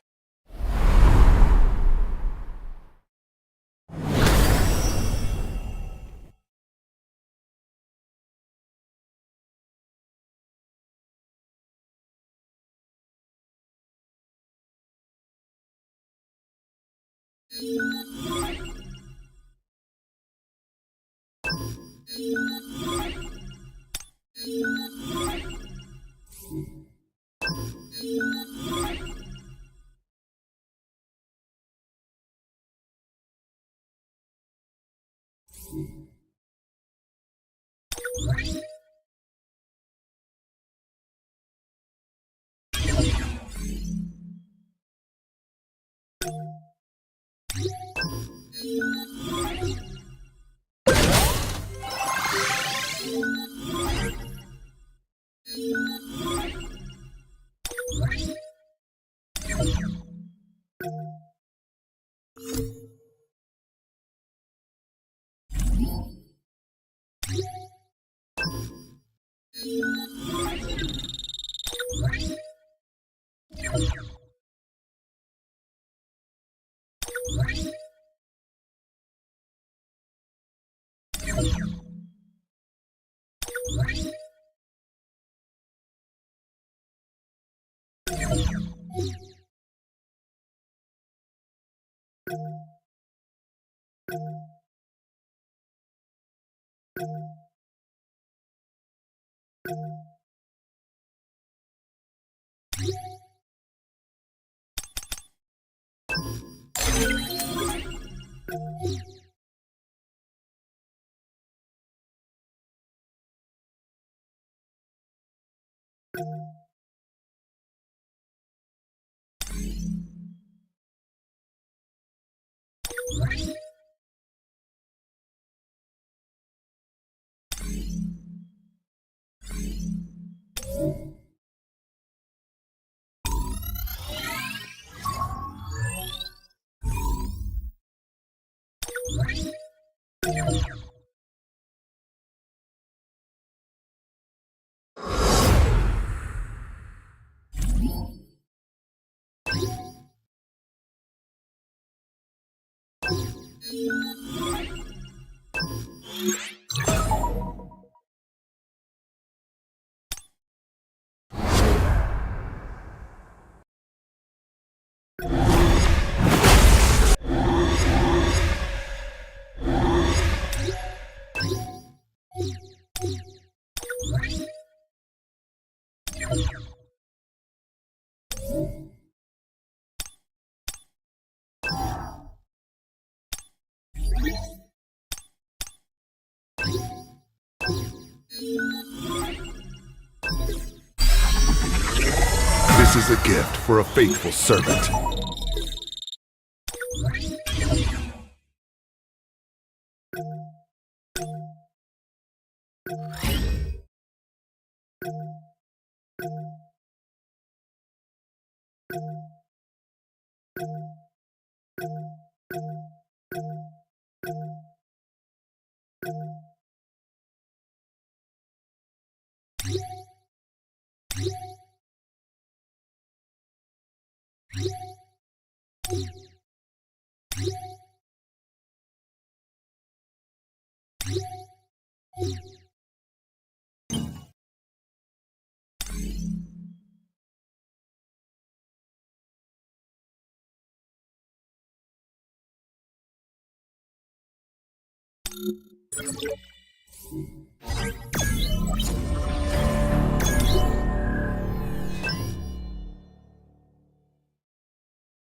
This is a gift for a faithful servant.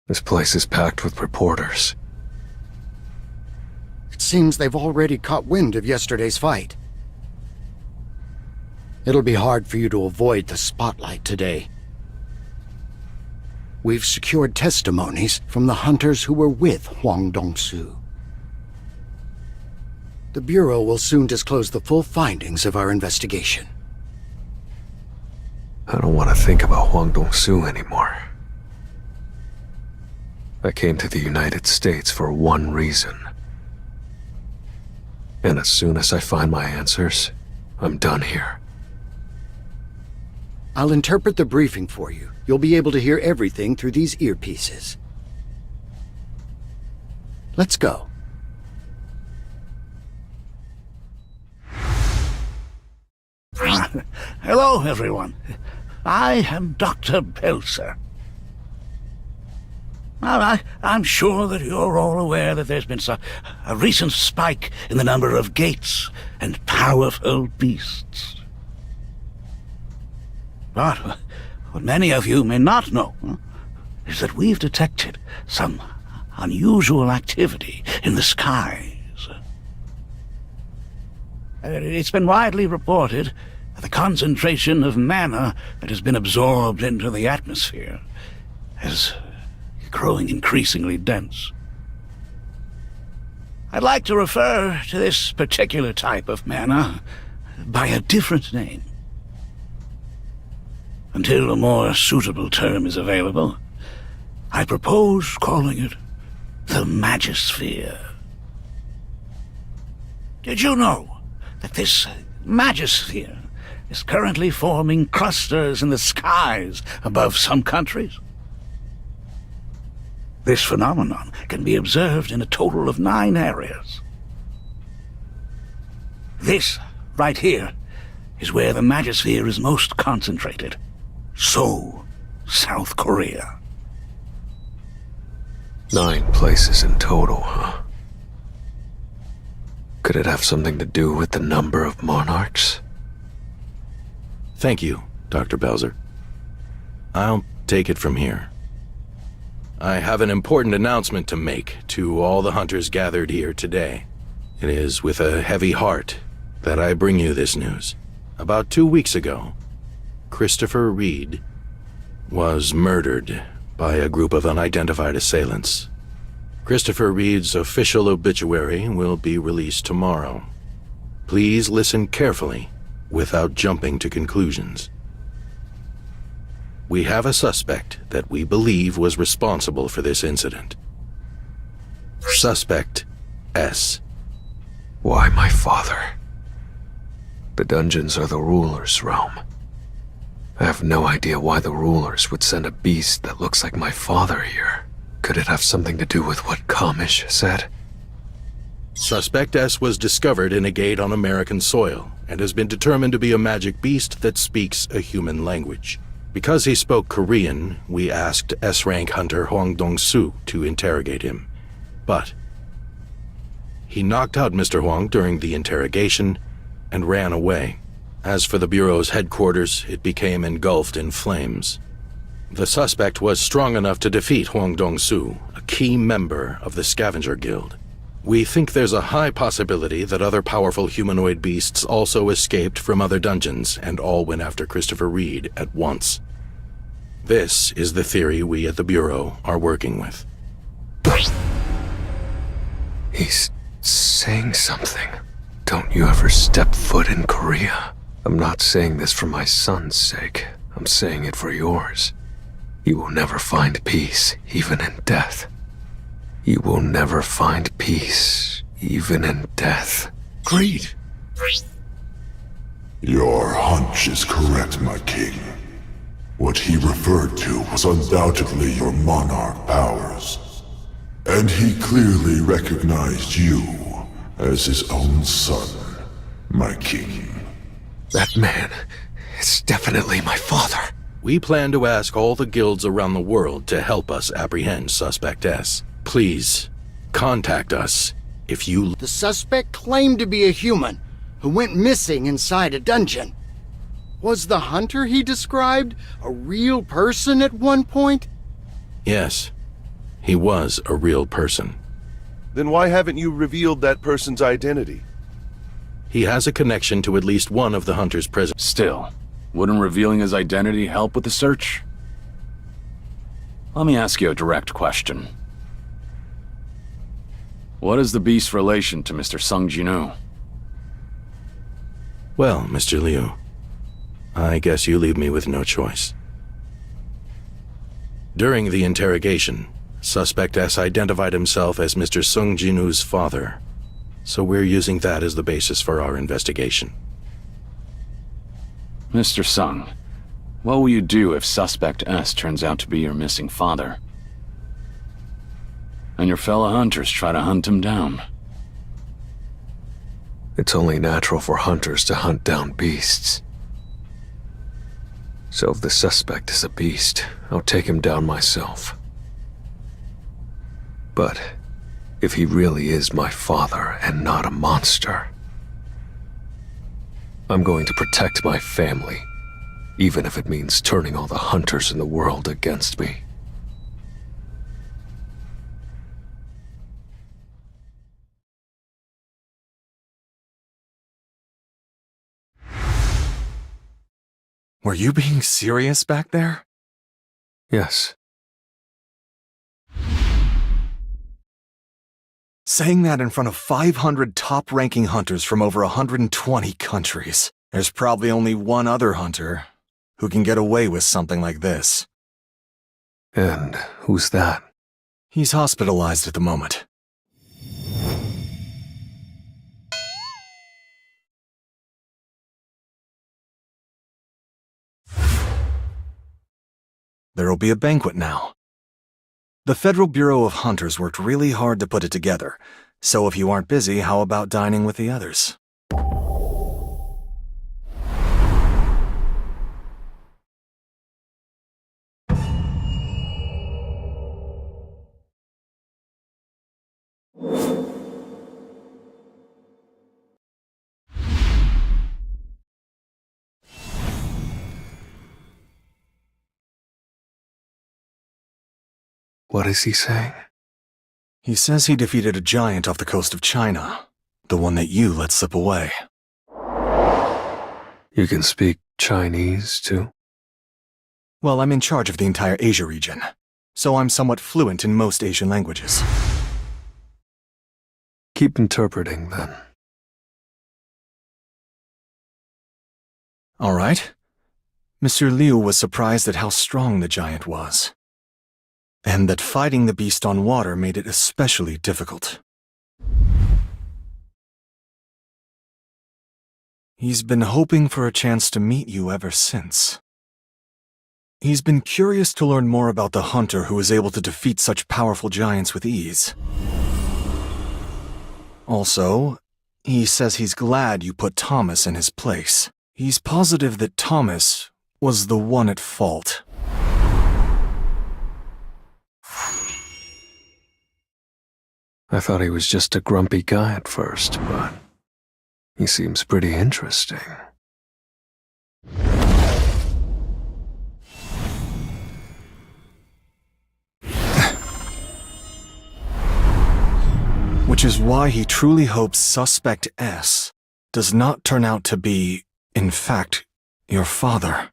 This place is packed with reporters. It seems they've already caught wind of yesterday's fight. It'll be hard for you to avoid the spotlight today. We've secured testimonies from the hunters who were with Huang Dongsu. The Bureau will soon disclose the full findings of our investigation. I don't want to think about Huang Dongsu anymore. I came to the United States for one reason. And as soon as I find my answers, I'm done here. I'll interpret the briefing for you. You'll be able to hear everything through these earpieces. Let's go. Hello, everyone. I am Dr. Belser. Now, I'm sure that you're all aware that there's been a recent spike in the number of gates and powerful beasts. But what many of you may not know is that we've detected some unusual activity in the skies. It's been widely reported that the concentration of mana that has been absorbed into the atmosphere is growing increasingly dense. I'd like to refer to this particular type of mana by a different name. Until a more suitable term is available, I propose calling it the Magisphere. Did you know that this Magisphere is currently forming clusters in the skies above some countries? This phenomenon can be observed in a total of 9 areas. This, right here, is where the Magisphere is most concentrated. Seoul, South Korea. 9 places in total, huh? Could it have something to do with the number of monarchs? Thank you, Dr. Belser. I'll take it from here. I have an important announcement to make to all the hunters gathered here today. It is with a heavy heart that I bring you this news. About 2 weeks ago, Christopher Reed was murdered by a group of unidentified assailants. Christopher Reed's official obituary will be released tomorrow. Please listen carefully without jumping to conclusions. We have a suspect that we believe was responsible for this incident. Suspect S. Why my father? The dungeons are the ruler's realm. I have no idea why the rulers would send a beast that looks like my father here. Could it have something to do with what Kamish said? Suspect S was discovered in a gate on American soil and has been determined to be a magic beast that speaks a human language. Because he spoke Korean, we asked S-rank hunter Huang Dongsu to interrogate him. But he knocked out Mr. Huang during the interrogation and ran away. As for the Bureau's headquarters, it became engulfed in flames. The suspect was strong enough to defeat Huang Dongsu, a key member of the Scavenger Guild. We think there's a high possibility that other powerful humanoid beasts also escaped from other dungeons and all went after Christopher Reed at once. This is the theory we at the Bureau are working with. He's saying something. Don't you ever step foot in Korea. I'm not saying this for my son's sake. I'm saying it for yours. You will never find peace, even in death. You will never find peace, even in death. Greed. Your hunch is correct, my king. What he referred to was undoubtedly your monarch powers. And he clearly recognized you as his own son, my king. That man is definitely my father. We plan to ask all the guilds around the world to help us apprehend Suspect S. Please, contact us if you... The suspect claimed to be a human who went missing inside a dungeon. Was the hunter he described a real person at one point? Yes, he was a real person. Then why haven't you revealed that person's identity? He has a connection to at least one of the hunter's prisoners. Still, wouldn't revealing his identity help with the search? Let me ask you a direct question. What is the beast's relation to Mr. Sung Jinu? Well, Mr. Liu, I guess you leave me with no choice. During the interrogation, Suspect S identified himself as Mr. Sung Jinu's father, so we're using that as the basis for our investigation. Mr. Sung, what will you do if Suspect S turns out to be your missing father? And your fellow hunters try to hunt him down? It's only natural for hunters to hunt down beasts. So if the suspect is a beast, I'll take him down myself. But if he really is my father and not a monster, I'm going to protect my family, even if it means turning all the hunters in the world against me. Were you being serious back there? Yes. Saying that in front of 500 top-ranking hunters from over 120 countries. There's probably only one other hunter who can get away with something like this. And who's that? He's hospitalized at the moment. There'll be a banquet now. The Federal Bureau of Hunters worked really hard to put it together, so if you aren't busy, how about dining with the others? What is he saying? He says he defeated a giant off the coast of China, the one that you let slip away. You can speak Chinese, too? Well, I'm in charge of the entire Asia region, so I'm somewhat fluent in most Asian languages. Keep interpreting, then. All right. Monsieur Liu was surprised at how strong the giant was, and that fighting the beast on water made it especially difficult. He's been hoping for a chance to meet you ever since. He's been curious to learn more about the hunter who was able to defeat such powerful giants with ease. Also, he says he's glad you put Thomas in his place. He's positive that Thomas was the one at fault. I thought he was just a grumpy guy at first, but he seems pretty interesting. Which is why he truly hopes Suspect S does not turn out to be, in fact, your father.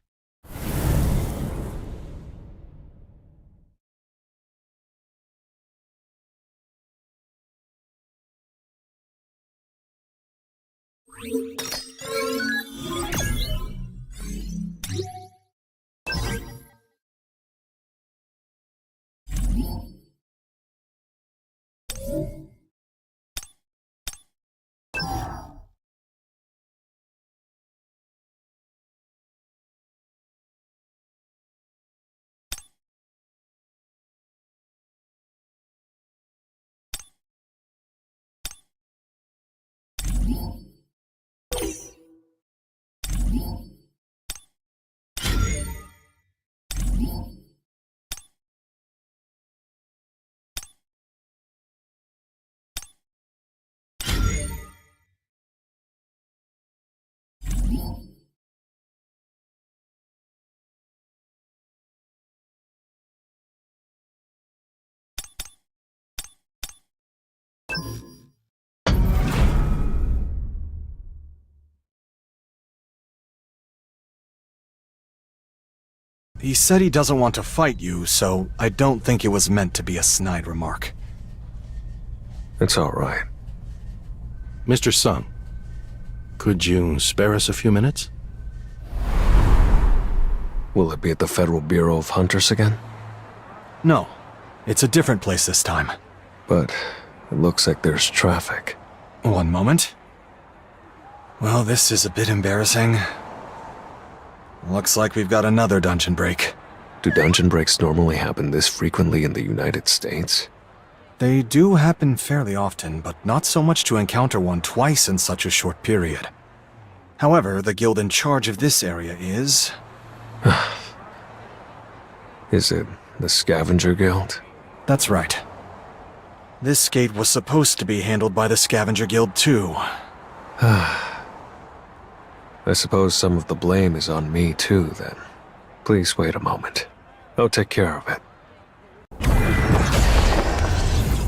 He said he doesn't want to fight you, so I don't think it was meant to be a snide remark. It's all right. Mr. Sung, could you spare us a few minutes? Will it be at the Federal Bureau of Hunters again? No, it's a different place this time. But it looks like there's traffic. One moment. Well, this is a bit embarrassing. Looks like we've got another dungeon break. Do dungeon breaks normally happen this frequently in the United States? They do happen fairly often, but not so much to encounter one twice in such a short period. However, the guild in charge of this area is... Is it the Scavenger Guild? That's right. This gate was supposed to be handled by the Scavenger Guild too. I suppose some of the blame is on me too, then. Please wait a moment. I'll take care of it.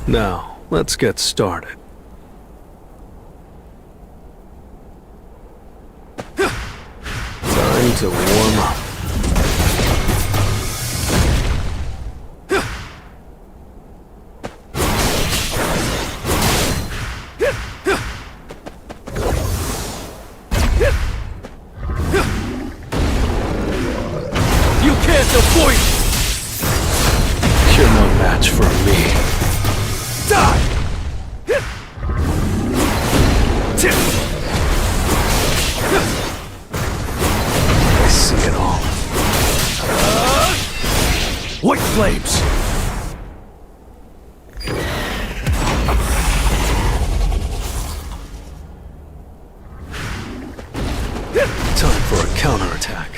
Now, let's get started. Time to warm up. You can't avoid it! You're no match for me. Die! I see it all. White flames! Time for a counterattack.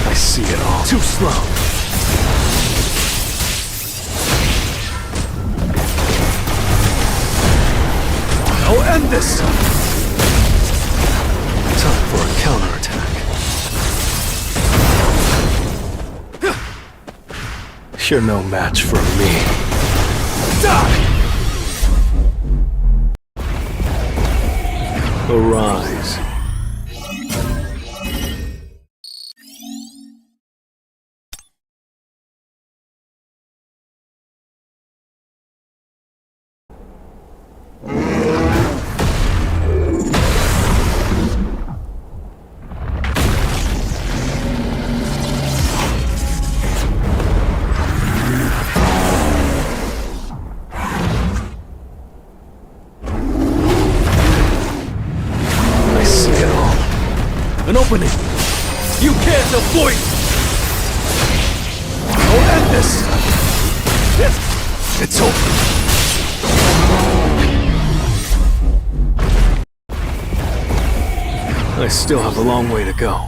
I see it all. Too slow. I'll end this! Time for a counterattack. You're no match for me. Die! Arise. I see it all. An opening! You can't avoid it! I'll end this! It's over! I still have a long way to go.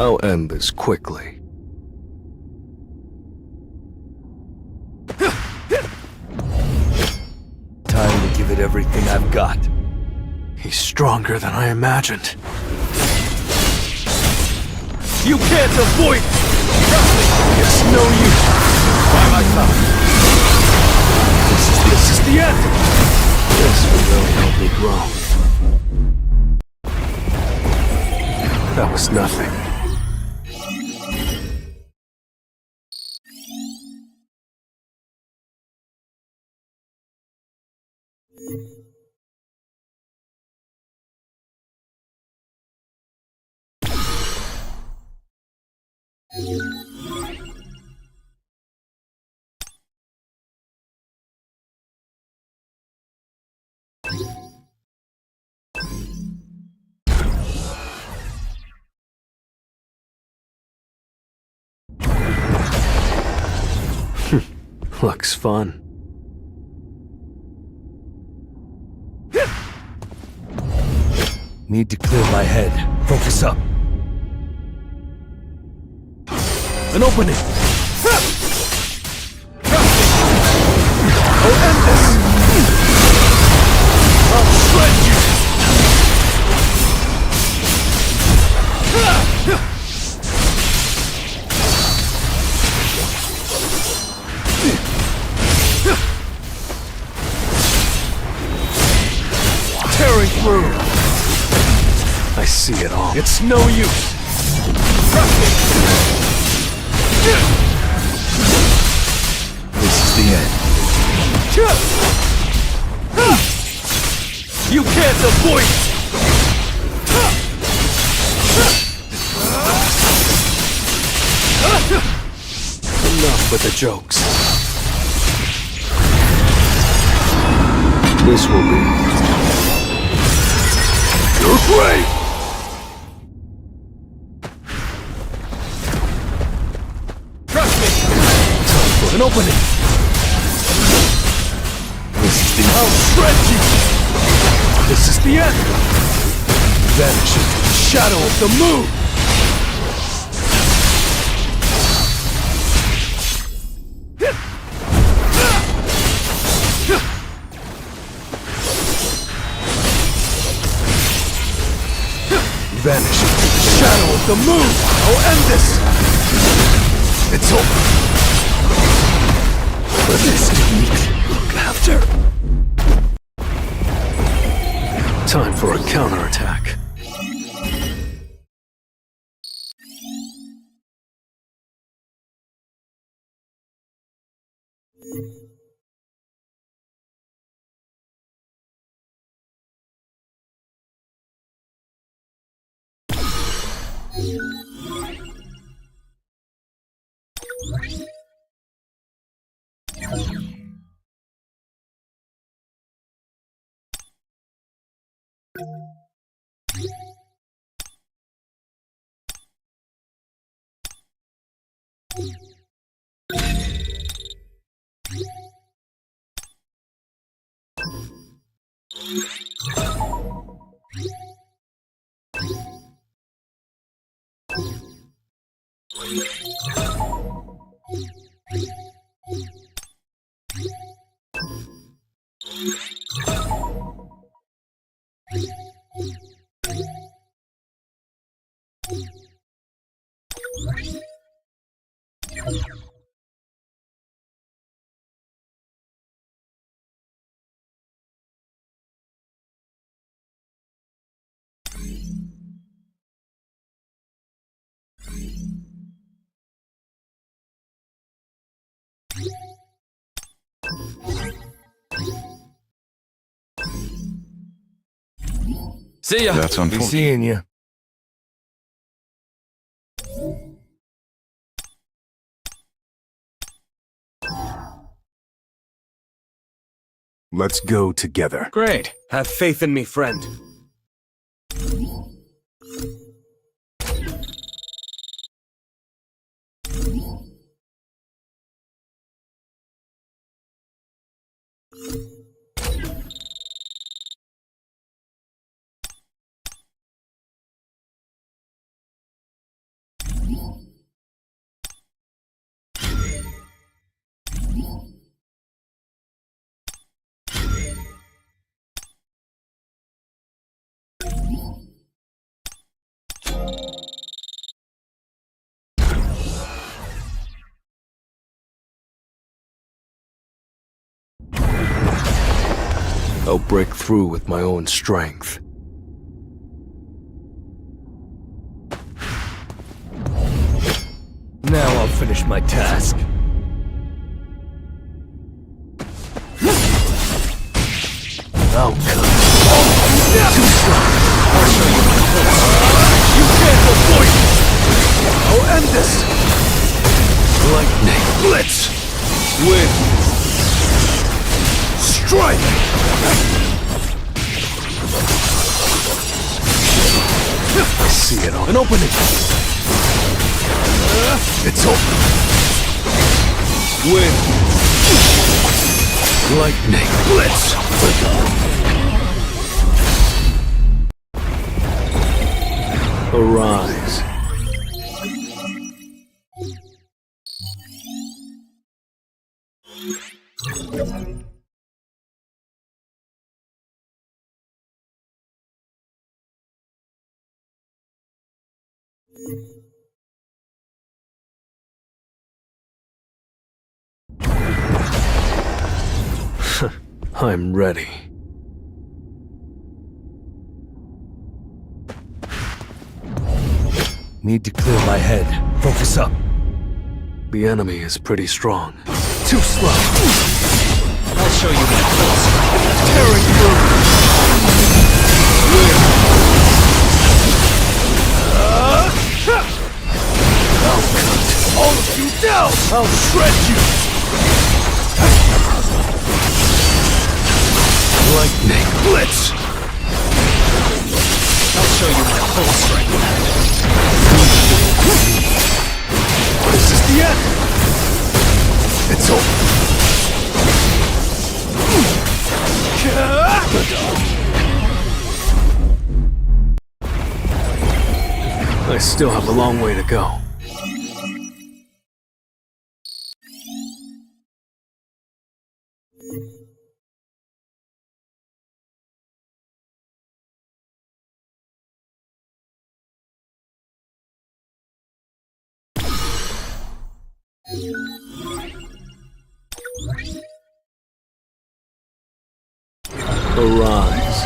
I'll end this quickly. Time to give it everything I've got. He's stronger than I imagined. You can't avoid it! It's no use! By my God! This is the end! This will really help me grow. That was nothing. Looks fun. Need to clear my head. Focus up. An opening! I'll end this! I'll shred you! Tearing through! I see it all. It's no use! This is the end. You can't avoid it! Enough with the jokes. This will be your grave! An opening! This is the I'll shred you! This is the end! Vanish into the shadow of the moon! Vanish into the shadow of the moon! I'll end this! It's over! For this to look after. Time for a counterattack. See ya. That's unfortunate. Be seeing you. Let's go together. Great. Have faith in me, friend. I'll break through with my own strength. Now I'll finish my task. Oh, God. Too strong. I'll show you my close. You can't avoid me! I'll end this! Lightning. Blitz! Wind. Strike! I see it all. An opening! It's open! Wind! Lightning. Blitz! Arise. I'm ready. Need to clear my head. Focus up. The enemy is pretty strong. Too slow. I'll show you my close. Tearing through. I'll cut all of you down. I'll shred you. Lightning Blitz! I'll show you my full strength. Is this the end? It's over. I still have a long way to go. Arise.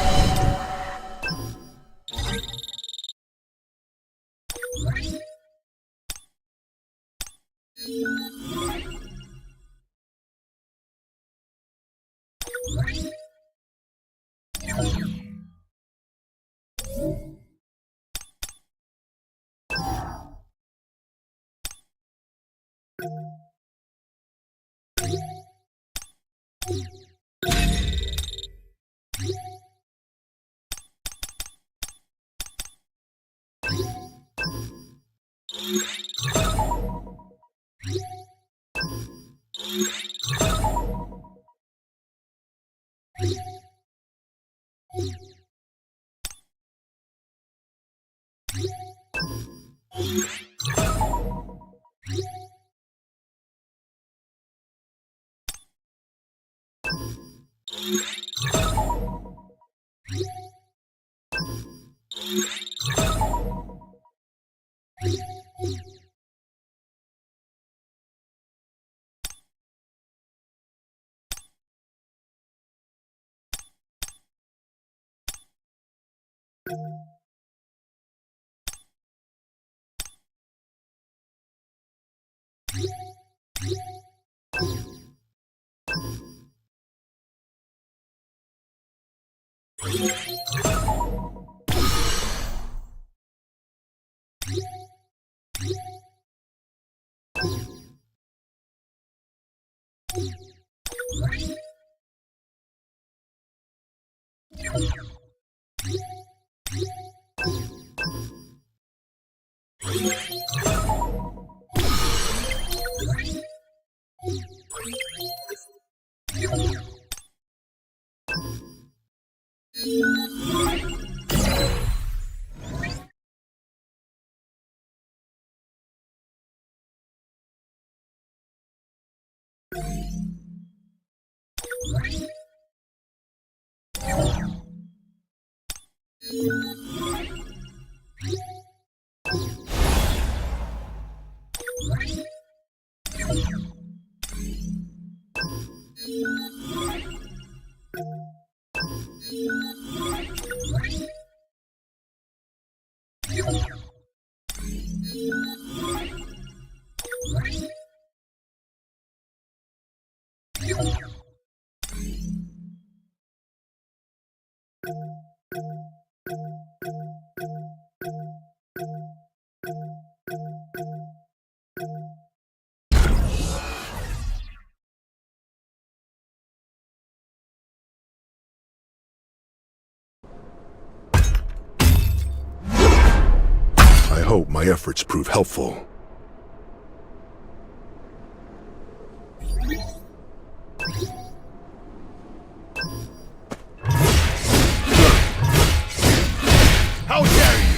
I hope my efforts prove helpful. How dare you!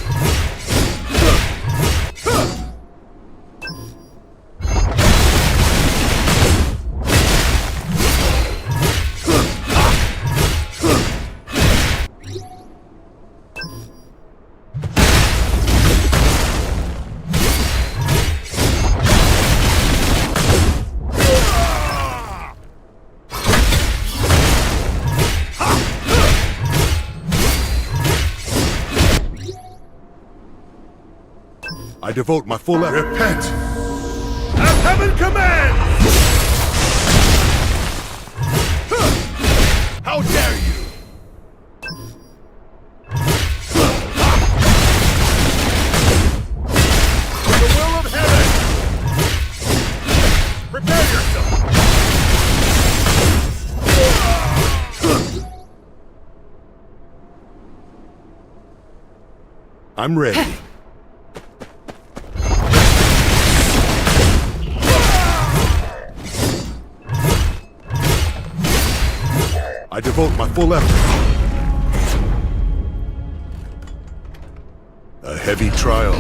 I devote my full effort. Repent! As heaven commands! How dare you! For the will of heaven! Prepare yourself! I'm ready. I devote my full effort. A heavy trial.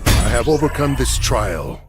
I have overcome this trial.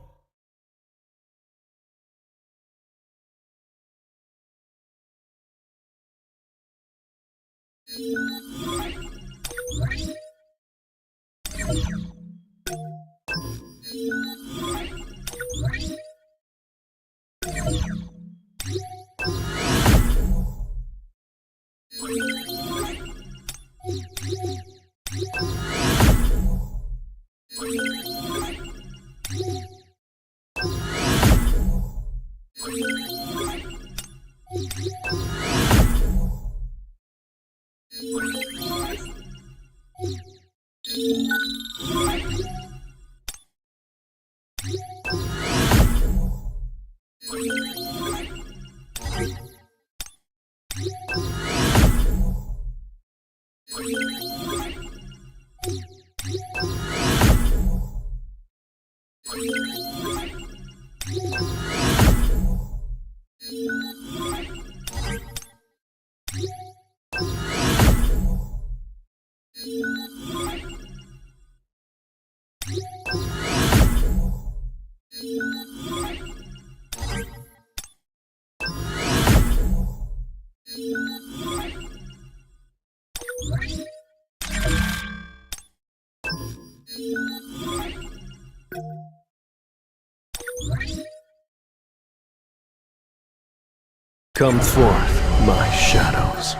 Come forth, my shadows.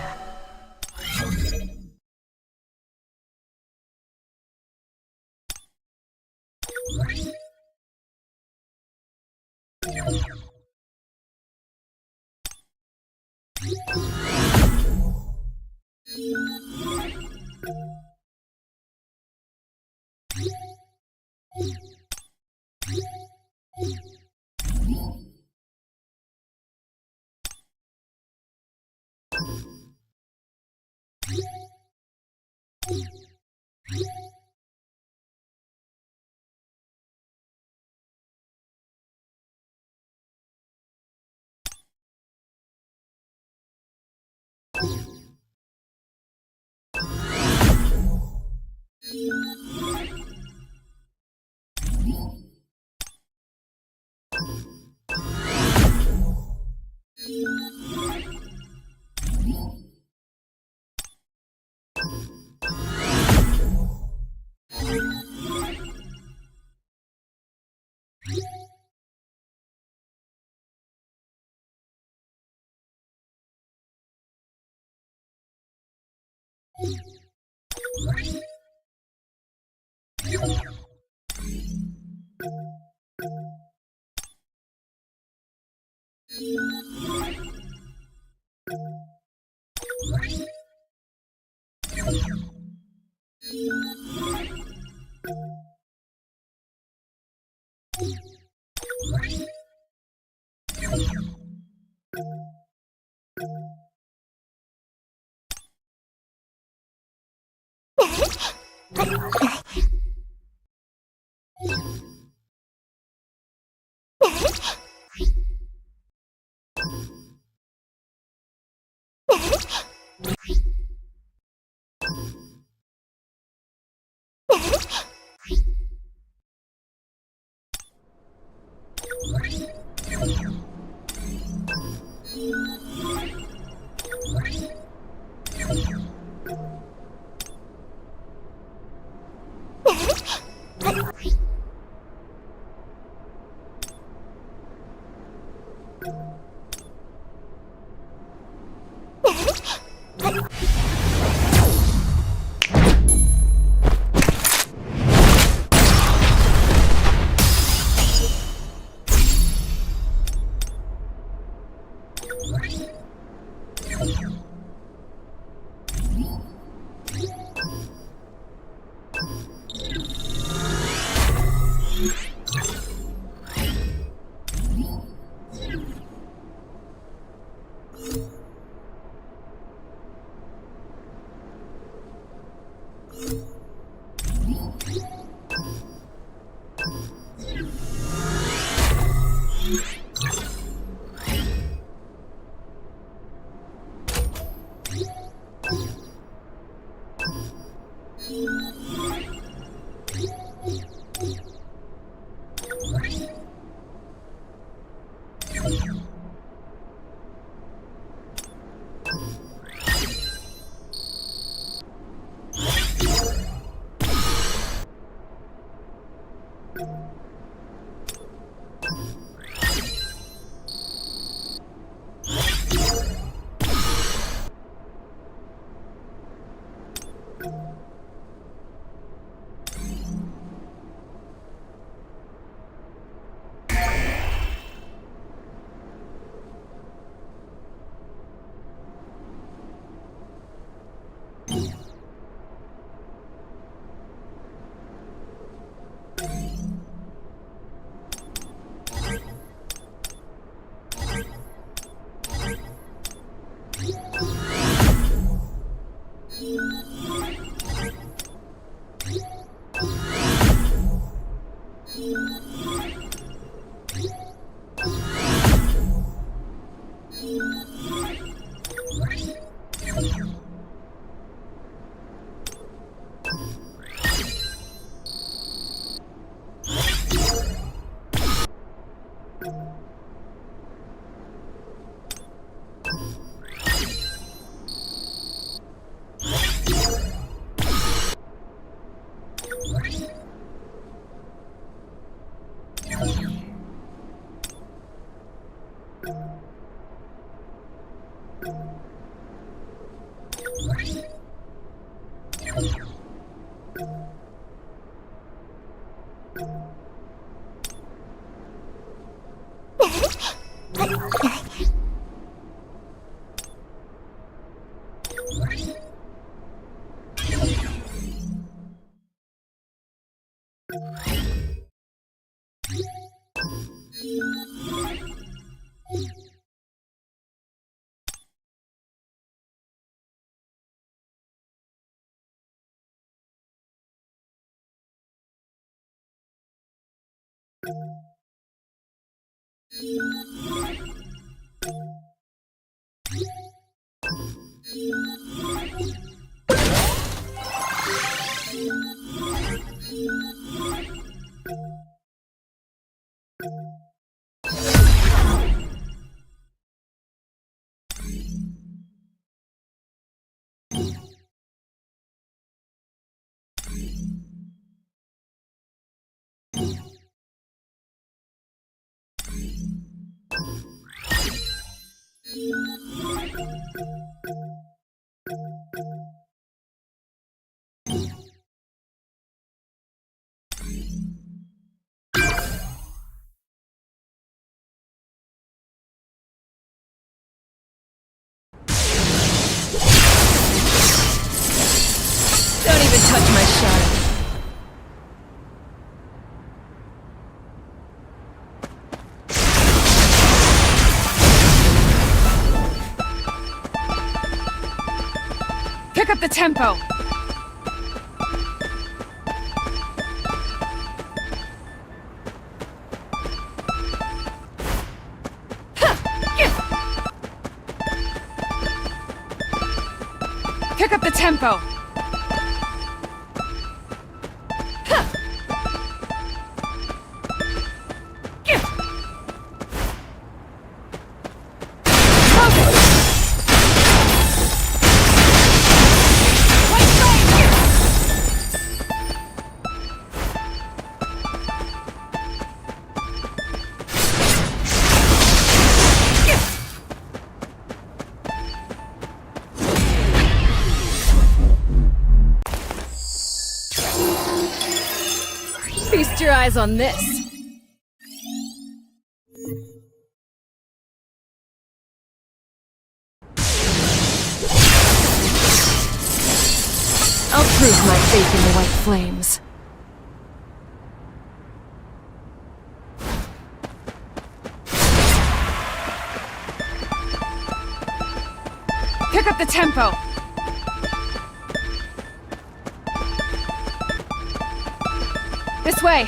Don't even touch my shadow. Pick up the tempo. Pick up the tempo. eyes on this. I'll prove my faith in the white flames. Pick up the tempo! This way!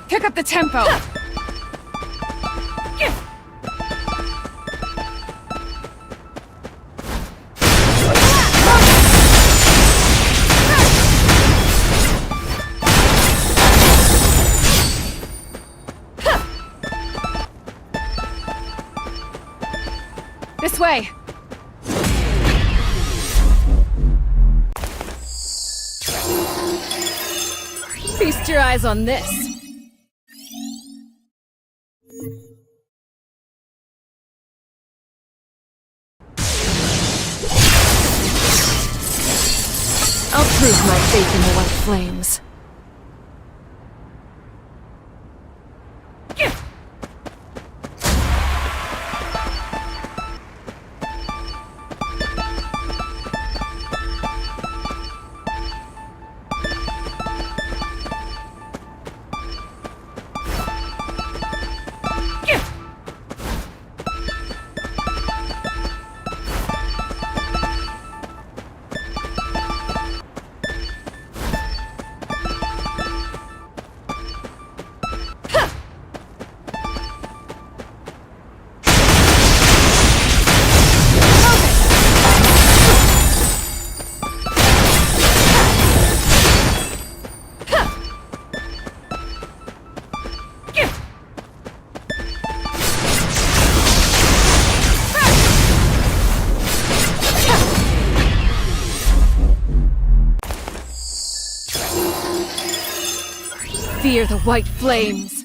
Pick up the tempo! This way! Feast your eyes on this! I'll prove my faith in the white flames. Fear the white flames!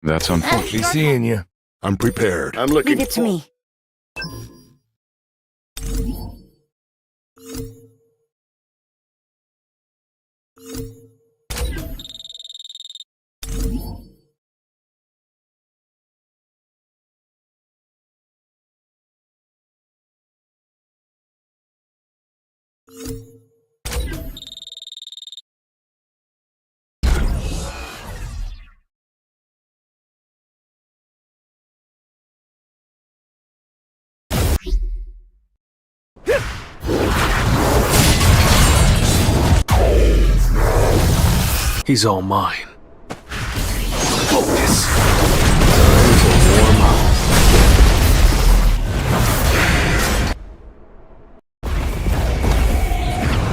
That's unfortunate. Be seeing you. I'm prepared. I'm looking. Leave it to me. He's all mine. Focus. Time to warm up.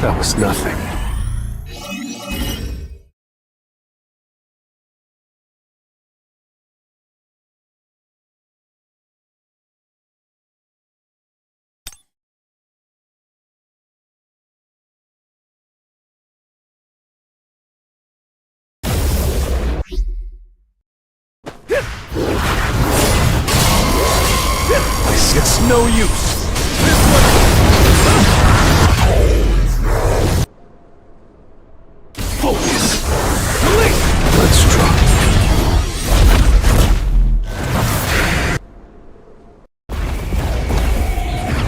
That was nothing. It's no use. Focus. Let's try.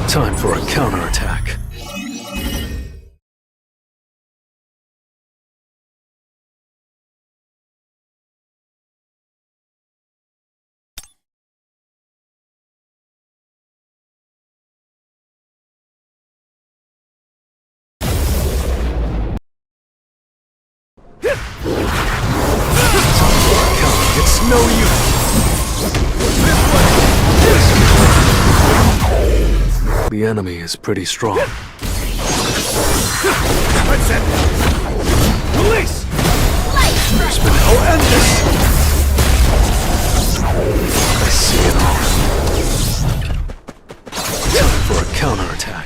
Time for a counterattack. It's no use. The enemy is pretty strong. That's it. Release. There's been no end this. I see it all. Time for a counterattack.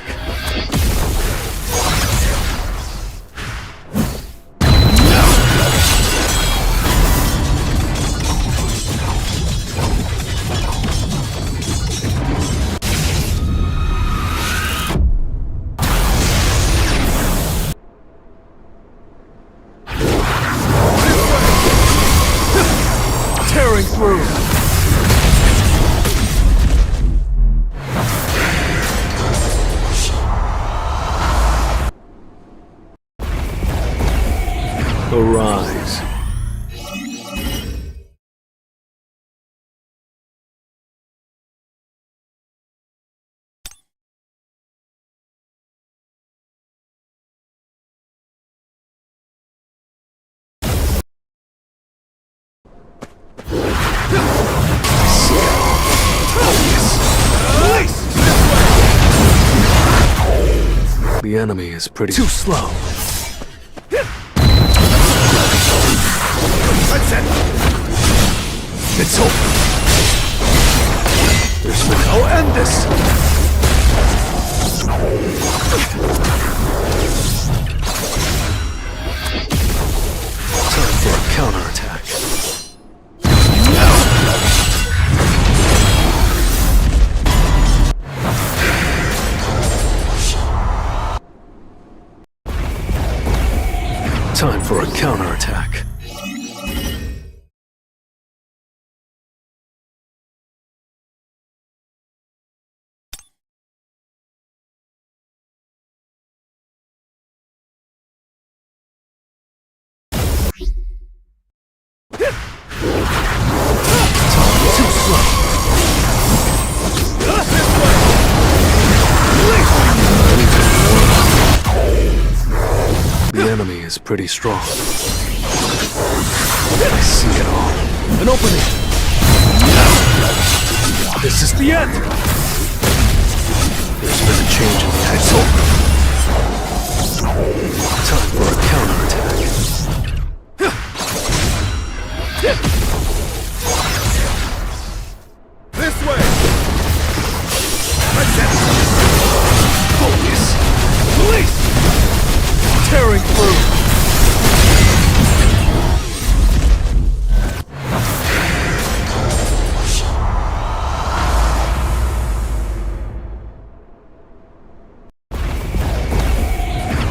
Tearing through. Arise. The enemy is pretty too slow. That's it. It's over. There's no end this. Time for a counterattack. Time for a counterattack. Too slow. The enemy is pretty strong. I see it all. An opening. This is the end! There's been a change in tactics. Time for a counterattack. This way! Focus! Release! Tearing through!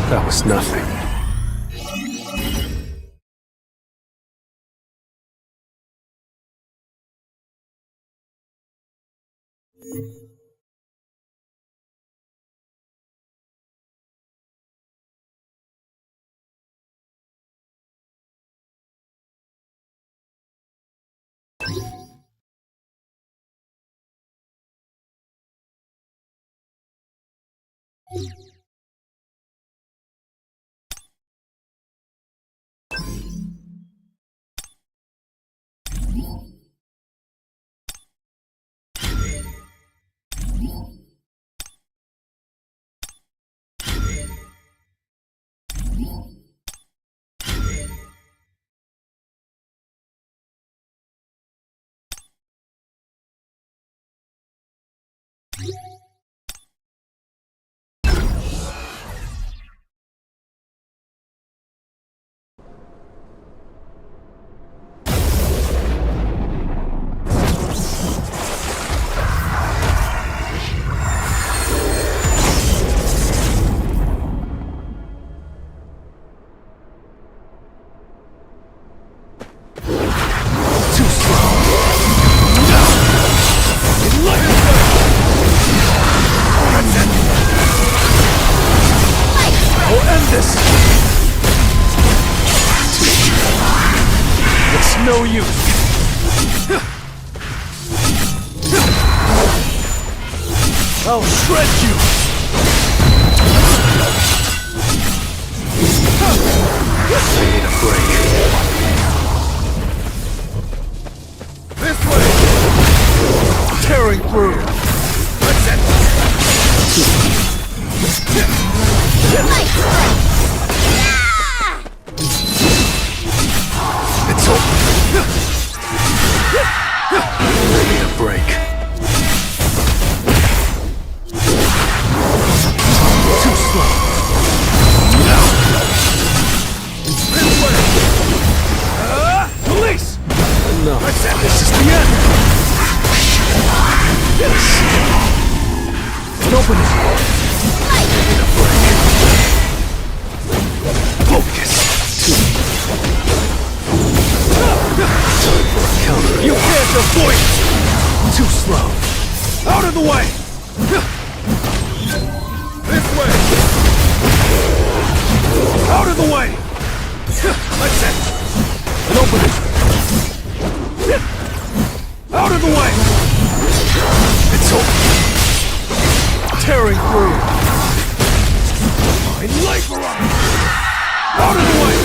That was nothing. No use. I'll shred you. I need a break. This way! Tearing through. That's it! It's over. I need a break. Too slow. No! This way! Release! No, That's it! this is the end! Yes! Open it! I need a break. Focus! Time for a counter. You can't avoid it! Too slow. Out of the way! This way! Out of the way! That's it! And open it! Out of the way! It's over! Tearing through! My life around! Out of the way!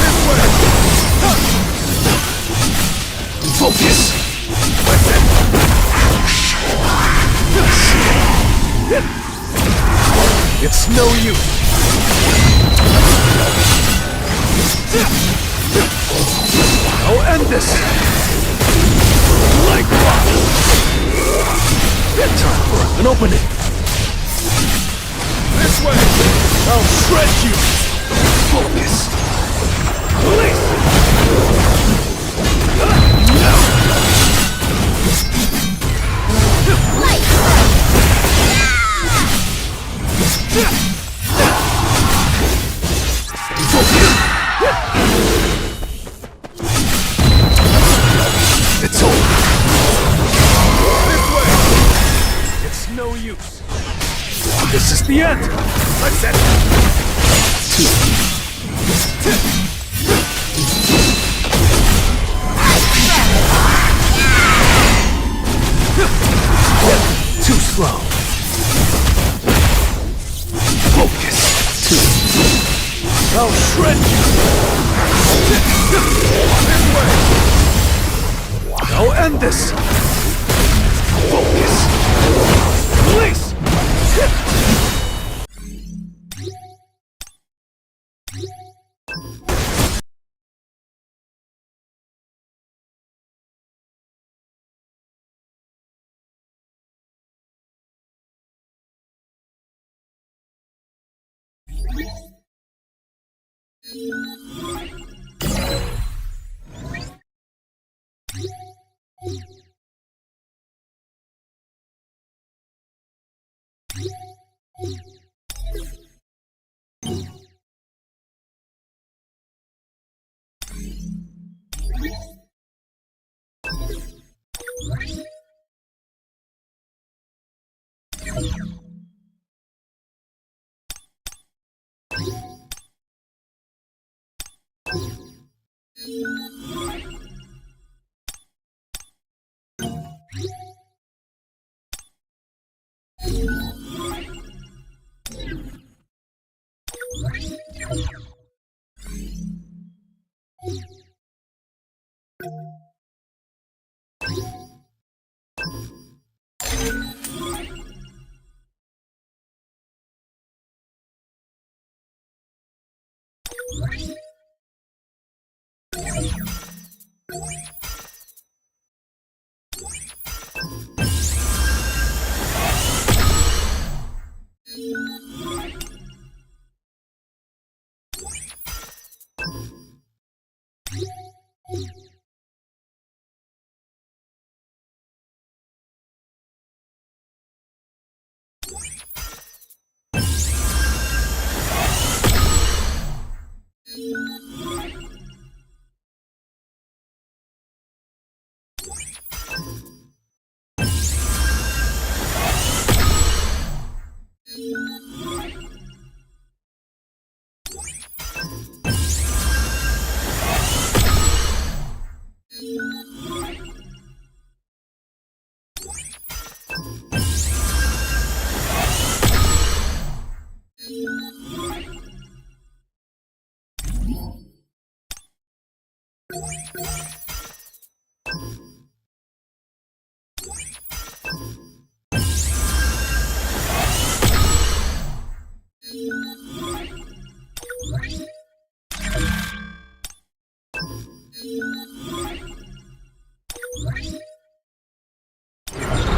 This way! Focus! That's it! It's no use! I'll end this! Like rock! Time for an opening! This way! I'll shred you! Focus! Release! It's over! This way! It's no use! This is the end! That's it! Too slow! Focus! I'll shred you! end this! Focus! Release!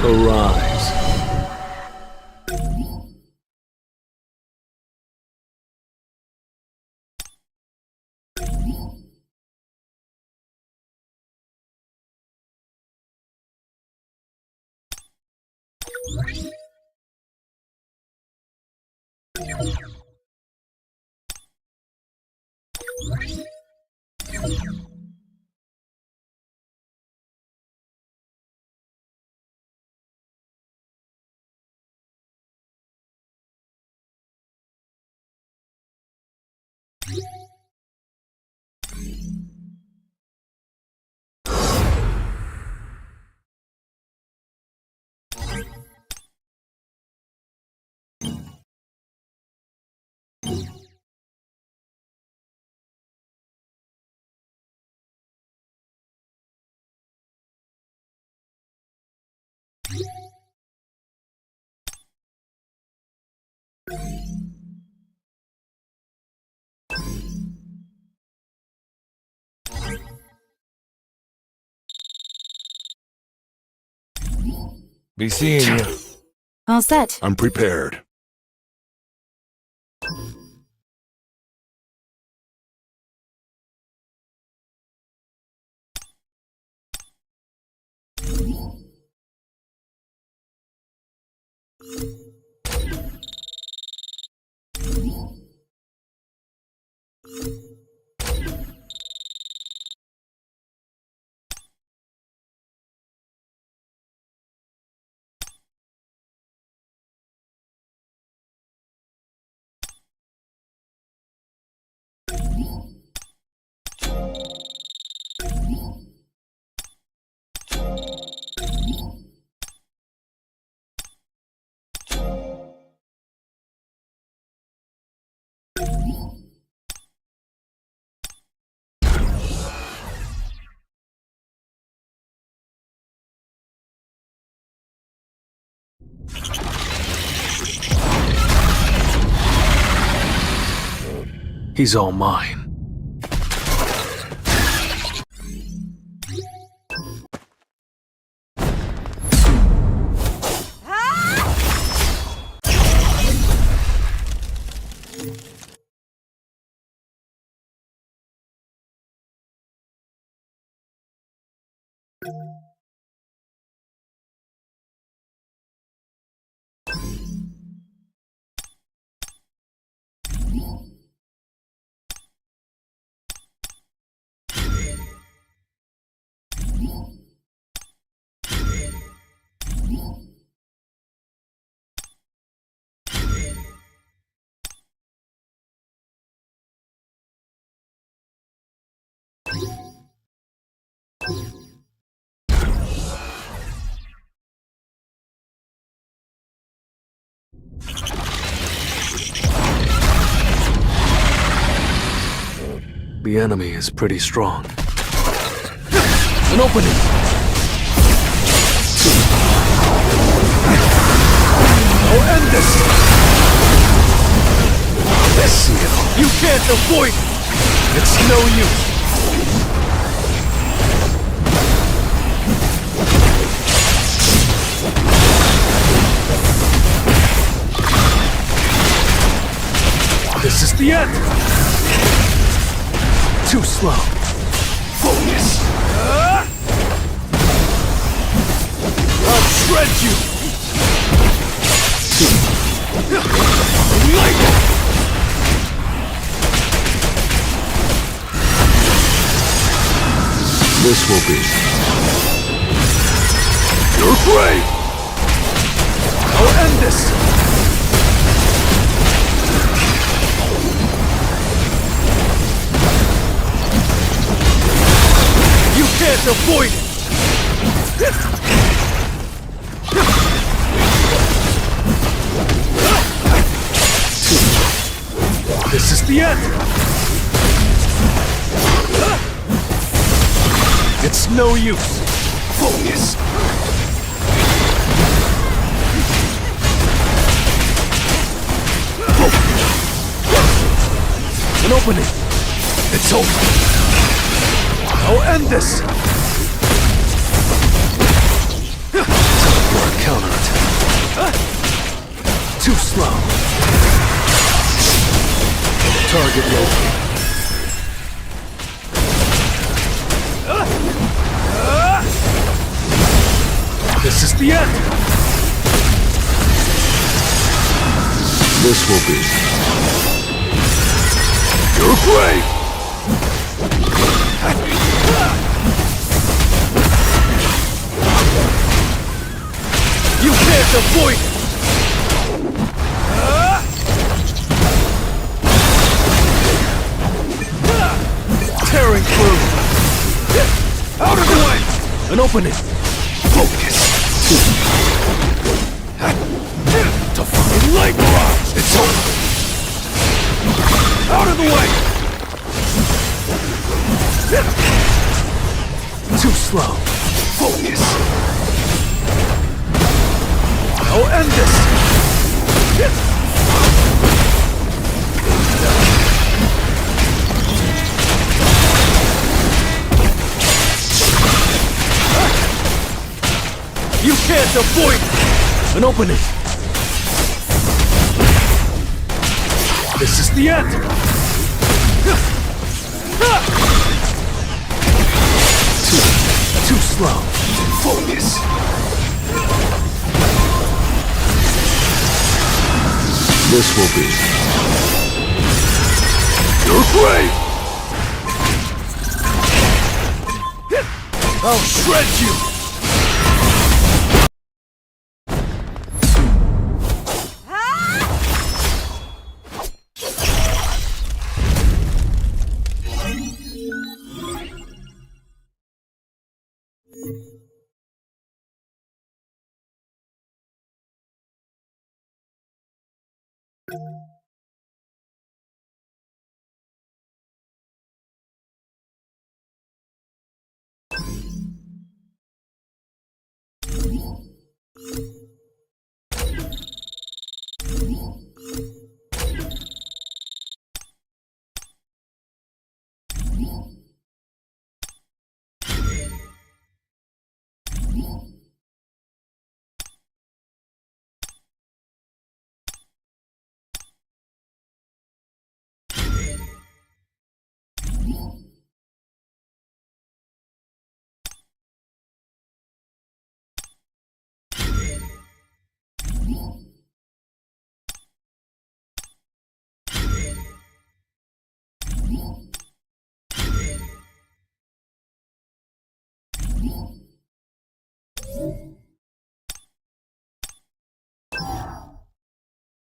Arise. Be seeing you. All set. I'm prepared. He's all mine. The enemy is pretty strong. An opening! I'll end this! This seal! You can't avoid it! It's no use! This is the end! Too slow. Focus! I'll shred you! Like it! This will be your grave! I'll end this! You can't avoid it! This is the end! It's no use! Focus! An opening! It's over! I'll end this! Time for a counterattack. Too slow. Target located. This is the end! This will be your grave! You can't avoid it! Tearing through. Out of the way! An opening. Focus. Defying light barrage! It's over. Out of the way! Too slow. Focus. I'll end this! You can't avoid it! An opening. This is the end! Too slow. Focus. This will be your grave! I'll shred you!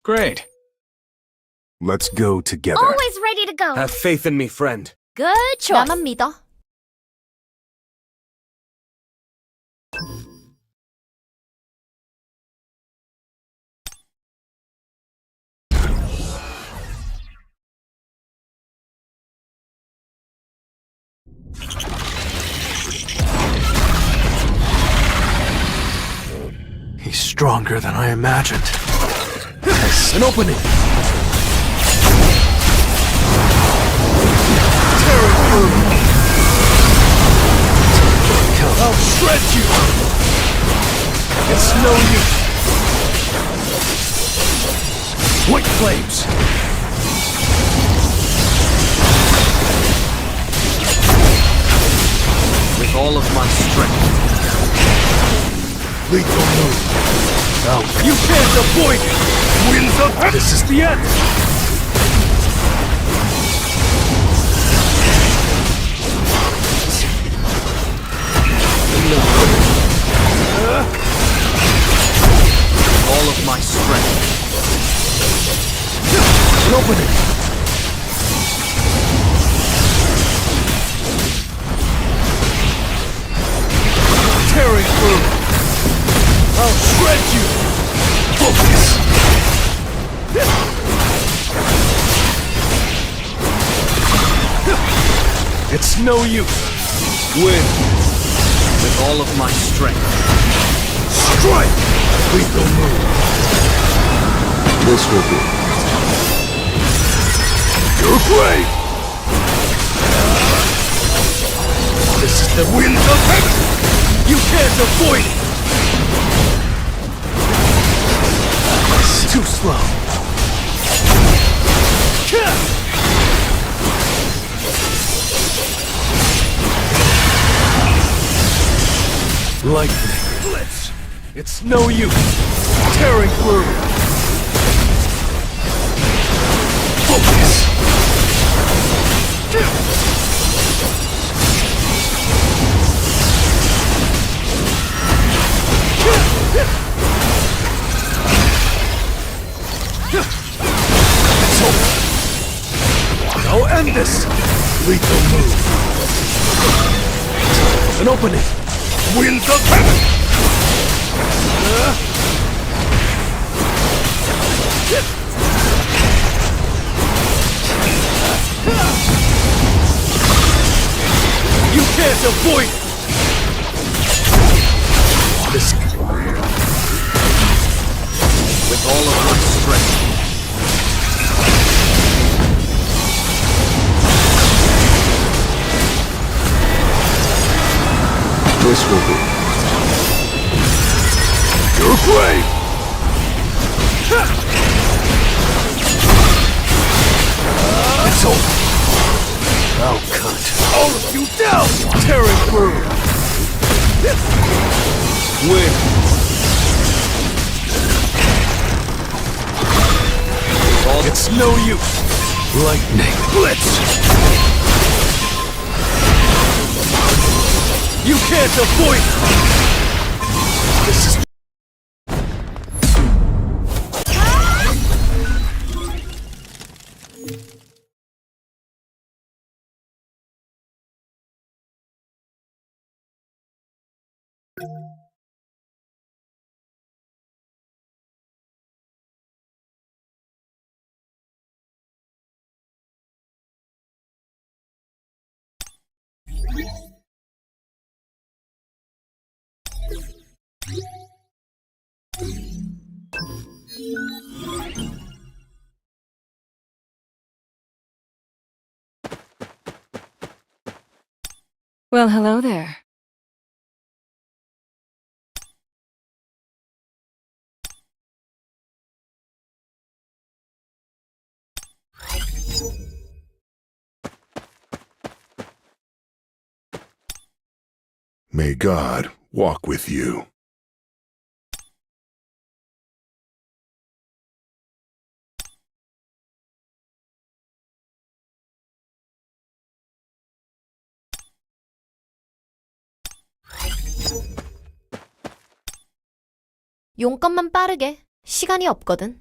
Great. Let's go together. Always ready to go. Have faith in me, friend. Good choice. 나만 믿어. He's stronger than I imagined. An opening! Tearing through! I'll shred you! It's no use! White flames! With all of my strength. Lethal move! Now you can't avoid it! Winds of heaven! This is the end! All of my strength. An opening! Tearing through! I'll shred you! Focus! It's no use! Win! With all of my strength. Strike! Lethal move! This will be your grave! This is the winds of heaven! You can't avoid it! It's too slow. Lightning blitz. It's no use. Tearing through. Focus. It's over. I'll end this. Lethal move. An opening. Winds of heaven. You can't avoid it. This. With all of my strength. This will be your grave! It's over. I'll cut all of you down! Tearing through! Win! It's no use! Lightning blitz! You can't avoid it! This is... Well, hello there. May God walk with you. 용건만 빠르게. 시간이 없거든.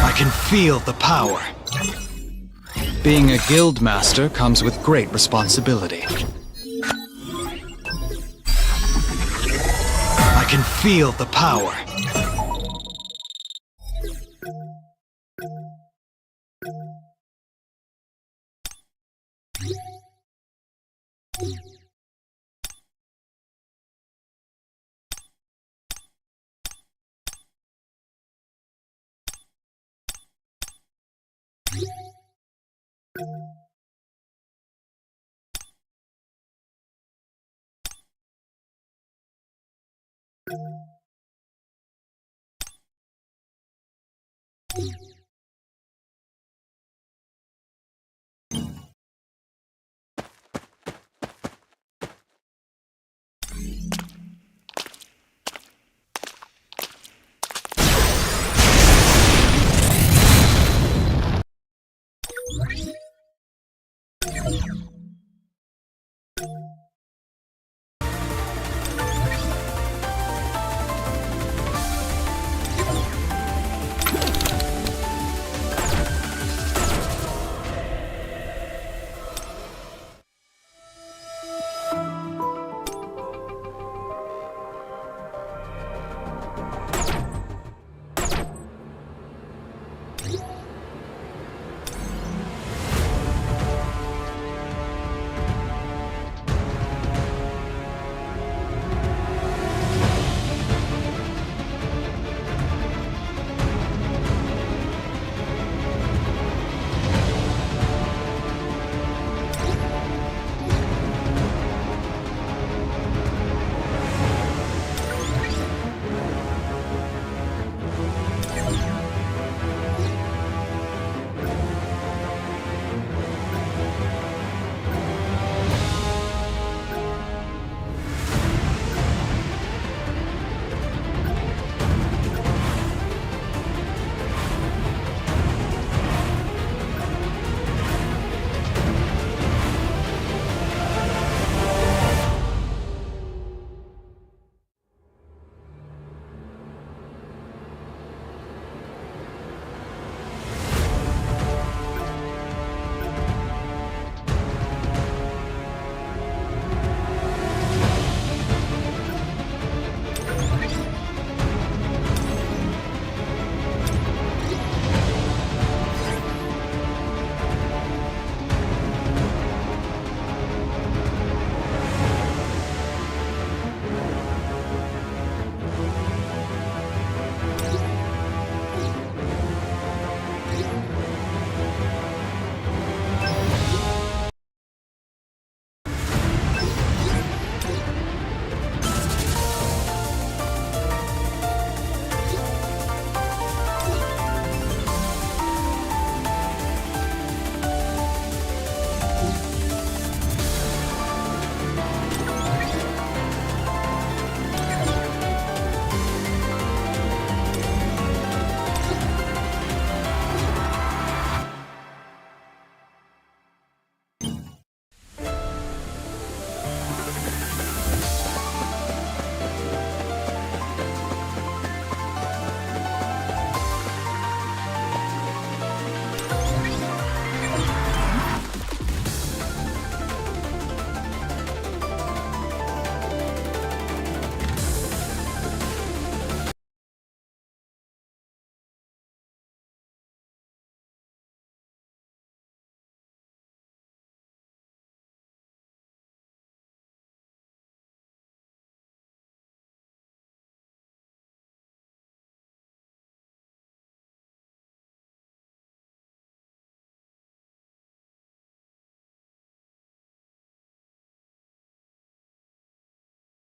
I can feel the power. Being a guild master comes with great responsibility. I can feel the power. You